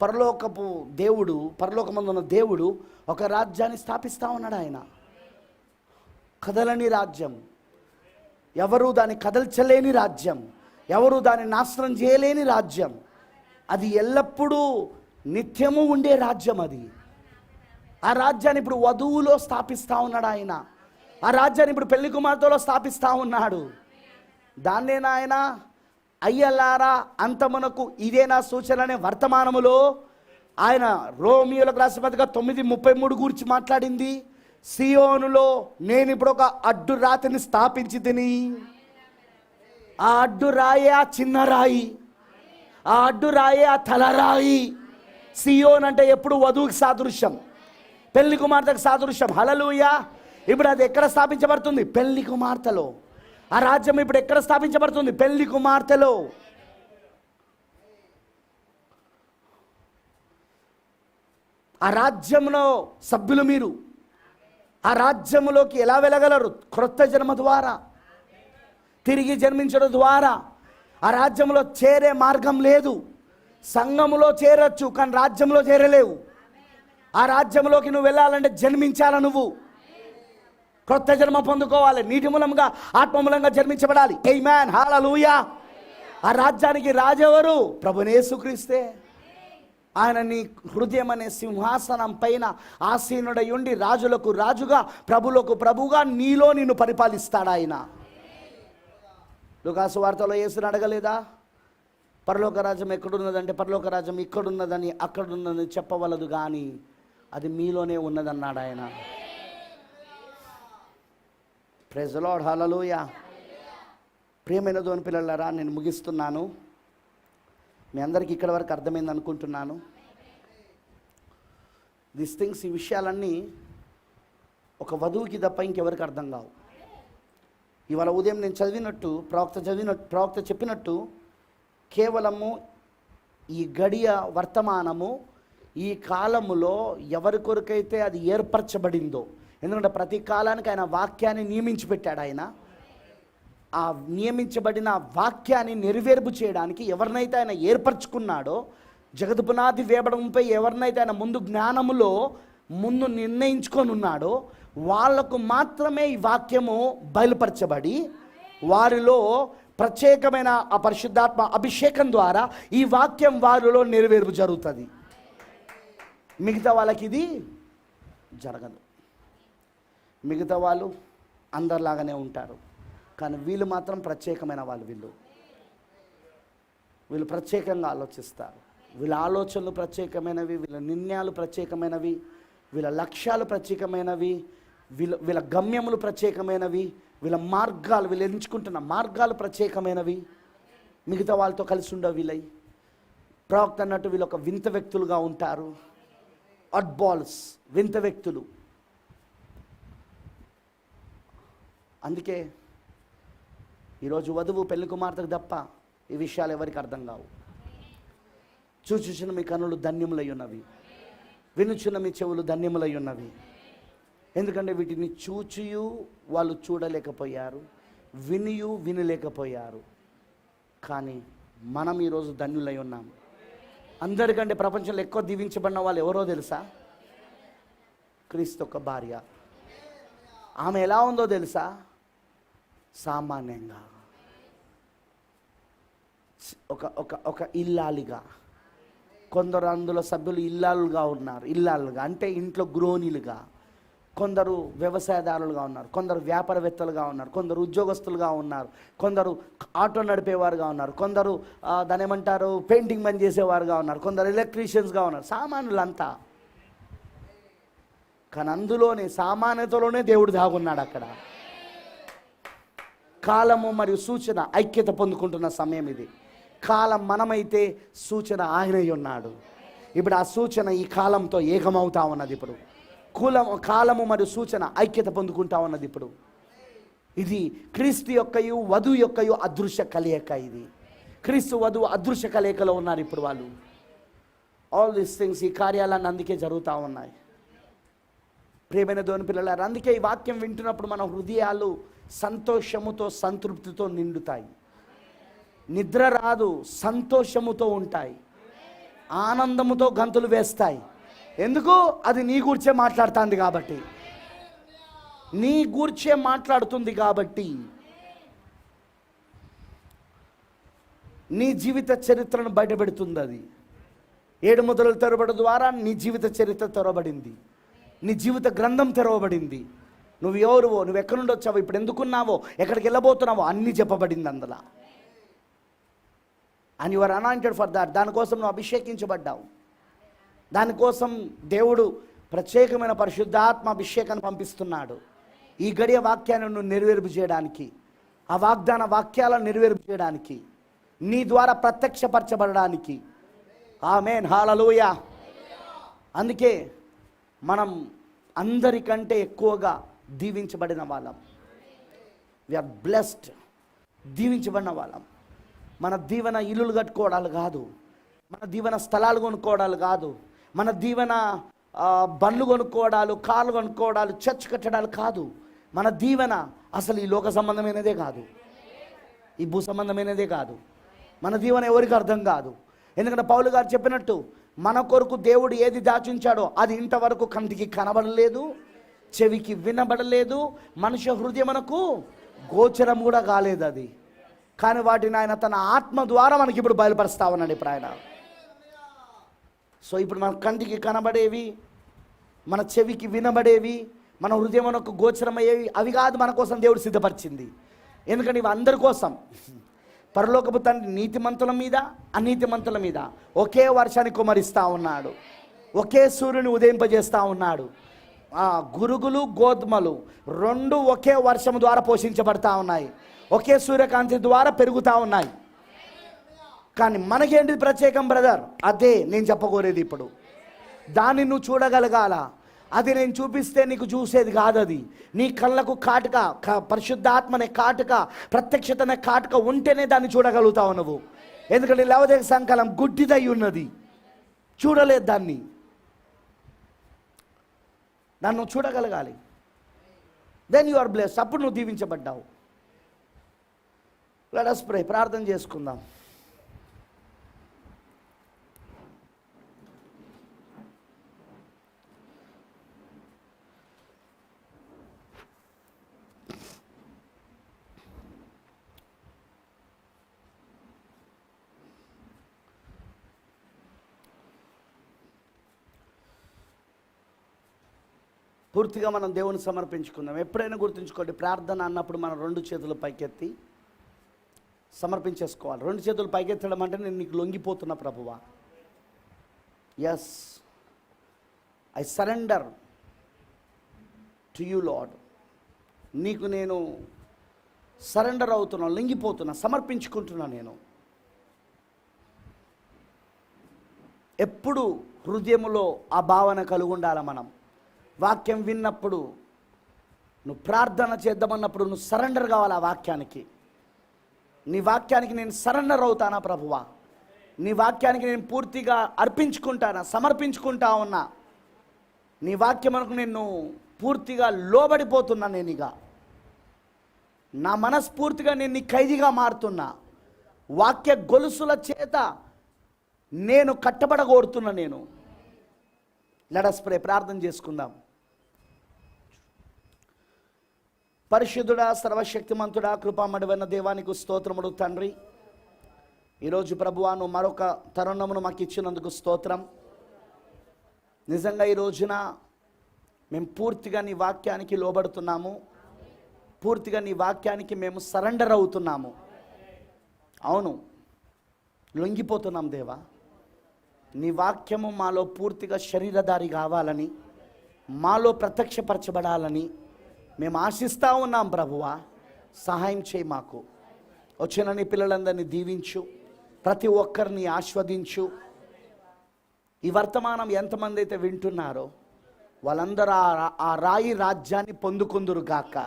పరలోకమందున్న దేవుడు ఒక రాజ్యాన్ని స్థాపిస్తూ ఉన్నాడు. ఆయన కదలని రాజ్యం, ఎవరు దాన్ని కదల్చలేని రాజ్యం, ఎవరు దాన్ని నాశనం చేయలేని రాజ్యం. అది ఎల్లప్పుడూ నిత్యము ఉండే రాజ్యం. అది ఆ రాజ్యాన్ని ఇప్పుడు వధువులో స్థాపిస్తూ ఉన్నాడు ఆయన. ఆ రాజ్యాన్ని ఇప్పుడు పెళ్లి కుమార్తెలో స్థాపిస్తూ ఉన్నాడు. దాన్నేనా ఆయన అయ్యలారా అంతమునకు ఇదేనా సూచన అనే వర్తమానములో ఆయన రోమియోలకు రాసిన పత్రిక 9:33 గురించి మాట్లాడింది. సియోనులో నేను ఇప్పుడు ఒక అడ్డు రాతిని స్థాపించి తిని, ఆ అడ్డు రాయే ఆ చిన్న రాయి, ఆ అడ్డు రాయే ఆ తలరాయి. సియోన్ అంటే ఎప్పుడు వధువుకి సాదృశ్యం, పెళ్లి కుమార్తెకు సాదృశ్యం. హల్లెలూయా. ఇప్పుడు అది ఎక్కడ స్థాపించబడుతుంది? పెళ్లి కుమార్తెలో. ఆ రాజ్యం ఇప్పుడు ఎక్కడ స్థాపించబడుతుంది? పెళ్లి కుమార్తెలో. ఆ రాజ్యంలో సభ్యులు మీరు. ఆ రాజ్యములోకి ఎలా వెళ్ళగలరు? క్రొత్త జన్మ ద్వారా, తిరిగి జన్మించడం ద్వారా. ఆ రాజ్యంలో చేరే మార్గం లేదు. సంఘములో చేరొచ్చు, కానీ రాజ్యంలో చేరలేవు. ఆ రాజ్యంలోకి నువ్వు వెళ్ళాలంటే జన్మించాల, నువ్వు క్రొత్త జన్మ పొందుకోవాలి. నీటి మూలంగా, ఆత్మ మూలంగా జన్మించబడాలి. ఆమేన్. హల్లెలూయా. ఆ రాజ్యానికి రాజెవరు? ప్రభువైన యేసుక్రీస్తే. ఆయన నీ హృదయం అనే సింహాసనం పైన ఆసీనుడై ఉండి రాజులకు రాజుగా, ప్రభులకు ప్రభుగా నీలో నిన్ను పరిపాలిస్తాడు ఆయన. లూకాసు వార్తలో యేసుని అడగలేదా? పరలోక రాజ్యం ఎక్కడున్నదంటే పరలోక రాజ్యం ఇక్కడున్నదని అక్కడున్నదని చెప్పవలదు, కానీ అది మీలోనే ఉన్నదన్నాడు ఆయన. ప్రైజ్ ది లార్డ్, హల్లెలూయా. ప్రియమైన దేవుని పిల్లలారా, నేను ముగిస్తున్నాను. మీ అందరికీ ఇక్కడ వరకు అర్థమైంది అనుకుంటున్నాను. దిస్ థింగ్స్, ఈ విషయాలన్నీ ఒక వధువుకి తప్ప ఇంకెవరికి అర్థం కావు. ఇవాళ ఉదయం నేను చదివినట్టు, ప్రవక్త చెప్పినట్టు, కేవలము ఈ గడియ వర్తమానము ఈ కాలములో ఎవరి కొరకైతే అది ఏర్పరచబడిందో, ఎందుకంటే ప్రతి కాలానికి ఆయన వాక్యాన్ని నియమించి పెట్టాడు. ఆయన ఆ నియమించబడిన వాక్యాన్ని నెరవేర్పు చేయడానికి ఎవరినైతే ఆయన ఏర్పరచుకున్నాడో, జగత్ పునాది వేయబడంపై ఎవరినైతే ఆయన ముందు జ్ఞానములో ముందు నిర్ణయించుకొని ఉన్నాడో వాళ్లకు మాత్రమే ఈ వాక్యము బయలుపరచబడి వారిలో ప్రత్యేకమైన ఆ పరిశుద్ధాత్మ అభిషేకం ద్వారా ఈ వాక్యం వారిలో నెరవేర్పు జరుగుతుంది. మిగతా వాళ్ళకి ఇది జరగదు. మిగతా వాళ్ళు అందరిలాగానే ఉంటారు, కానీ వీళ్ళు మాత్రం ప్రత్యేకమైన వాళ్ళు. వీళ్ళు ప్రత్యేకంగా ఆలోచిస్తారు. వీళ్ళ ఆలోచనలు ప్రత్యేకమైనవి, వీళ్ళ నిర్ణయాలు ప్రత్యేకమైనవి, వీళ్ళ లక్ష్యాలు ప్రత్యేకమైనవి, వీళ్ళ గమ్యములు ప్రత్యేకమైనవి, వీళ్ళ మార్గాలు, వీళ్ళు ఎంచుకుంటున్న మార్గాలు ప్రత్యేకమైనవి. మిగతా వాళ్ళతో కలిసి ఉండవు. వీళ్ళై ప్రవక్త అన్నట్టు వీళ్ళు ఒక వింత వ్యక్తులుగా ఉంటారు. అడ్బాల్స్, వింత వ్యక్తులు. అందుకే ఈరోజు వధువు పెళ్లి కుమార్తెకు తప్ప ఈ విషయాలు ఎవరికి అర్థం కావు. చూచుచున్న మీ కన్నులు ధన్యములై ఉన్నవి, వినుచున్న మీ చెవులు ధన్యములై ఉన్నవి. ఎందుకంటే వీటిని చూచియు వాళ్ళు చూడలేకపోయారు, వినియు వినలేకపోయారు. కానీ మనం ఈరోజు ధన్యులై ఉన్నాం. అందరికంటే ప్రపంచంలో ఎక్కువ దీవించబడిన వాళ్ళు ఎవరో తెలుసా? క్రీస్తు యొక్క భార్య. ఆమె ఎలా ఉందో తెలుసా? సామాన్యంగా ఒక ఇల్లాలిగా. కొందరు అందులో సభ్యులు ఇల్లాలుగా ఉన్నారు. ఇల్లాలుగా అంటే ఇంట్లో గృహిణులుగా. కొందరు వ్యవసాయదారులుగా ఉన్నారు, కొందరు వ్యాపారవేత్తలుగా ఉన్నారు, కొందరు ఉద్యోగస్తులుగా ఉన్నారు, కొందరు ఆటో నడిపేవారుగా ఉన్నారు, కొందరు దాని ఏమంటారు పెయింటింగ్ పని చేసేవారుగా ఉన్నారు, కొందరు ఎలక్ట్రీషియన్స్గా ఉన్నారు. సామాన్యులంతా. కానీ అందులోనే సామాన్యతలోనే దేవుడు దాగున్నాడు అక్కడ. కాలము మరియు సూచన ఐక్యత పొందుకుంటున్న సమయం ఇది. కాలం మనమైతే సూచన ఆయనై ఉన్నాడు. ఇప్పుడు ఆ సూచన ఈ కాలంతో ఏకమవుతా ఉన్నది. ఇప్పుడు కాలము మరియు సూచన ఐక్యత పొందుకుంటా ఉన్నది. ఇప్పుడు ఇది క్రీస్తు యొక్కయు వధువు యొక్కయు అదృశ్య కలయిక. ఇది క్రీస్తు వధువు అదృశ్య కలయికలో ఉన్నారు ఇప్పుడు వాళ్ళు. ఆల్ దీస్ థింగ్స్, ఈ కార్యాలన్నీ అందుకే జరుగుతూ ఉన్నాయి. ప్రియమైన దేవుని పిల్లలారా, అందుకే ఈ వాక్యం వింటున్నప్పుడు మన హృదయాలు సంతోషముతో సంతృప్తితో నిండుతాయి. నిద్ర రాదు, సంతోషముతో ఉంటాయి, ఆనందముతో గంతులు వేస్తాయి. ఎందుకు? అది నీ గూర్చే మాట్లాడుతుంది కాబట్టి. నీ గూర్చే మాట్లాడుతుంది కాబట్టి. నీ జీవిత చరిత్రను బయటపెడుతుంది అది. 7 ముద్రల తెరవడం ద్వారా నీ జీవిత చరిత్ర తెరవబడింది, నీ జీవిత గ్రంథం తెరవబడింది. నువ్వు ఎవరువో, నువ్వు ఎక్కడి నుండి వచ్చావో, ఇప్పుడు ఎందుకున్నావో, ఎక్కడికి వెళ్ళబోతున్నావో అన్నీ చెప్పబడింది అందులో. And you are anointed for that. దానికోసం నువ్వు అభిషేకించబడ్డావు. దానికోసం దేవుడు ప్రత్యేకమైన పరిశుద్ధాత్మ అభిషేకాన్ని పంపిస్తున్నాడు. ఈ గడియ వాక్యాన్ని నువ్వు నెరవేర్పు చేయడానికి, ఆ వాగ్దాన వాక్యాలను నెరవేర్పు చేయడానికి, నీ ద్వారా ప్రత్యక్షపరచబడడానికి. ఆమేన్, హల్లెలూయా. అందుకే మనం అందరికంటే ఎక్కువగా దీవించబడిన వాళ్ళం. వీఆర్ బ్లెస్డ్, దీవించబడిన వాళ్ళం. మన దీవెన ఇల్లులు కట్టుకోవడాలు కాదు, మన దీవెన స్థలాలు కొనుక్కోవడాలు కాదు, మన దీవెన బండ్లు కొనుక్కోవడాలు, కార్లు కొనుక్కోవడాలు, చర్చ్ కట్టడాలు కాదు. మన దీవెన అసలు ఈ లోక సంబంధమైనదే కాదు, ఈ భూ సంబంధమైనదే కాదు. మన దీవెన ఎవరికి అర్థం కాదు. ఎందుకంటే పౌలు గారు చెప్పినట్టు మన కొరకు దేవుడు ఏది దాచించాడో అది ఇంతవరకు కంటికి కనబడలేదు, చెవికి వినబడలేదు, మనుష్య హృదయమునకు గోచరం కూడా కాలేదు అది. కానీ వాటిని ఆయన తన ఆత్మ ద్వారా మనకి ఇప్పుడు బయలుపరుస్తా ఉన్నాడు ఇప్పుడు ఆయన. సో ఇప్పుడు మన కంటికి కనబడేవి, మన చెవికి వినబడేవి, మన హృదయమునకు గోచరమయ్యేవి అవి కాదు మన కోసం దేవుడు సిద్ధపరిచింది. ఎందుకంటే ఇవి అందరి కోసం. పరలోకపు తండ్రి నీతిమంతుల మీద అనీతిమంతుల మీద ఒకే వర్షాన్ని కుమరిస్తూ ఉన్నాడు, ఒకే సూర్యుని ఉదయింపజేస్తూ ఉన్నాడు. గురుగులు గోధుమలు రెండు ఒకే వర్షం ద్వారా పోషించబడతా ఉన్నాయి, ఒకే సూర్యకాంతి ద్వారా పెరుగుతూ ఉన్నాయి. కానీ మనకేంటి ప్రత్యేకం బ్రదర్? అదే నేను చెప్పకూరేది. ఇప్పుడు దాన్ని నువ్వు చూడగలగాల. అది నేను చూపిస్తే నీకు చూసేది కాదు. అది నీ కళ్ళకు కాటుక, పరిశుద్ధాత్మనే కాటుక, ప్రత్యక్షతనే కాటుక ఉంటేనే దాన్ని చూడగలుగుతావు నువ్వు. ఎందుకంటే లవదేక సంకలం గుడ్డిదై ఉన్నది, చూడలేదు దాన్ని. నన్ను చూడగలగాలి. Then you are blessed. అప్పుడు నువ్వు దీవించబడ్డావు. Let us pray. ప్రార్థన చేసుకుందాం. పూర్తిగా మనం దేవుని సమర్పించుకుందాం. ఎప్పుడైనా గుర్తుంచుకోండి, ప్రార్థన అన్నప్పుడు మనం రెండు చేతులు పైకెత్తి సమర్పించేసుకోవాలి. రెండు చేతులు పైకెత్తడం అంటే నేను నీకు లొంగిపోతున్నా ప్రభువా. Yes, I surrender to you Lord. నీకు నేను సరెండర్ అవుతున్నా, లొంగిపోతున్నా, సమర్పించుకుంటున్నా. నేను ఎప్పుడు హృదయములో ఆ భావన కలిగి ఉండాలి. మనం వాక్యం విన్నప్పుడు, నువ్వు ప్రార్థన చేద్దామన్నప్పుడు నువ్వు సరెండర్ కావాలి ఆ వాక్యానికి. నీ వాక్యానికి నేను సరెండర్ అవుతానా ప్రభువా? నీ వాక్యానికి నేను పూర్తిగా అర్పించుకుంటానా, సమర్పించుకుంటా ఉన్నా? నీ వాక్యమునకు నేను పూర్తిగా లోబడిపోతున్నా. నేను ఇక నా మనస్ఫూర్తిగా నేను నీ ఖైదీగా మారుతున్నా. వాక్య గొలుసుల చేత నేను కట్టబడగోరుతున్నా. నేను లెట్ us pray. ప్రార్థన చేసుకుందాం. పరిశుద్ధుడా, సర్వశక్తిమంతుడా, కృపామడివైన దేవానికి స్తోత్రములు తండ్రి. ఈరోజు ప్రభువా, నువ్వు మరొక తరుణమును మాకు ఇచ్చినందుకు స్తోత్రం. నిజంగా ఈ రోజున మేము పూర్తిగా నీ వాక్యానికి లోబడుతున్నాము, పూర్తిగా నీ వాక్యానికి మేము సరెండర్ అవుతున్నాము. అవును, లొంగిపోతున్నాం దేవా. నీ వాక్యము మాలో పూర్తిగా శరీరధారి కావాలని, మాలో ప్రత్యక్షపరచబడాలని మేము ఆశిస్తూ ఉన్నాం ప్రభువా. సహాయం చేయి మాకు. వచ్చిన నీ పిల్లలందరినీ దీవించు, ప్రతి ఒక్కరిని ఆస్వాదించు. ఈ వర్తమానం ఎంతమంది అయితే వింటున్నారో వాళ్ళందరూ ఆ రాయి రాజ్యాన్ని పొందుకుందురు గాక.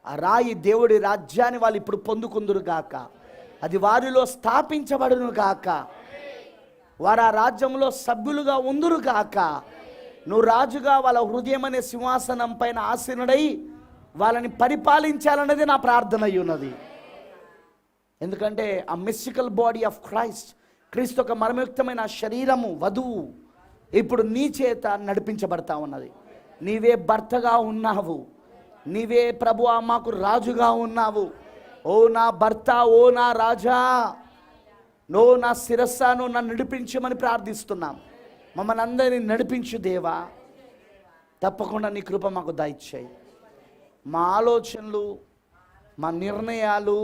ఆ రాయి దేవుడి రాజ్యాన్ని వాళ్ళు ఇప్పుడు పొందుకుందురు గాక. అది వారిలో స్థాపించబడును గాక. వారు ఆ రాజ్యంలో సభ్యులుగా ఉందురు గాక. నువ్వు రాజుగా వాళ్ళ హృదయం అనే సింహాసనం పైన ఆసీనుడై వాళ్ళని పరిపాలించాలన్నది నా ప్రార్థన అయి ఉన్నది. ఎందుకంటే ఆ మిస్టికల్ బాడీ ఆఫ్ క్రైస్ట్, క్రీస్తు ఒక మర్మయుక్తమైన శరీరము, వధువు ఇప్పుడు నీ చేత నడిపించబడతా ఉన్నది. నీవే భర్తగా ఉన్నావు, నీవే ప్రభువా మాకు రాజుగా ఉన్నావు. ఓ నా భర్త, ఓ నా రాజా, నువ్వు నా శిరస్సును నన్ను నడిపించమని ప్రార్థిస్తున్నాం. మమ్మల్ని అందరినీ నడిపించు దేవా. తప్పకుండా నీ కృప మాకు దయచేయి. మా ఆలోచనలు, మా నిర్ణయాలు,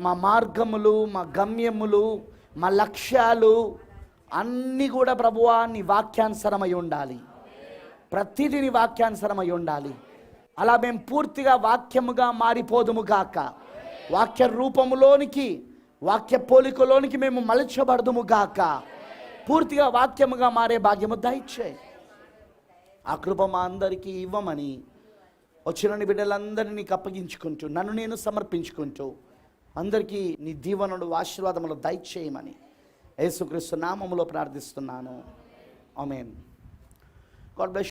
మా మార్గములు, మా గమ్యములు, మా లక్ష్యాలు అన్నీ కూడా ప్రభువా నీ వాక్యానుసరమై ఉండాలి. ప్రతిదీ నీ వాక్యానుసరమై ఉండాలి. అలా మేము పూర్తిగా వాక్యముగా మారిపోదుము గాక. వాక్య రూపములోనికి, వాక్య పోలికలోనికి మేము మలచబడదుము గాక. పూర్తిగా వాక్యముగా మారే భాగ్యము దయచేయి. ఆ కృప మా అందరికీ ఇవ్వమని వచ్చిన బిడ్డలందరినీ నీకు అప్పగించుకుంటూ, నన్ను నేను సమర్పించుకుంటూ, అందరికీ నీ దీవెనలు, ఆశీర్వాదములు దయచేయమని యేసుక్రీస్తు నామములో ప్రార్థిస్తున్నాను. ఆమేన్. God bless.